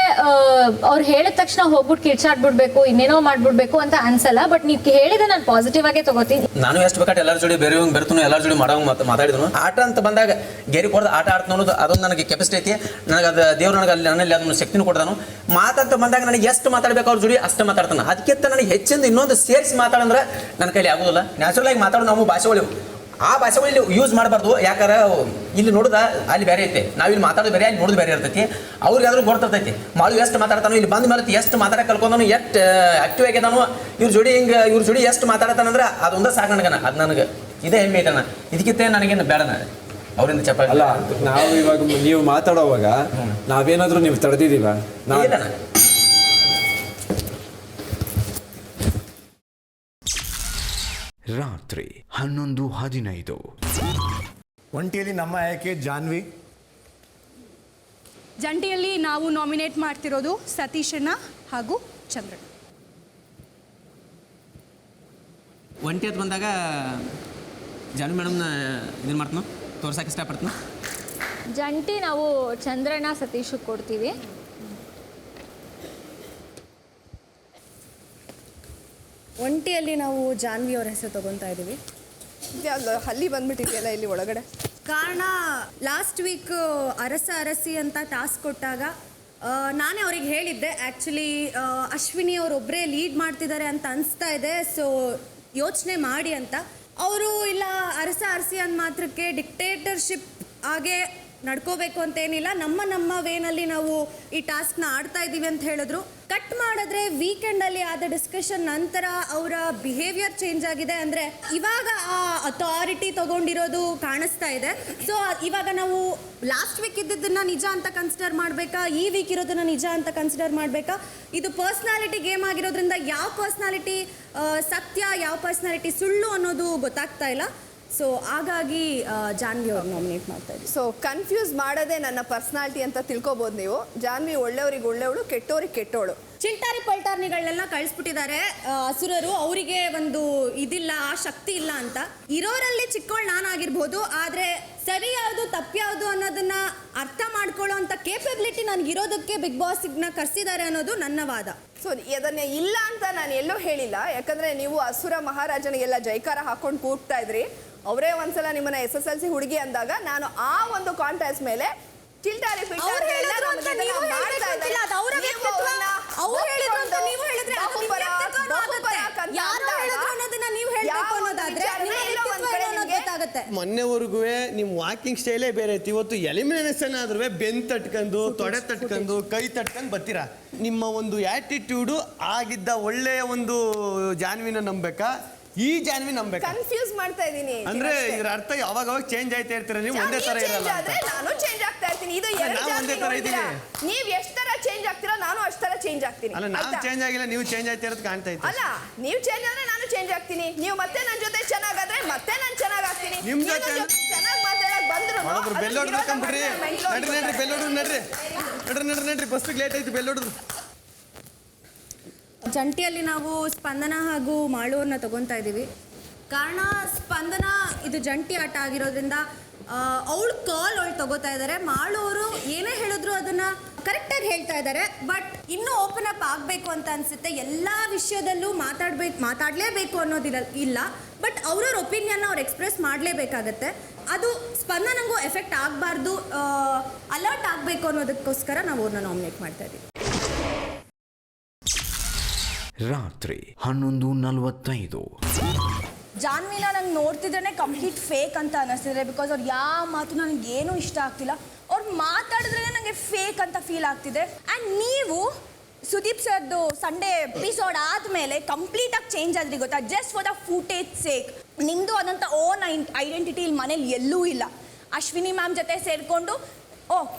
ಅವ್ರು ಹೇಳಿದ ತಕ್ಷಣ ಹೋಗ್ಬಿಟ್ಟು ಕಿರ್ಚಾಡ್ಬಿಡ್ಬೇಕು, ಇನ್ನೇನೋ ಮಾಡ್ಬಿಡ್ಬೇಕು ಅಂತ ಅನ್ಸಲ್ಲ. ಬಟ್ ನೀವು ಹೇಳಿದ್ರೆ ನಾನು ಪಾಸಿಟಿವ್ ಆಗೇ ತಗೋತೀನಿ. ನಾನು ಎಷ್ಟು ಬೇಕಾದ್ರೆ ಎಲ್ಲರ ಜೋಡಿ ಬೇರೆ ಬೆರ್ತನು, ಎಲ್ಲರ ಜೋಡಿ ಮಾಡೋ ಮಾತಾಡಿದ್ರು. ಆಟ ಅಂತ ಬಂದಾಗ ಗೆರಿ ಕೊಡೋದು ಆಟ ಆಡ್ತಾನು ಅನ್ನೋದು ಅದೊಂದು ನನಗೆ ಕೆಪಾಸಿಟಿ ಐತಿ. ನನಗೆ ಅದು ದೇವ್ರು ನನಗೆ ಅಲ್ಲಿ ನನ್ನಲ್ಲಿ ಅದನ್ನು ಶಕ್ತಿನೂ ಕೊಡ್ತಾನು. ಮಾತಂತ ಬಂದಾಗ ನನಗೆ ಎಷ್ಟು ಮಾತಾಡ್ಬೇಕು ಅವ್ರ ಜೋಡಿ ಅಷ್ಟು ಮಾತಾಡ್ತಾನೆ. ಅದಕ್ಕಿಂತ ನನಗೆ ಹೆಚ್ಚಿಂದ ಇನ್ನೊಂದು ಸೇರಿಸಿ ಮಾತಾಡಂದ್ರೆ ನನ್ನ ಕೈಲಿ ಆಗೋದಿಲ್ಲ. ನ್ಯಾಚುರಲ್ ಆಗಿ ಮಾತಾಡೋ ನಾವು ಭಾಷೆಗಳು, ಆ ಭಾಷೆಗಳು ಯೂಸ್ ಮಾಡಬಾರ್ದು. ಯಾಕಂದ್ರೆ ಇಲ್ಲಿ ನೋಡಿದ ಅಲ್ಲಿ ಬೇರೆ ಐತೆ, ನಾವಿಲ್ಲಿ ಮಾತಾಡೋದು ಬೇರೆ, ಅಲ್ಲಿ ನೋಡೋದು ಬೇರೆ ಇರ್ತೈತಿ. ಅವ್ರಿಗೆ ಆದ್ರೂ ಗೊತ್ತಿರ್ತೈತಿ ಮಾಡು ಎಷ್ಟು ಮಾತಾಡ್ತಾನೋ, ಇಲ್ಲಿ ಬಂದ ಮೇಲೆ ಎಷ್ಟು ಮಾತಾಡಕ್ಕೆ ಕಲ್ಕೊಂಡನು, ಎಷ್ಟು ಆಕ್ಟಿವ್ ಆಗಿದ್ದಾನು, ಇವ್ರ ಜೋಡಿ ಎಷ್ಟು ಮಾತಾಡತಾನಂದ್ರೆ ಅದೊಂದೇ ಸಾಕು ನನಗನ. ಅದು ನನಗೆ ಇದೇ ಹೆಮ್ಮೆ ಐತನ. ಇದಕ್ಕಿಂತ ನನಗೇನು ಬೇಡನ ಅವರಿಂದ ಚಪ್ಪಾಳೆ ಅಲ್ಲ. ನಾವು ಇವಾಗ ನೀವು ಮಾತಾಡೋವಾಗ ನಾವೇನಾದ್ರೂ ನೀವು ತಡೆದಿದ್ದೀವ? ರಾತ್ರಿ 11:15. ಒಂಟಿಯಲ್ಲಿ ನಮ್ಮ ಆಯ್ಕೆ ಜಾನ್ವಿ. ಜಂಟಿಯಲ್ಲಿ ನಾವು ನಾಮಿನೇಟ್ ಮಾಡ್ತಿರೋದು ಸತೀಶಣ್ಣ ಹಾಗೂ ಚಂದ್ರಣ್ಣ. ಒಂಟಿ ಅಂತ ಬಂದಾಗ ಜಾನ್ವಿ ಮೇಡಮ್ನ ಇದನ್ನು ಮಾಡ್ತಾನೋ ತೋರ್ಸಕ್ಕೆ ಇಷ್ಟಪಡ್ತಾನೆ. ಜಂಟಿ ನಾವು ಚಂದ್ರಣ್ಣ ಸತೀಶ್ ಕೊಡ್ತೀವಿ. ಒಂಟಿಯಲ್ಲಿ ನಾವು ಜಾನ್ವಿ ಅವ್ರ ಹೆಸರು ತಗೊತಾ ಇದ್ದೀವಿ. ಹಲ್ಲಿ ಬಂದ್ಬಿಟ್ಟಿದೆಯಲ್ಲ ಇಲ್ಲಿ ಒಳಗಡೆ. ಕಾರಣ ಲಾಸ್ಟ್ ವೀಕ್ ಅರಸಿ ಅಂತ ಟಾಸ್ಕ್ ಕೊಟ್ಟಾಗ ನಾನೇ ಅವ್ರಿಗೆ ಹೇಳಿದ್ದೆ, ಆ್ಯಕ್ಚುಲಿ ಅಶ್ವಿನಿ ಅವರೊಬ್ಬರೇ ಲೀಡ್ ಮಾಡ್ತಿದ್ದಾರೆ ಅಂತ ಅನಿಸ್ತಾ ಇದೆ, ಸೊ ಯೋಚನೆ ಮಾಡಿ ಅಂತ. ಅವರು ಇಲ್ಲ ಅರಸಿ ಅಂದ ಮಾತ್ರಕ್ಕೆ ಡಿಕ್ಟೇಟರ್ಶಿಪ್ ಹಾಗೆ ನಡ್ಕೋಬೇಕು ಅಂತೇನಿಲ್ಲ. ನಮ್ಮ ವೇನಲ್ಲಿ ನಾವು ಈ ಟಾಸ್ಕ್ನ ಆಡ್ತಾ ಇದ್ದೀವಿ ಅಂತ ಹೇಳಿದ್ರು. ಕಟ್ ಮಾಡಿದ್ರೆ ವೀಕೆಂಡಲ್ಲಿ ಆದ ಡಿಸ್ಕಷನ್ ನಂತರ ಅವರ ಬಿಹೇವಿಯರ್ ಚೇಂಜ್ ಆಗಿದೆ. ಅಂದರೆ ಇವಾಗ ಆ ಅಥಾರಿಟಿ ತಗೊಂಡಿರೋದು ಕಾಣಿಸ್ತಾ ಇದೆ. ಸೊ ಇವಾಗ ನಾವು ಲಾಸ್ಟ್ ವೀಕ್ ಇದ್ದಿದ್ದನ್ನ ನಿಜ ಅಂತ ಕನ್ಸಿಡರ್ ಮಾಡಬೇಕಾ, ಈ ವೀಕ್ ಇರೋದನ್ನ ನಿಜ ಅಂತ ಕನ್ಸಿಡರ್ ಮಾಡಬೇಕಾ? ಇದು ಪರ್ಸ್ನಾಲಿಟಿ ಗೇಮ್ ಆಗಿರೋದ್ರಿಂದ ಯಾವ ಪರ್ಸ್ನಾಲಿಟಿ ಸತ್ಯ, ಯಾವ ಪರ್ಸ್ನಾಲಿಟಿ ಸುಳ್ಳು ಅನ್ನೋದು ಗೊತ್ತಾಗ್ತಾ ಇಲ್ಲ. ಸೊ ಹಾಗಾಗಿ ಜಾನ್ವಿ ಅವ್ರು ನಾಮಿನೇಟ್ ಮಾಡ್ತಾ ಇದ್ದೀವಿ. ಸೊ ಕನ್ಫ್ಯೂಸ್ ಮಾಡೋದೇ ನನ್ನ ಪರ್ಸ್ನಾಲಿಟಿ ಅಂತ ತಿಳ್ಕೊಬೋದು ನೀವು. ಜಾನ್ವಿ ಒಳ್ಳೆಯವ್ರಿಗೆ ಒಳ್ಳೆಯವಳು, ಕೆಟ್ಟವ್ರಿಗೆ ಕೆಟ್ಟವಳು. ಚಿಲ್ಟಾರಿ ಪಲ್ಟಾರ್ನಿಗಳನ್ನೆಲ್ಲ ಕಳಿಸ್ಬಿಟ್ಟಿದ್ದಾರೆ ಅಸುರರು. ಅವರಿಗೆ ಒಂದು ಇದಿಲ್ಲ, ಆ ಶಕ್ತಿ ಇಲ್ಲ ಅಂತ. ಇರೋರಲ್ಲಿ ಚಿಕ್ಕವಳು ನಾನಾಗಿರ್ಬೋದು, ಆದರೆ ಸರಿ ಯಾವುದು ತಪ್ಪು ಯಾವುದು ಅನ್ನೋದನ್ನ ಅರ್ಥ ಮಾಡ್ಕೊಳ್ಳೋ ಅಂತ ಕೇಪಬಿಲಿಟಿ ನನಗಿರೋದಕ್ಕೆ ಬಿಗ್ ಬಾಸ್ನ ಕರೆಸಿದ್ದಾರೆ ಅನ್ನೋದು ನನ್ನ ವಾದ. ಸೊ ಅದನ್ನೇ ಇಲ್ಲ ಅಂತ ನಾನು ಎಲ್ಲೂ ಹೇಳಿಲ್ಲ. ಯಾಕಂದರೆ ನೀವು ಅಸುರ ಮಹಾರಾಜನಿಗೆಲ್ಲ ಜೈಕಾರ ಹಾಕೊಂಡು ಕೂಗ್ತಾ ಇದ್ರಿ. ಅವರೇ ಒಂದ್ಸಲ ನಿಮ್ಮನ್ನ SSLC ಹುಡುಗಿ ಅಂದಾಗ ನಾನು ಆ ಒಂದು ಕಾಂಟ್ಯಾಕ್ಟ್ ಮೇಲೆ ಚಿಲ್ಟಾರಿ ಮೊನ್ನೆವರೆಗೂ ನಿಮ್ಮ ವಾಕಿಂಗ್ ಸ್ಟೈಲೇ ಬೇರೆ ಇತ್ತು. ಇವತ್ತು ಎಲಿಮಿನೇಷನ್ ಆದ್ರೂ ಬೆನ್ ತಟ್ಕೊಂಡು, ತೊಡೆ ತಟ್ಕೊಂಡು, ಕೈ ತಟ್ಕೊಂಡು ಬರ್ತೀರಾ. ನಿಮ್ಮ ಒಂದು ಆಟಿಟ್ಯೂಡು ಆಗಿದ್ದ ಒಳ್ಳೆಯ ಒಂದು ಜಾನ್ವಿನ ನಂಬೇಕಾ, ಈ ಜಾನ್ವಿ ನಂಬೇಕಾ? ಕನ್ಫ್ಯೂಸ್ ಮಾಡ್ತಾ ಇದ್ದೀನಿ. ಅಂದ್ರೆ ಇದ್ರ ಅರ್ಥ ಯಾವಾಗ ಚೇಂಜ್ ಆಯ್ತಾ ಇರ್ತೀರಾ, ನೀವು ಒಂದೇ ತರ ಇರಲ್ಲ. ನಾನು ಚೇಂಜ್ ಆಗ್ತಾ ಇರ್ತೀನಿ. ಇದು ಒಂದೇ ತರ ಇದ್ದೀನಿ. ನೀವ್ ಎಷ್ಟ್ ತರ ಚೇಂಜ್ ಆಗ್ತೀರಾ, ನಾನು ಅಷ್ಟ್ ತರ ಚೇಂಜ್ ಆಗ್ತೀನಿ. ಅಲ್ಲ, ನಾವು ಚೇಂಜ್ ಆಗಿಲ್ಲ, ನೀವು ಚೇಂಜ್ ಆಯ್ತಾ ಇರೋದು ಕಾಣ್ತಾ ಇತ್ತು. ಅಲ್ಲ, ನೀವು ಚೇಂಜ್ ಆದ್ರೆ ನಾನು ಚೇಂಜ್ ಆಗ್ತೀನಿ. ನೀವು ಮತ್ತೆ ನನ್ನ ಜೊತೆ ಚೆನ್ನಾಗಾದ್ರೆ ಮತ್ತೆ ನಾನು ಚೆನ್ನಾಗಾಗ್ತೀನಿ. ನಿಮ್ ಜೊತೆ ಚೆನ್ನಾಗಿ ಮಾತಾಡಕ್ ಬಂದ್ರು ಬೆಲ್ ಹೊಡ್ಬೇಕಂಬಿಡ್ರಿ. ನಡ್ರಿ ಬೆಲ್ ಹೊಡ್ರಿ, ನಡ್ರಿ ಬಸ್ಸಿಗೆ ಲೇಟ್ ಆಯ್ತು, ಬೆಲ್ ಹೊಡ್ರು. ಜಂಟಿಯಲ್ಲಿ ನಾವು ಸ್ಪಂದನ ಹಾಗೂ ಮಾಳುವನ್ನ ತಗೊತಾ ಇದ್ದೀವಿ. ಕಾರಣ ಸ್ಪಂದನ ಇದು ಜಂಟಿ ಆಟ ಆಗಿರೋದ್ರಿಂದ ಅವಳು ಅವಳು ತಗೋತಾ ಇದ್ದಾರೆ. ಮಾಳುವರು ಏನೇ ಹೇಳಿದ್ರು ಅದನ್ನ ಕರೆಕ್ಟಾಗಿ ಹೇಳ್ತಾ ಇದ್ದಾರೆ. ಬಟ್ ಇನ್ನೂ ಓಪನ್ ಅಪ್ ಆಗಬೇಕು ಅಂತ ಅನಿಸುತ್ತೆ. ಎಲ್ಲ ವಿಷಯದಲ್ಲೂ ಮಾತಾಡಲೇಬೇಕು ಅನ್ನೋದಿಲ್ಲ ಇಲ್ಲ. ಬಟ್ ಅವ್ರವ್ರ ಒಪಿನಿಯನ್ನ ಅವ್ರು ಎಕ್ಸ್ಪ್ರೆಸ್ ಮಾಡಲೇಬೇಕಾಗತ್ತೆ. ಅದು ಸ್ಪಂದನಂಗೂ ಎಫೆಕ್ಟ್ ಆಗಬಾರ್ದು, ಅಲರ್ಟ್ ಆಗಬೇಕು ಅನ್ನೋದಕ್ಕೋಸ್ಕರ ನಾವು ಅವ್ರನ್ನ ನಾಮಿನೇಟ್ ಮಾಡ್ತಾ ಇದ್ದೀವಿ. ರಾತ್ರಿ 11:45. ಜಾನ್ವಿನ ನಂಗೆ ನೋಡ್ತಿದ್ರೆ ಕಂಪ್ಲೀಟ್ ಫೇಕ್ ಅಂತ ಅನ್ನಿಸ್ತಿದ್ರೆ. ಬಿಕಾಸ್ ಅವ್ರು ಯಾವ ಮಾತು ನನಗೇನು ಇಷ್ಟ ಆಗ್ತಿಲ್ಲ. ಅವ್ರು ಮಾತಾಡಿದ್ರೆ ನನಗೆ ಫೇಕ್ ಅಂತ ಫೀಲ್ ಆಗ್ತಿದೆ. ಆ್ಯಂಡ್ ನೀವು ಸುದೀಪ್ ಸರ್ದು ಸಂಡೇ ಎಪಿಸೋಡ್ ಆದಮೇಲೆ ಕಂಪ್ಲೀಟಾಗಿ ಚೇಂಜ್ ಆದ್ರಿ ಗೊತ್ತಾ, just for the footage sake. ನಿಮ್ಮದು ಅದಂಥ ಓನ್ ಐಡೆಂಟಿಟಿ ಇಲ್ಲಿ ಮನೇಲಿ ಎಲ್ಲೂ ಇಲ್ಲ. ಅಶ್ವಿನಿ ಮ್ಯಾಮ್ ಜೊತೆ ಸೇರಿಕೊಂಡು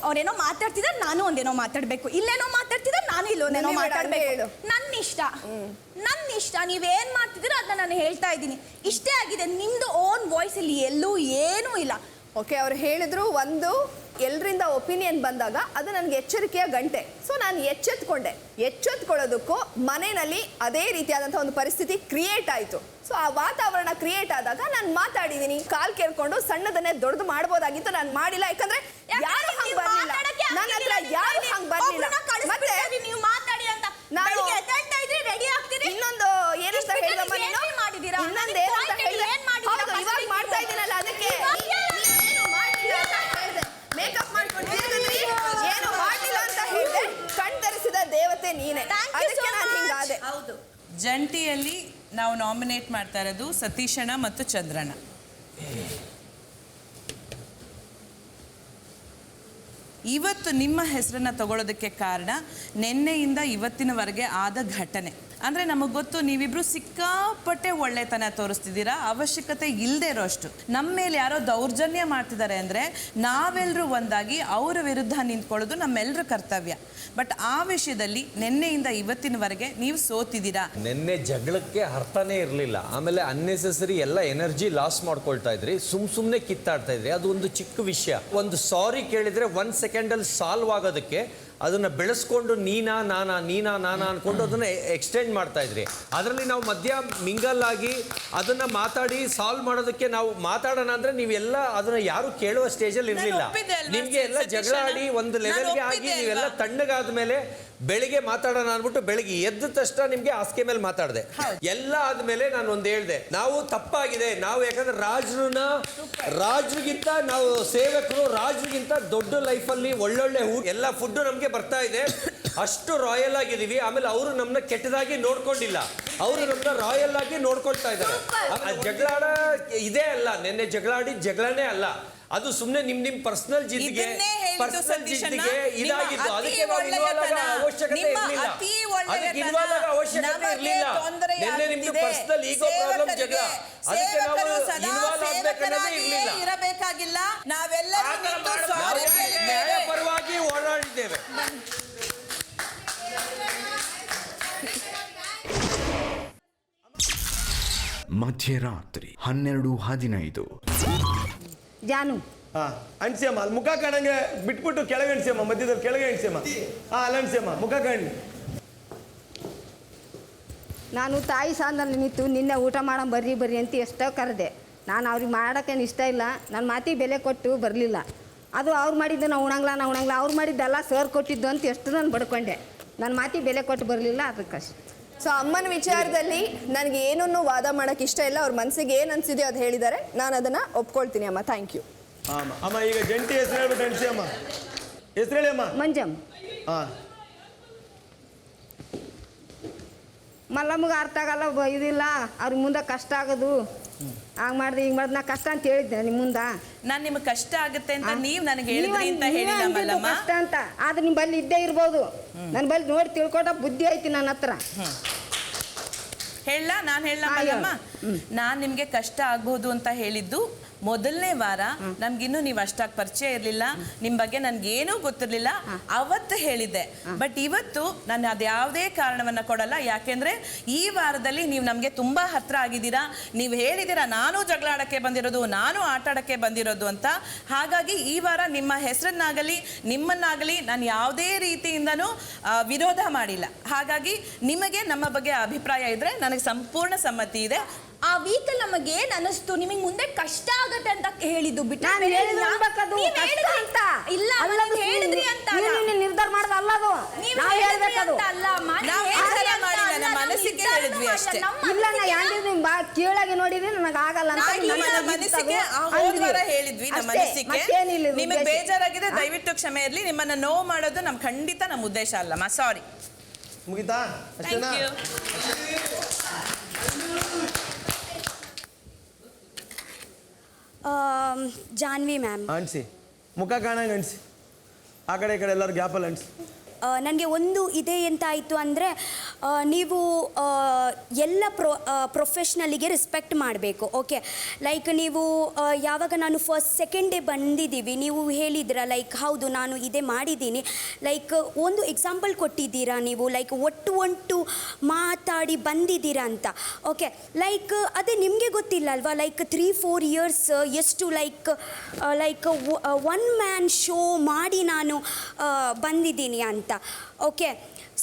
ಅವ್ರೇನೋ ಮಾತಾಡ್ತಿದ್ರೆ ನಾನು ಒಂದೇನೋ ಮಾತಾಡಬೇಕು, ಇಲ್ಲೇನೋ ಮಾತಾಡ್ತಿದ್ರೆ ನಾನು ಇಲ್ಲೋನೇನೋ ಮಾತಾಡಬೇಕು. ನನ್ನ ಇಷ್ಟ ನೀವೇನು ಮಾಡ್ತಿದ್ದೀರೋ ಅದನ್ನ ನಾನು ಹೇಳ್ತಾ ಇದ್ದೀನಿ. ಇಷ್ಟೇ ಆಗಿದೆ. ನಿಮ್ಮದು ಓನ್ ವಾಯ್ಸ್ ಇಲ್ಲಿ ಎಲ್ಲೂ ಏನೂ ಇಲ್ಲ. ಓಕೆ, ಅವ್ರು ಹೇಳಿದ್ರು ಒಂದು ಎಲ್ಲರಿಂದ ಒಪಿನಿಯನ್ ಬಂದಾಗ ಅದು ನನಗೆ ಎಚ್ಚರಿಕೆಯ ಗಂಟೆ. ಸೊ ನಾನು ಎಚ್ಚೆತ್ಕೊಳ್ಳೋದಕ್ಕೂ ಮನೆಯಲ್ಲಿ ಅದೇ ರೀತಿಯಾದಂಥ ಒಂದು ಪರಿಸ್ಥಿತಿ ಕ್ರಿಯೇಟ್ ಆಯಿತು. ಸೊ ಆ ವಾತಾವರಣ ಕ್ರಿಯೇಟ್ ಆದಾಗ ನಾನು ಮಾತಾಡಿದ್ದೀನಿ. ಕಾಲ್ ಕೇಳ್ಕೊಂಡು ಸಣ್ಣದನ್ನೇ ದೊಡ್ಡದು ಮಾಡ್ಬೋದಾಗಿತ್ತು, ನಾನು ಮಾಡಿಲ್ಲ. ಯಾಕಂದ್ರೆ ಯಾರು ಹಂಗೆ ಬರಲಿಲ್ಲ, ನನ್ನ ಹತ್ರ ಯಾರು ಹಂಗೆ ಬರಲಿಲ್ಲ. ಮತ್ತೆ ನೀವು ಮಾತಾಡಿ ಅಂತ ನಾನು ರೆಡಿ ಆಗ್ತೀನಿ. ಇನ್ನೊಂದು ಏನಂತ ಹೇಳಿದಮ್ಮ ನೀನು, ಇನ್ನೊಂದು ಏನಂತ ಹೇಳಿದೆ, ಇವಾಗ ಮಾಡ್ತಾ ಇದ್ದೀನಲ್ಲ ಅದಕ್ಕೆ ಮೇಕಪ್ ಮಾಡ್ಕೊಂಡು ಏನು ಮಾಡಲಿಲ್ಲ ಅಂತ ಹೇಳಿದೆ. ಕಣ್ತರಿಸಿದ ದೇವತೆ ನೀನೆ, ಅದಕ್ಕೆ ನಾನು ಹಿಂಗಾದೆ. ಹೌದು, ಜಂಟಿಯಲ್ಲಿ ನಾವು ನಾಮಿನೇಟ್ ಮಾಡ್ತಾ ಇರೋದು ಸತೀಶಣ್ಣ ಮತ್ತು ಚಂದ್ರಣ್ಣ. ಇವತ್ತು ನಿಮ್ಮ ಹೆಸರನ್ನು ತಗೊಳ್ಳೋದಕ್ಕೆ ಕಾರಣ ನಿನ್ನೆಯಿಂದ ಇವತ್ತಿನವರೆಗೆ ಆದ ಘಟನೆ. ಅಂದರೆ ನಮಗೆ ಗೊತ್ತು ನೀವಿಬ್ರು ಸಿಕ್ಕಾಪಟ್ಟೆ ಒಳ್ಳೆತನ ತೋರಿಸ್ತಿದ್ದೀರಾ, ಅವಶ್ಯಕತೆ ಇಲ್ಲದೆ ಇರೋಷ್ಟು. ನಮ್ಮ ಮೇಲೆ ಯಾರೋ ದೌರ್ಜನ್ಯ ಮಾಡ್ತಿದ್ದಾರೆ ಅಂದರೆ ನಾವೆಲ್ಲರೂ ಒಂದಾಗಿ ಅವರ ವಿರುದ್ಧ ನಿಂತ್ಕೊಳ್ಳೋದು ನಮ್ಮೆಲ್ಲರ ಕರ್ತವ್ಯ. ಬಟ್ ಆ ವಿಷಯದಲ್ಲಿ ನಿನ್ನೆಯಿಂದ ಇವತ್ತಿನವರೆಗೆ ನೀವು ಸೋತಿದ್ದೀರಾ. ನಿನ್ನೆ ಜಗಳಕ್ಕೆ ಅರ್ಥನೇ ಇರಲಿಲ್ಲ. ಆಮೇಲೆ ಅನ್ನೆಸೆಸರಿ ಎಲ್ಲ ಎನರ್ಜಿ ಲಾಸ್ ಮಾಡ್ಕೊಳ್ತಾ ಇದ್ರಿ, ಸುಮ್ಮನೆ ಕಿತ್ತಾಡ್ತಾ ಇದ್ರಿ. ಅದು ಒಂದು ಚಿಕ್ಕ ವಿಷಯ. ಒಂದು ಸಾರಿ ಕೇಳಿದರೆ 1 ಸೆಕೆಂಡಲ್ಲಿ ಸಾಲ್ವ್ ಆಗೋದಕ್ಕೆ ಅದನ್ನು ಬೆಳೆಸ್ಕೊಂಡು ನೀನಾ ನಾನಾ ಅಂದ್ಕೊಂಡು ಅದನ್ನು ಎಕ್ಸ್ಟೆಂಡ್ ಮಾಡ್ತಾ ಇದ್ರಿ. ಅದರಲ್ಲಿ ನಾವು ಮಧ್ಯ ಮಿಂಗಲ್ ಆಗಿ ಅದನ್ನು ಮಾತಾಡಿ ಸಾಲ್ವ್ ಮಾಡೋದಕ್ಕೆ ನಾವು ಮಾತಾಡೋಣ ಅಂದರೆ ನೀವೆಲ್ಲ ಅದನ್ನು ಯಾರು ಕೇಳುವ ಸ್ಟೇಜಲ್ಲಿ ಇರಲಿಲ್ಲ. ನಿಮಗೆ ಎಲ್ಲ ಜಗಳ ಆಡಿ ಒಂದು ಲೆವೆಲ್ಗೆ ಆಗಿ ನೀವೆಲ್ಲ ತಣ್ಣಗಾದ ಮೇಲೆ ಬೆಳಿಗ್ಗೆ ಮಾತಾಡೋಣ ಅಂದ್ಬಿಟ್ಟು ಬೆಳಿಗ್ಗೆ ಎದ್ದ ತಕ್ಷಣ ನಿಮಗೆ ಹಾಸಿಗೆ ಮೇಲೆ ಮಾತಾಡಿದೆ. ಎಲ್ಲ ಆದಮೇಲೆ ನಾನು ಒಂದು ಹೇಳಿದೆ, ನಾವು ತಪ್ಪಾಗಿದೆ. ನಾವು ಯಾಕಂದ್ರೆ ರಾಜ್ರಿಗಿಂತ ನಾವು ಸೇವಕರು, ರಾಜ್ರಿಗಿಂತ ದೊಡ್ಡ ಲೈಫಲ್ಲಿ ಒಳ್ಳೊಳ್ಳೆ ಎಲ್ಲ ಫುಡ್ಡು ನಮಗೆ ಬರ್ತಾ ಇದೆ, ಅಷ್ಟು ರಾಯಲ್ ಆಗಿದ್ದೀವಿ. ಆಮೇಲೆ ಅವರು ನಮ್ಮನ್ನ ಕೆಟ್ಟದಾಗಿ ನೋಡ್ಕೊಂಡಿಲ್ಲ, ಅವರು ನಮ್ಮನ್ನ ರಾಯಲ್ ಆಗಿ ನೋಡ್ಕೊಳ್ತಾ ಇದ್ದಾರೆ. ಜಗಳಾಡ ಇದೇ ಅಲ್ಲ, ನಿನ್ನೆ ಜಗಳಾಡಿ ಜಗಳನೇ ಅಲ್ಲ. ಅದು ಸುಮ್ಮನೆ ನಿಮ್ ಪರ್ಸನಲ್ ಜಿದ್ದಿಗೆ ಇದಾಗಿದ್ದು. ಅದಕ್ಕೆ ನಾವು ಇನ್ವಾಲ್ವ್ ಆಗೋ ಅವಶ್ಯಕತೆ ಇರಲಿಲ್ಲ. ಅದಕ್ಕೆ ಇನ್ವಾಲ್ವ್ ಆಗೋ ಅವಶ್ಯಕತೆ ಇರಲಿಲ್ಲ. ನಿನ್ನೆ ನಿಮ್ದು ಪರ್ಸನಲ್ ಈಗೋ ಪ್ರಾಬ್ಲಮ್ ಜಗಳ, ಅದಕ್ಕೆ ನಾವು ಇನ್ವಾಲ್ವ್ ಆಗ್ಬೇಕನ್ನೋದೇ ಇರಲಿಲ್ಲ. ಇರಬೇಕಾಗಿಲ್ಲ. ನಾವೆಲ್ಲರೂ ನ್ಯಾಯ ಪರವಾಗಿ ಓಡಾಡಿದ್ದೇವೆ. ಮಧ್ಯರಾತ್ರಿ 12:15. ಜಾನು ಅಣ್ಸಿಯಮ್ಮ ಅಲ್ಲಿ ಮುಖ ಕಾಣಂಗೆ ಬಿಟ್ಬಿಟ್ಟು ಕೆಳಗೆ ಅಣ್ಸಿಯಮ್ಮ, ಮಧ್ಯದಲ್ಲಿ ಕೆಳಗೆ ಅಣ್ಸಿಯಮ್ಮ. ಅಲ್ಲಿ ಅಣ್ಸಿಯಮ್ಮ ಮುಖ ಕಾಣಿ. ನಾನು ತಾಯಿ ಸಾಂದಲ್ಲಿ ನಿಂತು ನಿನ್ನೆ ಊಟ ಮಾಡೋ ಬರ್ರಿ ಅಂತ ಎಷ್ಟೋ ಕರೆದೆ. ನಾನು ಅವ್ರಿಗೆ ಮಾಡೋಕ್ಕೇನು ಇಷ್ಟ ಇಲ್ಲ, ನನ್ನ ಮಾತಿಗೆ ಬೆಲೆ ಕೊಟ್ಟು ಬರಲಿಲ್ಲ. ಅದು ಅವ್ರು ಮಾಡಿದ್ದು ನಾವು ಉಣಂಗ್ಲ ಅವ್ರು ಮಾಡಿದ್ದೆಲ್ಲ ಸರ್ ಕೊಟ್ಟಿದ್ದು ಅಂತ ಎಷ್ಟು ನಾನು ಬಡ್ಕೊಂಡೆ. ನನ್ನ ಮಾತಿಗೆ ಬೆಲೆ ಕೊಟ್ಟು ಬರಲಿಲ್ಲ, ಅದಕ್ಕಷ್ಟೆ. ಸೊ ಅಮ್ಮನ ವಿಚಾರದಲ್ಲಿ ನನಗೆ ಏನನ್ನೂ ವಾದ ಮಾಡೋಕ್ಕೆ ಇಷ್ಟ ಇಲ್ಲ. ಅವ್ರ ಮನಸ್ಸಿಗೆ ಏನು ಅನಿಸಿದೆಯೋ ಅದು ಹೇಳಿದ್ದಾರೆ, ನಾನು ಅದನ್ನು ಒಪ್ಕೊಳ್ತೀನಿ ಅಮ್ಮ. ಥ್ಯಾಂಕ್ ಯು ಅಮ್ಮ. ಈಗ ಜಂಟಿ ಹೆಸರು ಹೇಳ್ಬಿಟ್ಟು ಅಣ್ಸಿ ಅಮ್ಮ, ಹೆಸರು ಹೇಳಿ ಅಮ್ಮ. ಮಂಜಮ್ಮ. ಮಲ್ಲಮ್ಮಗೆ ಅರ್ಥ ಆಗಲ್ಲ, ಇದಿಲ್ಲ ಅವ್ರಿಗೆ ಮುಂದೆ ಕಷ್ಟ ಆಗೋದು. ಹಂಗೆ ಮಾಡಿದೆ ಹಿಂಗೆ ಮಾಡಿದೆ, ನಾ ಕಷ್ಟ ಅಂತ ಹೇಳಿದ್ದೆ ನಿಮ್ಮ ಮುಂದೆ. ನಾನು ನಿಮ್ಗೆ ಕಷ್ಟ ಆಗುತ್ತೆ ಅಂತ ನೀವು ನನಗೆ ಹೇಳಿದ್ರಿ ಅಂತ ಹೇಳಿಲ್ಲ ಮಲ್ಲಮ್ಮ. ಕಷ್ಟ ಅಂತ ಆದ್ರೆ ನಿಮ್ಮ ಬಲ್ಲಿ ಇದ್ದೇ ಇರ್ಬೋದು. ನನ್ನ ಬಲ್ಲಿ ನೋಡಿ ತಿಳ್ಕೊಟ ಬುದ್ಧಿ ಐತಿ ನನ್ನ ಹತ್ರ. ಹೇಳ ನಾನು ಹೇಳ ಮಲ್ಲಮ್ಮ, ನಾನು ನಿಮಗೆ ಕಷ್ಟ ಆಗ್ಬಹುದು ಅಂತ ಹೇಳಿದ್ದು ಮೊದಲನೇ ವಾರ. ನಮ್ಗಿನ್ನೂ ನೀವು ಅಷ್ಟಾಗಿ ಪರಿಚಯ ಇರಲಿಲ್ಲ, ನಿಮ್ಮ ಬಗ್ಗೆ ನನಗೇನೂ ಗೊತ್ತಿರಲಿಲ್ಲ, ಅವತ್ತು ಹೇಳಿದ್ದೆ. ಬಟ್ ಇವತ್ತು ನಾನು ಅದ್ಯಾವುದೇ ಕಾರಣವನ್ನು ಕೊಡಲ್ಲ. ಯಾಕೆಂದರೆ ಈ ವಾರದಲ್ಲಿ ನೀವು ನಮಗೆ ತುಂಬ ಹತ್ತಿರ ಆಗಿದ್ದೀರಾ. ನೀವು ಹೇಳಿದ್ದೀರಾ ನಾನು ಜಗಳ ಆಡೋಕ್ಕೆ ಬಂದಿರೋದು, ನಾನು ಆಟ ಆಡೋಕ್ಕೆ ಬಂದಿರೋದು ಅಂತ. ಹಾಗಾಗಿ ಈ ವಾರ ನಿಮ್ಮ ಹೆಸರನ್ನಾಗಲಿ ನಿಮ್ಮನ್ನಾಗಲಿ ನಾನು ಯಾವುದೇ ರೀತಿಯಿಂದನೂ ವಿರೋಧ ಮಾಡಿಲ್ಲ. ಹಾಗಾಗಿ ನಿಮಗೆ ನಮ್ಮ ಬಗ್ಗೆ ಅಭಿಪ್ರಾಯ ಇದ್ದರೆ ನನಗೆ ಸಂಪೂರ್ಣ ಸಮ್ಮತಿ ಇದೆ. ಆ ವೀಕಲ್ಲಿ ನಮಗೆ ಏನು ಅನ್ನಿಸ್ತು, ನಿಮಗೆ ಮುಂದೆ ಕಷ್ಟ ಆಗತ್ತೆ ಅಂತ ಹೇಳಿದ್ದು ಬಿಟ್ಟು ಇಲ್ಲ ಹೇಳಿದ್ರಿ ಅಂತ ನಿರ್ಧಾರ ಮಾಡೋದು ಅಲ್ಲದು. ನಾವು ಹೇಳ್ಬೇಕದು ಮನಸ್ಸಿಗೆ ಹೇಳಿದ್ವಿ ಅಷ್ಟೇ. ಇಲ್ಲ ನಾ ಯಾರಿದ್ರು ಬಾ ಕೀಳಾಗಿ ನೋಡಿದ್ರೆ ನನಗೆ ಆಗಲ್ಲ ಅಂತ ಮನಸ್ಸಿಗೆ ಹೇಳಿದ್ವಿ. ನಮ್ಮ ಮನಸ್ಸಿಗೆ ನಿಮಗೆ ಬೇಜಾರಾಗಿದೆ, ದಯವಿಟ್ಟು ಕ್ಷಮೆ ಇರಲಿ. ನಿಮ್ಮನ್ನ ನೋವು ಮಾಡೋದು ನಮ್ ಖಂಡಿತ ನಮ್ಮ ಉದ್ದೇಶ ಅಲ್ಲಮ್ಮ. ಸಾರಿ. ಮುಗಿತಾ? ಜಾನ್ವಿ ಮ್ಯಾಮ್. ಅಣ್ಸಿ ಮುಖ ಕಾಣಂಗೆ ಅಣ್ಸಿ, ಆ ಕಡೆ ಈ ಕಡೆ ಎಲ್ಲರೂ ಗ್ಯಾಪಲ್ಲಿ ಅಣ್ಸಿ. ನನಗೆ ಒಂದು ಇದೆ ಎಂತ ಆಯಿತು ಅಂದರೆ, ನೀವು ಎಲ್ಲ ಪ್ರೊಫೆಷ್ನಲಿಗೆ ರೆಸ್ಪೆಕ್ಟ್ ಮಾಡಬೇಕು. ಓಕೆ, ಲೈಕ್ ನೀವು ಯಾವಾಗ ನಾನು ಫಸ್ಟ್ ಸೆಕೆಂಡ್ ಡೇ ಬಂದಿದ್ದೀವಿ, ನೀವು ಹೇಳಿದ್ದೀರಾ ಲೈಕ್ ಹೌದು ನಾನು ಇದೇ ಮಾಡಿದ್ದೀನಿ, ಲೈಕ್ ಒಂದು ಎಕ್ಸಾಂಪಲ್ ಕೊಟ್ಟಿದ್ದೀರಾ ನೀವು, ಲೈಕ್ ಒಟ್ಟು ಮಾತಾಡಿ ಬಂದಿದ್ದೀರಾ ಅಂತ. ಓಕೆ, ಲೈಕ್ ಅದೇ ನಿಮಗೆ ಗೊತ್ತಿಲ್ಲ ಅಲ್ವಾ, ಲೈಕ್ 3-4 ಇಯರ್ಸ್ ಎಷ್ಟು ಲೈಕ್ ಒನ್ ಮ್ಯಾನ್ ಶೋ ಮಾಡಿ ನಾನು ಬಂದಿದ್ದೀನಿ ಅಂತ. ಓಕೆ,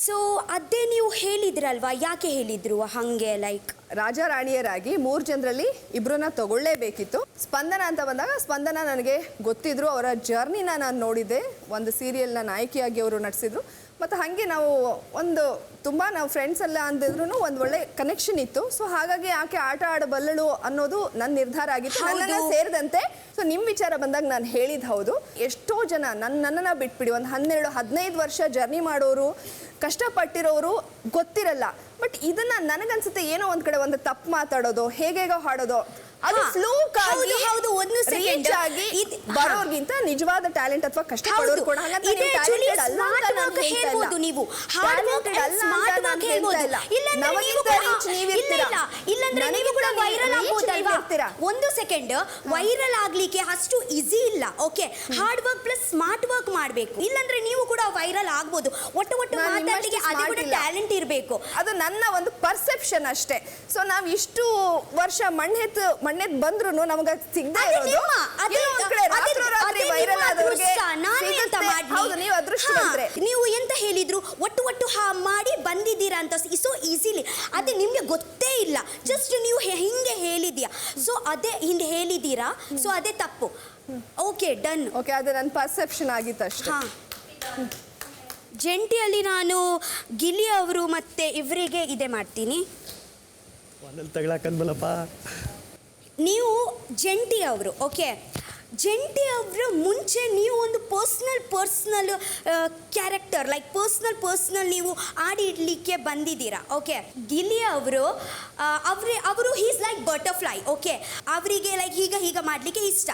ಸೊ ಅದೇ ನೀವು ಹೇಳಿದ್ರಲ್ವಾ, ಯಾಕೆ ಹೇಳಿದ್ರು ಹಾಗೆ? ಲೈಕ್ ರಾಜ ರಾಣಿಯರಾಗಿ 3 ಜನರಲ್ಲಿ 2 ತಗೊಳ್ಳೇಬೇಕಿತ್ತು. ಸ್ಪಂದನ ಅಂತ ಬಂದಾಗ ಸ್ಪಂದನ ನನಗೆ ಗೊತ್ತಿದ್ರು, ಅವರ ಜರ್ನಿನ ನಾನು ನೋಡಿದ್ದೆ, ಒಂದು ಸೀರಿಯಲ್ನ ನಾಯಕಿಯಾಗಿ ಅವರು ನಟಿಸಿದ್ರು. ಮತ್ತು ಹಾಗೆ ನಾವು ತುಂಬ ನಾವು ಫ್ರೆಂಡ್ಸ್ ಎಲ್ಲ ಅಂದಿದ್ರು ಒಂದು ಒಳ್ಳೆ ಕನೆಕ್ಷನ್ ಇತ್ತು. ಸೊ ಹಾಗಾಗಿ ಆಕೆ ಆಟ ಆಡಬಲ್ಲಳು ಅನ್ನೋದು ನನ್ನ ನಿರ್ಧಾರ ಆಗಿತ್ತು, ನನ್ನನ್ನು ಸೇರಿದಂತೆ. ಸೊ ನಿಮ್ಮ ವಿಚಾರ ಬಂದಾಗ ನಾನು ಹೇಳಿದ್ದು ಹೌದು. ಎಷ್ಟೋ ಜನ ನನ್ನನ್ನು ಬಿಟ್ಬಿಡಿ ಒಂದು 12-15 ವರ್ಷ ಜರ್ನಿ ಮಾಡೋರು, ಕಷ್ಟಪಟ್ಟಿರೋರು ಗೊತ್ತಿರಲ್ಲ. ಬಟ್ ಇದನ್ನ ನನಗನ್ಸುತ್ತೆ ಏನೋ ಒಂದು ಕಡೆ ಒಂದು ತಪ್ಪು ಮಾತಾಡೋದು, ಹೇಗೇಗೋ ಹಾಡೋದು, ಅದು ಫ್ಲೂಕ್ ಆಗಿ ಹೌದು ಒಂದು ಸೆಕೆಂಡ್ ಆಗಿ ಬರೋರ್ಗಿಂತ ನಿಜವಾದ ಟ್ಯಾಲೆಂಟ್ ಅಥವಾ ಕಷ್ಟಪಡೋರು ಕೂಡ ಹೇಳ್ಬೋದು. ನೀವು ಹಾರ್ಡ್ ವರ್ಕ್ ಸ್ಮಾರ್ಟ್ ವರ್ಕ್ ಹೇಳ್ಬೋದು. ಇಲ್ಲಾಂದ್ರೆ ನೀವು ಕೂಡ ವೈರಲ್ ಆಗ್ಬೋದಲ್ವಾ? ಒಂದು ಸೆಕೆಂಡ್, ವೈರಲ್ ಆಗ್ಲಿಕ್ಕೆ ಅಷ್ಟು ಈಸಿ ಇಲ್ಲ. Okay, hard work plus smart work ಮಾಡಬೇಕು, ಇಲ್ಲಾಂದ್ರೆ ನೀವು ಕೂಡ ವೈರಲ್ ಆಗ್ಬೋದು. ಒಟ್ಟು ಮಾತಾಡಲಿಕ್ಕೆ ಅದು ಕೂಡ ಟ್ಯಾಲೆಂಟ್ ಇರಬೇಕು. ಅದು ನನ್ನ ಒಂದು ಪರ್ಸೆಪ್ಷನ್ ಅಷ್ಟೇ. ಸೊ ನಾವು ಇಷ್ಟು ವರ್ಷ ಮಣ್ಣೆತ್ತು ಬಂದ್ರು ನಮಗೆ ಸಿಗದೆ ಇರೋದು ನೀವು ಎಂತ ಹೇಳಿದ್ರು ಒಟ್ಟು ಮಾಡಿ ಬಂದಿದ್ದೀರಾ ಅಂತ ಸೊ ಈಸಿಲಿ. ಅದೇ ನಿಮ್ಗೆ ಗೊತ್ತೇ ಇಲ್ಲ, ಜಸ್ಟ್ ನೀವು ಹಿಂಗೆ ಹೇಳಿದ್ಯಾ, ಸೊ ಅದೇ ಹಿಂದೆ ಹೇಳಿದ್ದೀರಾ, ಸೊ ಅದೇ ತಪ್ಪು. Okay, done. ಓಕೆ, ಅದು ನನ್ನ ಪರ್ಸೆಪ್ಷನ್ ಆಗಿತ್ತು ಅಷ್ಟೇ. ಜಂಟಿಯಲ್ಲಿ ನಾನು ಗಿಲ್ಲಿ ಅವರು ಮತ್ತೆ ಇವರಿಗೆ ಇದೆ ಮಾಡ್ತೀನಿ. ತಗೊಳಕನ್ಬಲ್ಲಪ್ಪ, ನೀವು ಜಂಟಿ ಅವರು. ಓಕೆ, ಜಂಟಿ ಅವರ ಮುಂಚೆ ನೀವು ಒಂದು ಪರ್ಸ್ನಲ್ ಕ್ಯಾರೆಕ್ಟರ್ ಲೈಕ್ ಪರ್ಸ್ನಲ್ ನೀವು ಆಡಿ ಇಡ್ಲಿಕ್ಕೆ ಬಂದಿದ್ದೀರಾ. ಓಕೆ, ಗಿಲ್ಲಿ ಅವರು ಹೀಸ್ ಲೈಕ್ ಬಟರ್ಫ್ಲೈ. ಓಕೆ, ಅವರಿಗೆ ಲೈಕ್ ಹೀಗ ಮಾಡಲಿಕ್ಕೆ ಇಷ್ಟ.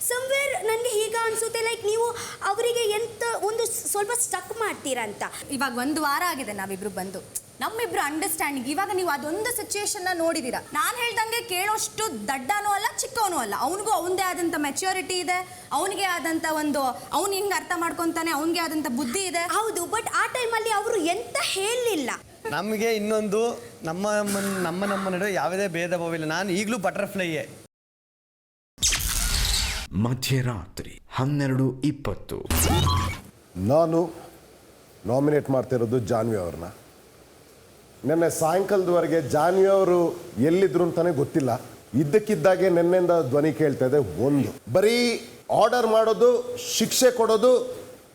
ಸಮ್ವೇರ್ ನನಗೆ ಹೀಗ ಅನಿಸುತ್ತೆ ಲೈಕ್ ನೀವು ಅವರಿಗೆ ಎಂತ ಒಂದು ಸ್ವಲ್ಪ ಸ್ಟಕ್ ಮಾಡ್ತೀರಂತ. ಇವಾಗ 1 ವಾರ ಆಗಿದೆ ನಾವಿಬ್ರು ಬಂದು, ನಮ್ಮಿಬ್ರು ಅಂಡರ್ಸ್ಟ್ಯಾಂಡಿಂಗ್. ಇವಾಗ ನೀವು ಅದೊಂದು ಸಿಚುಯೇಷನ್ನ ನೋಡಿದ್ದೀರಾ. ನಾನು ಹೇಳ್ದಂಗೆ ಕೇಳೋಷ್ಟು ದಡ್ಡನೂ ಅಲ್ಲ, ಚಿಕ್ಕವನು ಅಲ್ಲ. ಅವನಿಗೂ ಅವನದೇ ಆದಂಥ ಮೆಚ್ಯೂರಿಟಿ ಇದೆ, ಅವನಿಗೆ ಆದಂಥ ಅವ್ನು ಹಿಂಗೆ ಅರ್ಥ ಮಾಡ್ಕೊತಾನೆ, ಅವನಿಗೆ ಆದಂಥ ಬುದ್ಧಿ ಇದೆ. ಹೌದು, ಬಟ್ ಆ ಟೈಮಲ್ಲಿ ಅವರು ಎಂತ ಹೇಳಲಿಲ್ಲ. ನಮಗೆ ಇನ್ನೊಂದು ನಮ್ಮ ನಡುವೆ ಯಾವುದೇ ಭೇದ ಭಾವ ಇಲ್ಲ. ನಾನು ಈಗಲೂ ಬಟರ್ಫ್ಲೈಯೇ. ಮಧ್ಯರಾತ್ರಿ 12:20. ನಾನು ನಾಮಿನೇಟ್ ಮಾಡ್ತಿರೋದು ಜಾನ್ವಿ ಅವ್ರನ್ನ. ನಿನ್ನೆ ಸಾಯಂಕಾಲದವರೆಗೆ ಜಾನ್ವಿ ಅವರು ಎಲ್ಲಿದ್ರು ಅಂತಾನೆ ಗೊತ್ತಿಲ್ಲ. ಇದ್ದಕ್ಕಿದ್ದಾಗೆ ನಿನ್ನೆಯಿಂದ ಧ್ವನಿ ಕೇಳ್ತಾ ಇದೆ. ಒಂದು ಬರೀ ಆರ್ಡರ್ ಮಾಡೋದು, ಶಿಕ್ಷೆ ಕೊಡೋದು,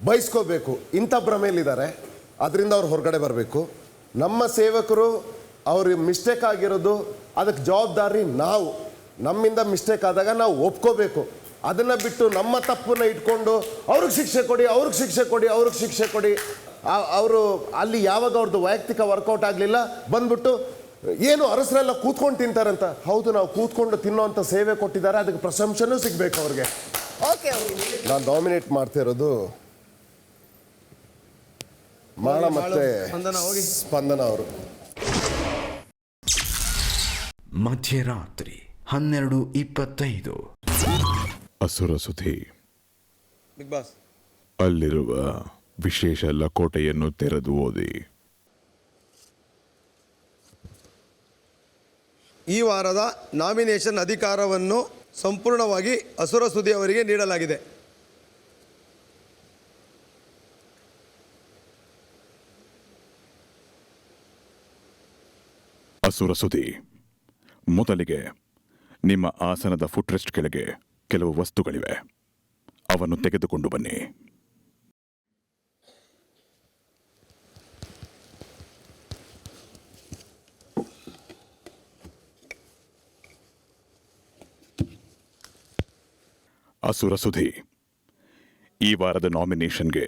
ಬಯಸ್ಕೋಬೇಕು, ಇಂಥ ಭ್ರಮೆಯಲ್ಲಿದ್ದಾರೆ. ಅದರಿಂದ ಅವ್ರು ಹೊರಗಡೆ ಬರಬೇಕು. ನಮ್ಮ ಸೇವಕರು ಅವ್ರಿಗೆ ಮಿಸ್ಟೇಕ್ ಆಗಿರೋದು, ಅದಕ್ಕೆ ಜವಾಬ್ದಾರಿ ನಾವು. ನಮ್ಮಿಂದ ಮಿಸ್ಟೇಕ್ ಆದಾಗ ನಾವು ಒಪ್ಕೋಬೇಕು. ಅದನ್ನು ಬಿಟ್ಟು ನಮ್ಮ ತಪ್ಪನ್ನ ಇಟ್ಕೊಂಡು ಅವ್ರಿಗೆ ಶಿಕ್ಷೆ ಕೊಡಿ, ಅವ್ರಿಗೆ ಶಿಕ್ಷೆ ಕೊಡಿ, ಅವ್ರಿಗೆ ಶಿಕ್ಷೆ ಕೊಡಿ. ಅವರು ಅಲ್ಲಿ ಯಾವಾಗ ಅವ್ರದ್ದು ವೈಯಕ್ತಿಕ ವರ್ಕೌಟ್ ಆಗಲಿಲ್ಲ, ಬಂದ್ಬಿಟ್ಟು ಏನು ಅರಸರೆಲ್ಲ ಕೂತ್ಕೊಂಡು ತಿಂತಾರಂತ. ಹೌದು, ನಾವು ಕೂತ್ಕೊಂಡು ತಿನ್ನೋಂಥ ಸೇವೆ ಕೊಟ್ಟಿದ್ದಾರೆ, ಅದಕ್ಕೆ ಪ್ರಶಂಸೆನೂ ಸಿಗಬೇಕು ಅವ್ರಿಗೆ. ನಾನು ನಾಮಿನೇಟ್ ಮಾಡ್ತಿರೋದು ಮಾಳ ಮತ್ತೆ ಸ್ಪಂದನ ಅವರು. ಮಧ್ಯರಾತ್ರಿ 12:25. ಅಸುರ ಸುಧಿ ಬಿಗ್ ಬಾಸ್ ಅಲ್ಲಿರುವ ವಿಶೇಷ ಲಕೋಟೆಯನ್ನು ತೆರೆದು ಓದಿ. ಈ ವಾರದ ನಾಮಿನೇಷನ್ ಅಧಿಕಾರವನ್ನು ಸಂಪೂರ್ಣವಾಗಿ ಅಸುರ ಸುಧಿ ಅವರಿಗೆ ನೀಡಲಾಗಿದೆ. ಅಸುರ ಸುಧಿ, ಮೊದಲಿಗೆ ನಿಮ್ಮ ಆಸನದ ಫುಟ್ರೆಸ್ಟ್ ಕೆಳಗೆ ಕೆಲವು ವಸ್ತುಗಳಿವೆ, ಅವನ್ನು ತೆಗೆದುಕೊಂಡು ಬನ್ನಿ. ಅಸುರ ಸುಧಿ, ಈ ವಾರದ ನಾಮಿನೇಷನ್ಗೆ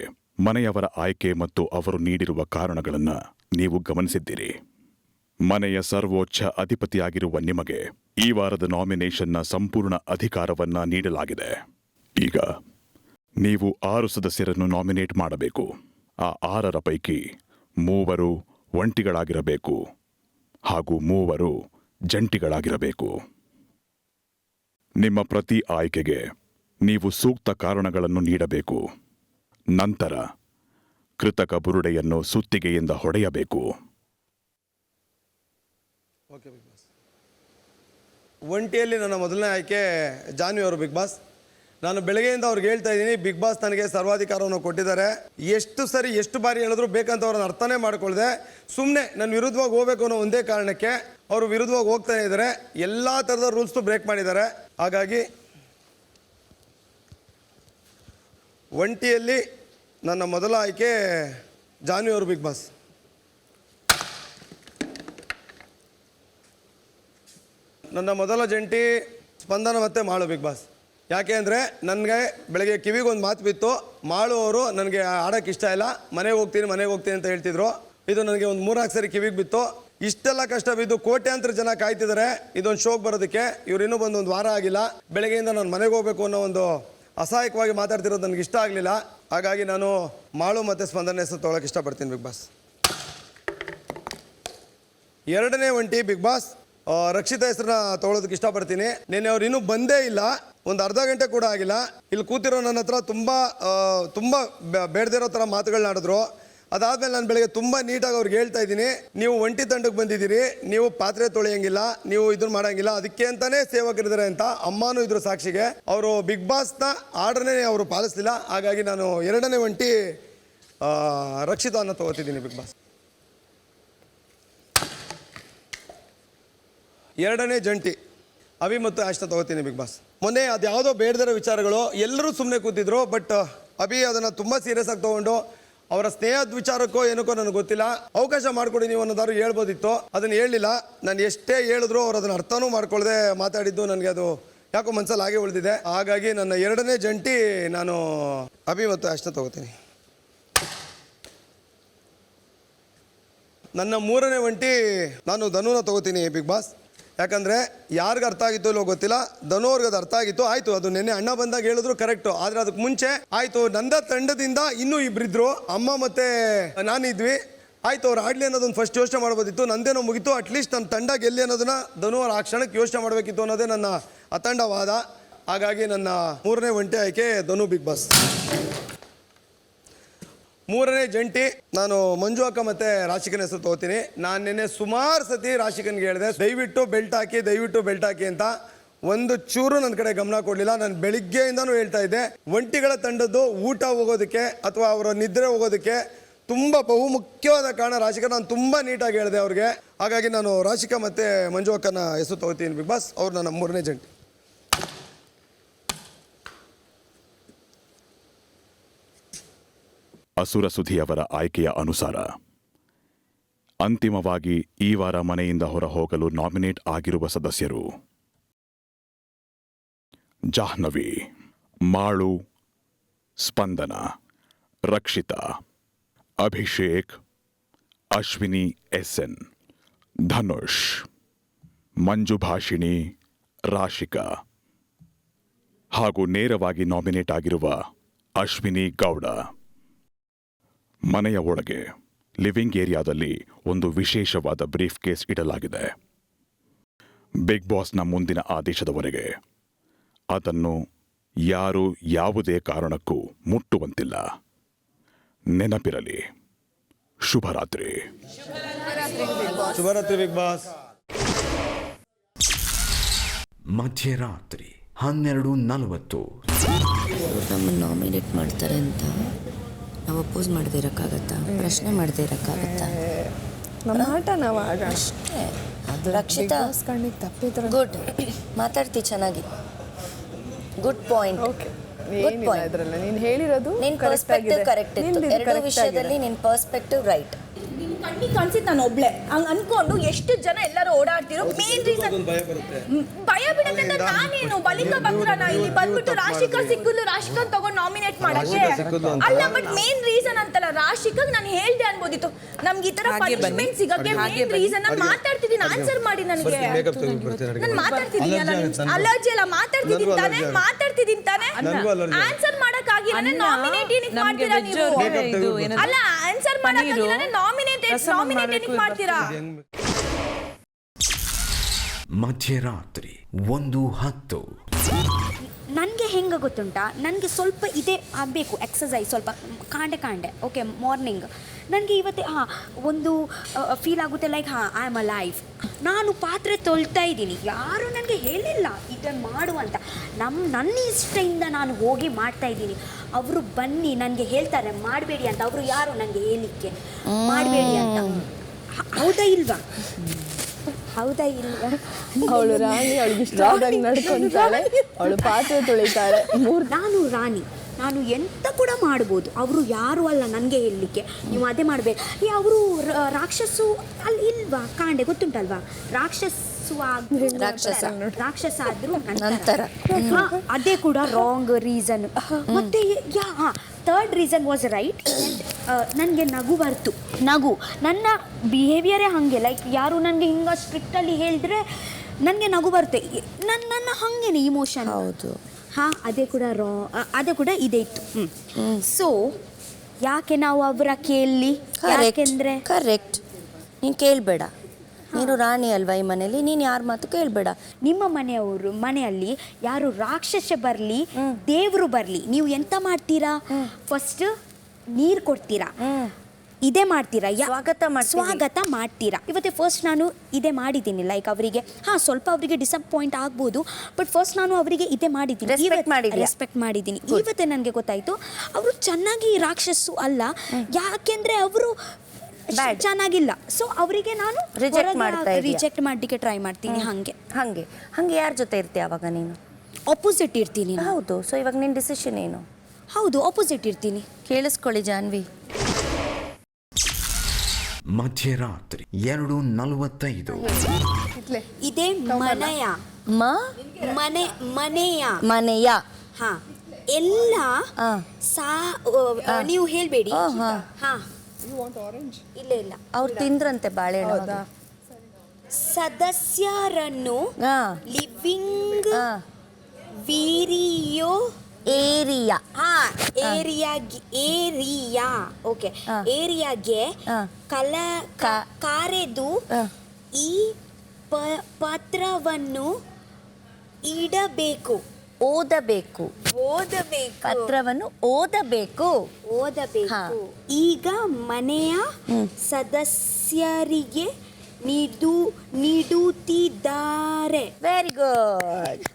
ಮನೆಯವರ ಆಯ್ಕೆ ಮತ್ತು ಅವರು ನೀಡಿರುವ ಕಾರಣಗಳನ್ನು ನೀವು ಗಮನಿಸಿದ್ದೀರಿ. ಮನೆಯ ಸರ್ವೋಚ್ಚ ಅಧಿಪತಿಯಾಗಿರುವ ನಿಮಗೆ ಈ ವಾರದ ನಾಮಿನೇಷನ್ನ ಸಂಪೂರ್ಣ ಅಧಿಕಾರವನ್ನ ನೀಡಲಾಗಿದೆ. ಈಗ ನೀವು 6 ಸದಸ್ಯರನ್ನು ನಾಮಿನೇಟ್ ಮಾಡಬೇಕು. ಆ 6ರ ಪೈಕಿ 3 ಒಂಟಿಗಳಾಗಿರಬೇಕು ಹಾಗೂ 3 ಜಂಟಿಗಳಾಗಿರಬೇಕು. ನಿಮ್ಮ ಪ್ರತಿ ಆಯ್ಕೆಗೆ ನೀವು ಸೂಕ್ತ ಕಾರಣಗಳನ್ನು ನೀಡಬೇಕು. ನಂತರ ಕೃತಕ ಬುರುಡೆಯನ್ನು ಸುತ್ತಿಗೆಯಿಂದ ಹೊಡೆಯಬೇಕು. Okay Bigg boss. ಒಂಟಿಯಲ್ಲಿ ನನ್ನ ಮೊದಲನೇ ಆಯ್ಕೆ ಜಾನ್ವಿ ಅವರು ಬಿಗ್ ಬಾಸ್. ನಾನು ಬೆಳಗ್ಗೆಯಿಂದ ಅವ್ರಿಗೆ ಹೇಳ್ತಾ ಇದ್ದೀನಿ, ಬಿಗ್ ಬಾಸ್ ನನಗೆ ಸರ್ವಾಧಿಕಾರವನ್ನು ಕೊಟ್ಟಿದ್ದಾರೆ. ಎಷ್ಟು ಬಾರಿ ಹೇಳಿದ್ರು ಬೇಕಂತ ಅವ್ರನ್ನ ಅರ್ಥನೇ ಮಾಡ್ಕೊಳ್ದೆ ಸುಮ್ಮನೆ ನನ್ನ ವಿರುದ್ಧವಾಗಿ ಹೋಗ್ಬೇಕು ಅನ್ನೋ ಒಂದೇ ಕಾರಣಕ್ಕೆ ಅವರು ವಿರುದ್ಧವಾಗಿ ಹೋಗ್ತಾನೆ ಇದ್ದಾರೆ. ಎಲ್ಲ ಥರದ ರೂಲ್ಸ್ನು ಬ್ರೇಕ್ ಮಾಡಿದ್ದಾರೆ. ಹಾಗಾಗಿ ಒಂಟಿಯಲ್ಲಿ ನನ್ನ ಮೊದಲ ಆಯ್ಕೆ ಜಾನ್ವಿ ಅವರು ಬಿಗ್ ಬಾಸ್. ನನ್ನ ಮೊದಲ ಜಂಟಿ ಸ್ಪಂದನ ಮತ್ತು ಮಾಳು ಬಿಗ್ ಬಾಸ್. ಯಾಕೆ ಅಂದರೆ ನನಗೆ ಬೆಳಗ್ಗೆ ಕಿವಿಗೊಂದು ಮಾತು ಬಿತ್ತು. ಮಾಳು ಅವರು ನನಗೆ ಆಡೋಕ್ಕೆ ಇಷ್ಟ ಇಲ್ಲ, ಮನೆಗೆ ಹೋಗ್ತೀನಿ ಅಂತ ಹೇಳ್ತಿದ್ರು. ಇದು ನನಗೆ ಒಂದು 3-4 ಸರಿ ಕಿವಿಗೆ ಬಿತ್ತು. ಇಷ್ಟೆಲ್ಲ ಕಷ್ಟ ಬಿದ್ದು ಕೋಟ್ಯಾಂತರ ಜನ ಕಾಯ್ತಿದ್ದಾರೆ ಇದೊಂದು ಶೋಗೆ ಬರೋದಕ್ಕೆ. ಇವ್ರು ಇನ್ನೂ ಬಂದು 1 ವಾರ ಆಗಿಲ್ಲ. ಬೆಳಗ್ಗೆಯಿಂದ ನಾನು ಮನೆಗೆ ಹೋಗಬೇಕು ಅನ್ನೋ ಒಂದು ಅಸಹಾಯಕವಾಗಿ ಮಾತಾಡ್ತಿರೋದು ನನಗೆ ಇಷ್ಟ ಆಗಲಿಲ್ಲ. ಹಾಗಾಗಿ ನಾನು ಮಾಳು ಮತ್ತು ಸ್ಪಂದನ ಹೆಸರು ತೊಗೊಳಕ್ಕೆ ಇಷ್ಟಪಡ್ತೀನಿ ಬಿಗ್ ಬಾಸ್. ಎರಡನೇ ಒಂಟಿ ಬಿಗ್ ಬಾಸ್ ರಕ್ಷಿತಾ ಹೆಸರನ್ನ ತೊಗೊಳೋದಕ್ಕೆ ಇಷ್ಟಪಡ್ತೀನಿ. ನಿನ್ನೆ ಅವ್ರು ಇನ್ನೂ ಬಂದೇ ಇಲ್ಲ, ಒಂದು ಅರ್ಧ ಗಂಟೆ ಕೂಡ ಆಗಿಲ್ಲ. ಇಲ್ಲಿ ಕೂತಿರೋ ನನ್ನ ಹತ್ರ ತುಂಬ ಬೇಡದಿರೋ ಥರ ಮಾತುಗಳನ್ನ ಆಡಿದ್ರು. ಅದಾದಮೇಲೆ ನಾನು ಬೆಳಗ್ಗೆ ತುಂಬ ನೀಟಾಗಿ ಅವ್ರಿಗೆ ಹೇಳ್ತಾ ಇದ್ದೀನಿ, ನೀವು ಒಂಟಿ ತಂಡಕ್ಕೆ ಬಂದಿದ್ದೀರಿ, ನೀವು ಪಾತ್ರೆ ತೊಳೆಯಂಗಿಲ್ಲ, ನೀವು ಇದನ್ನು ಮಾಡೋಂಗಿಲ್ಲ, ಅದಕ್ಕೆ ಅಂತಲೇ ಸೇವಕರಿದ್ದಾರೆ ಅಂತ ಅಮ್ಮನೂ ಇದ್ರು ಸಾಕ್ಷಿಗೆ. ಅವರು ಬಿಗ್ ಬಾಸ್ನ ಆರ್ಡರ್ನೇ ಅವರು ಪಾಲಿಸಲಿಲ್ಲ. ಹಾಗಾಗಿ ನಾನು ಎರಡನೇ ಒಂಟಿ ರಕ್ಷಿತಾನ ತೊಗೋತಿದ್ದೀನಿ ಬಿಗ್ ಬಾಸ್. ಎರಡನೇ ಜಂಟಿ ಅಭಿ ಮತ್ತು ಆಶ್ನ ತೊಗೋತೀನಿ ಬಿಗ್ ಬಾಸ್. ಮೊನ್ನೆ ಅದು ಯಾವುದೋ ಬೇಡದಿರೋ ವಿಚಾರಗಳು, ಎಲ್ಲರೂ ಸುಮ್ಮನೆ ಕೂತಿದ್ರು. ಬಟ್ ಅಭಿ ಅದನ್ನು ತುಂಬ ಸೀರಿಯಸ್ ಆಗಿ ತೊಗೊಂಡು ಅವರ ಸ್ನೇಹದ ವಿಚಾರಕ್ಕೋ ಏನಕ್ಕೋ ನನಗೆ ಗೊತ್ತಿಲ್ಲ, ಅವಕಾಶ ಮಾಡಿಕೊಡಿ ನೀವು ಅನ್ನೋದಾದ್ರು ಹೇಳ್ಬೋದಿತ್ತು. ಅದನ್ನು ಹೇಳಲಿಲ್ಲ. ನಾನು ಎಷ್ಟೇ ಹೇಳಿದ್ರು ಅವ್ರು ಅದನ್ನು ಅರ್ಥನೂ ಮಾಡ್ಕೊಳ್ಳದೆ ಮಾತಾಡಿದ್ದು ನನಗೆ ಅದು ಯಾಕೋ ಮನ್ಸಲ್ಲಿ ಹಾಗೆ ಉಳಿದಿದೆ. ಹಾಗಾಗಿ ನನ್ನ 2ನೇ ಜಂಟಿ ನಾನು ಅಭಿ ಮತ್ತು ಅಷ್ಟೇ ತಗೋತೀನಿ. ನನ್ನ 3ನೇ ಒಂಟಿ ನಾನು ಧನುನ ತಗೋತೀನಿ ಬಿಗ್ ಬಾಸ್. ಯಾಕಂದರೆ ಯಾರಿಗೆ ಅರ್ಥ ಆಗಿತ್ತು ಇಲ್ಲೋ ಗೊತ್ತಿಲ್ಲ, ಧನು ಅವ್ರಿಗೆ ಅದು ಅರ್ಥ ಆಗಿತ್ತು. ಆಯಿತು, ಅದು ನೆನ್ನೆ ಅಣ್ಣ ಬಂದಾಗ ಹೇಳಿದ್ರು ಕರೆಕ್ಟು. ಆದರೆ ಅದಕ್ಕೆ ಮುಂಚೆ ಆಯಿತು, ನಂದ ತಂಡದಿಂದ ಇನ್ನೂ ಇಬ್ಬರಿದ್ರು, ಅಮ್ಮ ಮತ್ತು ನಾನಿದ್ವಿ. ಆಯಿತು, ಅವ್ರು ಆಡಲಿ ಅನ್ನೋದನ್ನು ಫಸ್ಟ್ ಯೋಚನೆ ಮಾಡ್ಬೋದಿತ್ತು. ನಂದೇನೋ ಮುಗಿತು, ಅಟ್ಲೀಸ್ಟ್ ನನ್ನ ತಂಡ ಗೆಲ್ಲಿ ಅನ್ನೋದನ್ನು ಧನು ಅವ್ರು ಆ ಕ್ಷಣಕ್ಕೆ ಯೋಚನೆ ಮಾಡಬೇಕಿತ್ತು ಅನ್ನೋದೇ ನನ್ನ ಅತಂಡವಾದ. ಹಾಗಾಗಿ ನನ್ನ 3ನೇ ಒಂಟಿ ಆಯ್ಕೆ ಧನು ಬಿಗ್ ಬಾಸ್. 3ನೇ ಜಂಟಿ ನಾನು ಮಂಜು ಅಕ್ಕ ಮತ್ತು ರಾಶಿಕನ ಹೆಸರು ತಗೋತೀನಿ. ನಾನು ನಿನ್ನೆ ಸುಮಾರು ಸತಿ ರಾಶಿಕನ್ಗೆ ಹೇಳಿದೆ, ದಯವಿಟ್ಟು ಬೆಲ್ಟ್ ಹಾಕಿ ಅಂತ. ಒಂದು ಚೂರು ನನ್ನ ಕಡೆ ಗಮನ ಕೊಡಲಿಲ್ಲ. ನಾನು ಬೆಳಿಗ್ಗೆಯಿಂದನೂ ಹೇಳ್ತಾ ಇದ್ದೆ, ಒಂಟಿಗಳ ತಂಡದ್ದು ಊಟ ಹೋಗೋದಕ್ಕೆ ಅಥವಾ ಅವರ ನಿದ್ರೆ ಹೋಗೋದಕ್ಕೆ ತುಂಬ ಬಹುಮುಖ್ಯವಾದ ಕಾರಣ ರಾಶಿಕಾ. ನಾನು ತುಂಬ ನೀಟಾಗಿ ಹೇಳಿದೆ ಅವ್ರಿಗೆ. ಹಾಗಾಗಿ ನಾನು ರಾಶಿಕಾ ಮತ್ತು ಮಂಜು ಅಕ್ಕನ ಹೆಸರು ತಗೋತೀನಿ ಬಿಗ್ ಬಾಸ್. ಅವ್ರು ನನ್ನ 3ನೇ ಜಂಟಿ. ಅಸುರ ಸುಧಿಯವರ ಆಯ್ಕೆಯ ಅನುಸಾರ ಅಂತಿಮವಾಗಿ ಈ ವಾರ ಮನೆಯಿಂದ ಹೊರ ಹೋಗಲು ನಾಮಿನೇಟ್ ಆಗಿರುವ ಸದಸ್ಯರು: ಜಾಹ್ನವಿ, ಮಾಳು, ಸ್ಪಂದನ, ರಕ್ಷಿತಾ, ಅಭಿಷೇಕ್, ಅಶ್ವಿನಿ ಎಸ್ಎನ್, ಧನುಷ್, ಮಂಜುಭಾಷಿಣಿ, ರಾಶಿಕಾ ಹಾಗೂ ನೇರವಾಗಿ ನಾಮಿನೇಟ್ ಆಗಿರುವ ಅಶ್ವಿನಿ ಗೌಡ. ಮನೆಯ ಒಳಗೆ ಲಿವಿಂಗ್ ಏರಿಯಾದಲ್ಲಿ ಒಂದು ವಿಶೇಷವಾದ ಬ್ರೀಫ್ ಕೇಸ್ ಇಡಲಾಗಿದೆ. ಬಿಗ್ ಬಾಸ್ನ ಮುಂದಿನ ಆದೇಶದವರೆಗೆ ಅದನ್ನು ಯಾರೂ ಯಾವುದೇ ಕಾರಣಕ್ಕೂ ಮುಟ್ಟುವಂತಿಲ್ಲ. ನೆನಪಿರಲಿ. ಶುಭರಾತ್ರಿ. ಶುಭರಾತ್ರಿ ಬಿಗ್ ಬಾಸ್. ಮಧ್ಯರಾತ್ರಿ 12:40. ನಮ್ಮನ್ನು ನಾಮಿನೇಟ್ ಮಾಡ್ತಾರೆ ಅಂತ ನಾವು ಅಪೋಸ್ ಮಾಡದೇ ಇರೋಕ್ಕಾಗತ್ತಾ? ಪ್ರಶ್ನೆ ಮಾಡದೇ ಇರೋಕ್ಕಾಗತ್ತಾ? ನಮ್ಮ ಆಟ ನಾವು ಆಡ ಅಷ್ಟೇ. ಅದು ರಕ್ಷಿತಾ ಗುಡ್, ಮಾತಾಡ್ತಿ ಚೆನ್ನಾಗಿ. Good point. Good point. ನೀನು ಹೇಳಿರೋದು ನಿನ್ನ ಪರ್ಸ್ಪೆಕ್ಟಿವ್ ಕರೆಕ್ಟ್ ಇತ್ತು. ಎರಡು ವಿಷಯದಲ್ಲಿ ನಿನ್ನ ಪರ್ಸ್ಪೆಕ್ಟಿವ್ ರೈಟ್. ಕಣ್ಣಿ ಕಾಣಿಸಿದ್ ನಾನು ಒಬ್ಳೆ ಹಂಗ ಅನ್ಕೊಂಡು ಎಷ್ಟು ಜನ ಎಲ್ಲರೂ ಓಡಾಡ್ತಿರೋ ಮೇನ್ ರೀಸನ್ ಭಯ ಬಿಡುತ್ತೆ ಅಂತ ನಾನೇನು ಬಲಿಕ ಬಂದ್ರನ ಇಲ್ಲಿ ಬಂದ್ಬಿಟ್ಟು ರಾಶಿಕಾ ಸಿಕ್ಕುದು ರಾಶಿಕಾ ತಗೊಂಡು ನಾಮಿನೇಟ್ ಮಾಡಕ್ಕೆ ಅಲ್ಲ. ಬಟ್ ಮೇನ್ ರೀಸನ್ ಅಂತಲ್ಲ, ರಾಶಿಕಾಗ್ ನಾನು ಹೇಳ್ದೆ ಅನ್ಬೋದಿತ್ತು. ನಮ್ಗೆ ಈ ತರ ಪನಿಷ್ಮೆಂಟ್ ಸಿಗಕ್ಕೆ ಮೇನ್ ರೀಸನ್. ನಾನು ಮಾತಾಡ್ತಿದ್ದೀನಿ, ಆನ್ಸರ್ ಮಾಡಿ ನನಗೆ. ನಾನು ಮಾತಾಡ್ತಿದ್ದೀನಿ ಅಲರ್ಜಿ ಎಲ್ಲ ಮಾತಾಡ್ತಿದ್ದೀನಿ ತಾನೆ ಆನ್ಸರ್ ಮಾಡಕ್ ಆಗಿಲ್ಲ. ನಾಮಿನೇಟ್ ಏನಕ್ಕೆ ಮಾಡ್ತೀರಾ ನೀವು? ಅಲ್ಲ, ಆನ್ಸರ್ ಮಾಡಕ್ ಆಗಿಲ್ಲ, ನಾಮಿನೇಟ್ ಮಾಡ್ತೀರಾ? ಮಧ್ಯರಾತ್ರಿ 1:10. ನನಗೆ ಹೆಂಗೆ ಗೊತ್ತುಂಟಾ, ನನಗೆ ಸ್ವಲ್ಪ ಇದೇ ಆಗಬೇಕು ಎಕ್ಸಸೈಸ್, ಸ್ವಲ್ಪ ಕಾಂಡೆ ಓಕೆ. ಮಾರ್ನಿಂಗ್ ನನಗೆ ಇವತ್ತು ಒಂದು ಫೀಲ್ ಆಗುತ್ತೆ like I am a life. ನಾನು ಪಾತ್ರೆ ತೊಳ್ತಾ ಇದ್ದೀನಿ, ಯಾರು ನನಗೆ ಹೇಳಿಲ್ಲ ಇದನ್ನು ಮಾಡು ಅಂತ. ನನ್ನ ಇಷ್ಟದಿಂದ ನಾನು ಹೋಗಿ ಮಾಡ್ತಾ ಇದ್ದೀನಿ. ಅವರು ಬನ್ನಿ ನನಗೆ ಹೇಳ್ತಾರೆ ಮಾಡಬೇಡಿ ಅಂತ. ಅವರು ಯಾರು ನನಗೆ ಹೇಳಿಕ್ಕೆ ಮಾಡಬೇಡಿ ಅಂತ? ಹೌದಾ ಇಲ್ವಾ? ಅವಳು ರಾಣಿ, ಅವಳಿಗೆ ಇಷ್ಟ ಆದಾಗ ನಡ್ಕೊಂತಾಳೆ, ಅವಳು ಪಾತ್ರೆ ತೊಳಿತಾಳೆ. ನಾನು ರಾಣಿ, ನಾನು ಎಂತ ಕೂಡ ಮಾಡ್ಬೋದು. ಅವರು ಯಾರು ಅಲ್ಲ ನನಗೆ ಹೇಳಲಿಕ್ಕೆ ನೀವು ಅದೇ ಮಾಡಬೇಕು. ಅವರು ರಾಕ್ಷಸು ಅಲ್ಲಿ ಇಲ್ವಾ? ಕಾಂಡೆ ಗೊತ್ತುಂಟಲ್ವಾ? ರಾಕ್ಷಸ ಆದ್ರೂ ನಂತರ ಅದೇ ಕೂಡ ರಾಂಗ್ ರೀಸನ್. ಮತ್ತೆ ಥರ್ಡ್ ರೀಸನ್ ವಾಸ್ ರೈಟ್. ನನಗೆ ನಗು ಬರ್ತು. ನನ್ನ ಬಿಹೇವಿಯರೇ ಹಾಗೆ, ಲೈಕ್ ಯಾರು ನನಗೆ ಹಿಂಗೆ ಸ್ಟ್ರಿಕ್ಟಲ್ಲಿ ಹೇಳಿದ್ರೆ ನನಗೆ ನಗು ಬರುತ್ತೆ. ನನ್ನ ಹಾಗೇನೆ ಇಮೋಷನ್. ಹೌದು. ಅದೇ ಕೂಡ ಇದೇ ಇತ್ತು. ಸೊ ಯಾಕೆ ನಾವು ಅವರ ಕೇಳಲಿ? ಯಾಕೆಂದ್ರೆ ಕರೆಕ್ಟ್, ನೀನು ಕೇಳಬೇಡ. ನೀನು ರಾಣಿ ಅಲ್ವಾ ಈ ಮನೆಯಲ್ಲಿ, ನೀನು ಯಾರ ಮಾತು ಕೇಳಬೇಡ. ನಿಮ್ಮ ಮನೆಯಲ್ಲಿ ಯಾರು ರಾಕ್ಷಸ ಬರಲಿ, ದೇವರು ಬರಲಿ, ನೀವು ಎಂತ ಮಾಡ್ತೀರಾ? ಫಸ್ಟ್ ನೀರು ಕೊಡ್ತೀರಾ, ಇದೇ ಮಾಡ್ತೀರಾ, ಸ್ವಾಗತ ಮಾಡ್ತೀರಾ. ಇವತ್ತೇ ಫಸ್ಟ್ ನಾನು ಇದೇ ಮಾಡಿದ್ದೀನಿ. ಲೈಕ್ ಅವರಿಗೆ ಸ್ವಲ್ಪ ಅವರಿಗೆ ಡಿಸಪಾಯಿಂಟ್ ಆಗ್ಬೋದು, ಬಟ್ ಫಸ್ಟ್ ನಾನು ಅವರಿಗೆ ಇದೇ ಮಾಡಿದ್ದೀನಿ, ರೆಸ್ಪೆಕ್ಟ್ ಮಾಡಿದ್ದೀನಿ. ಇವತ್ತೇ ನನಗೆ ಗೊತ್ತಾಯಿತು ಅವರು ಚೆನ್ನಾಗಿ ರಾಕ್ಷಸು ಅಲ್ಲ, ಯಾಕೆಂದರೆ ಅವರು ಚೆನ್ನಾಗಿಲ್ಲ. ಸೊ ಅವರಿಗೆ ನಾನು ರಿಜೆಕ್ಟ್ ಮಾಡಲಿಕ್ಕೆ ಟ್ರೈ ಮಾಡ್ತೀನಿ. ಹಾಗೆ ಯಾರ ಜೊತೆ ಇರ್ತೀಯ ಅವಾಗ? ನೀನು ಆಪೋಸಿಟ್ ಇರ್ತೀನಿ. ಹೌದು. ಸೊ ಇವಾಗ ನಿನ್ನ ಡಿಸಿಷನ್ ಏನು? ಹೌದು, ಆಪೋಸಿಟ್ ಇರ್ತೀನಿ. ಕೇಳಿಸ್ಕೊಳ್ಳಿ ಜಾನ್ವಿ, ಮಧ್ಯರಾತ್ರಿ 2:45. ಇದೇ ಮನೆಯ ಮನೆಯ ಹಾ ಎಲ್ಲ ನೀವು ಹೇಳ್ಬೇಡಿ ಹಾ ಇಲ್ಲ ಇಲ್ಲ ಅವ್ರು ತಿಂದ್ರಂತೆ ಬಾಳೆಹಣ್ಣು. ಸದಸ್ಯರನ್ನು ಲಿವಿಂಗ್ ವೀರಿಯೋ ಏರಿಯಾ ಏರಿಯಾ ಓಕೆ ಏರಿಯಾಗೆ ಕರೆದು ಈ ಪತ್ರವನ್ನು ಇಡಬೇಕು. ಓದಬೇಕು. ಪತ್ರವನ್ನು ಓದಬೇಕು. ಈಗ ಮನೆಯ ಸದಸ್ಯರಿಗೆ ನೀಡುತ್ತಿದ್ದಾರೆ. Very good.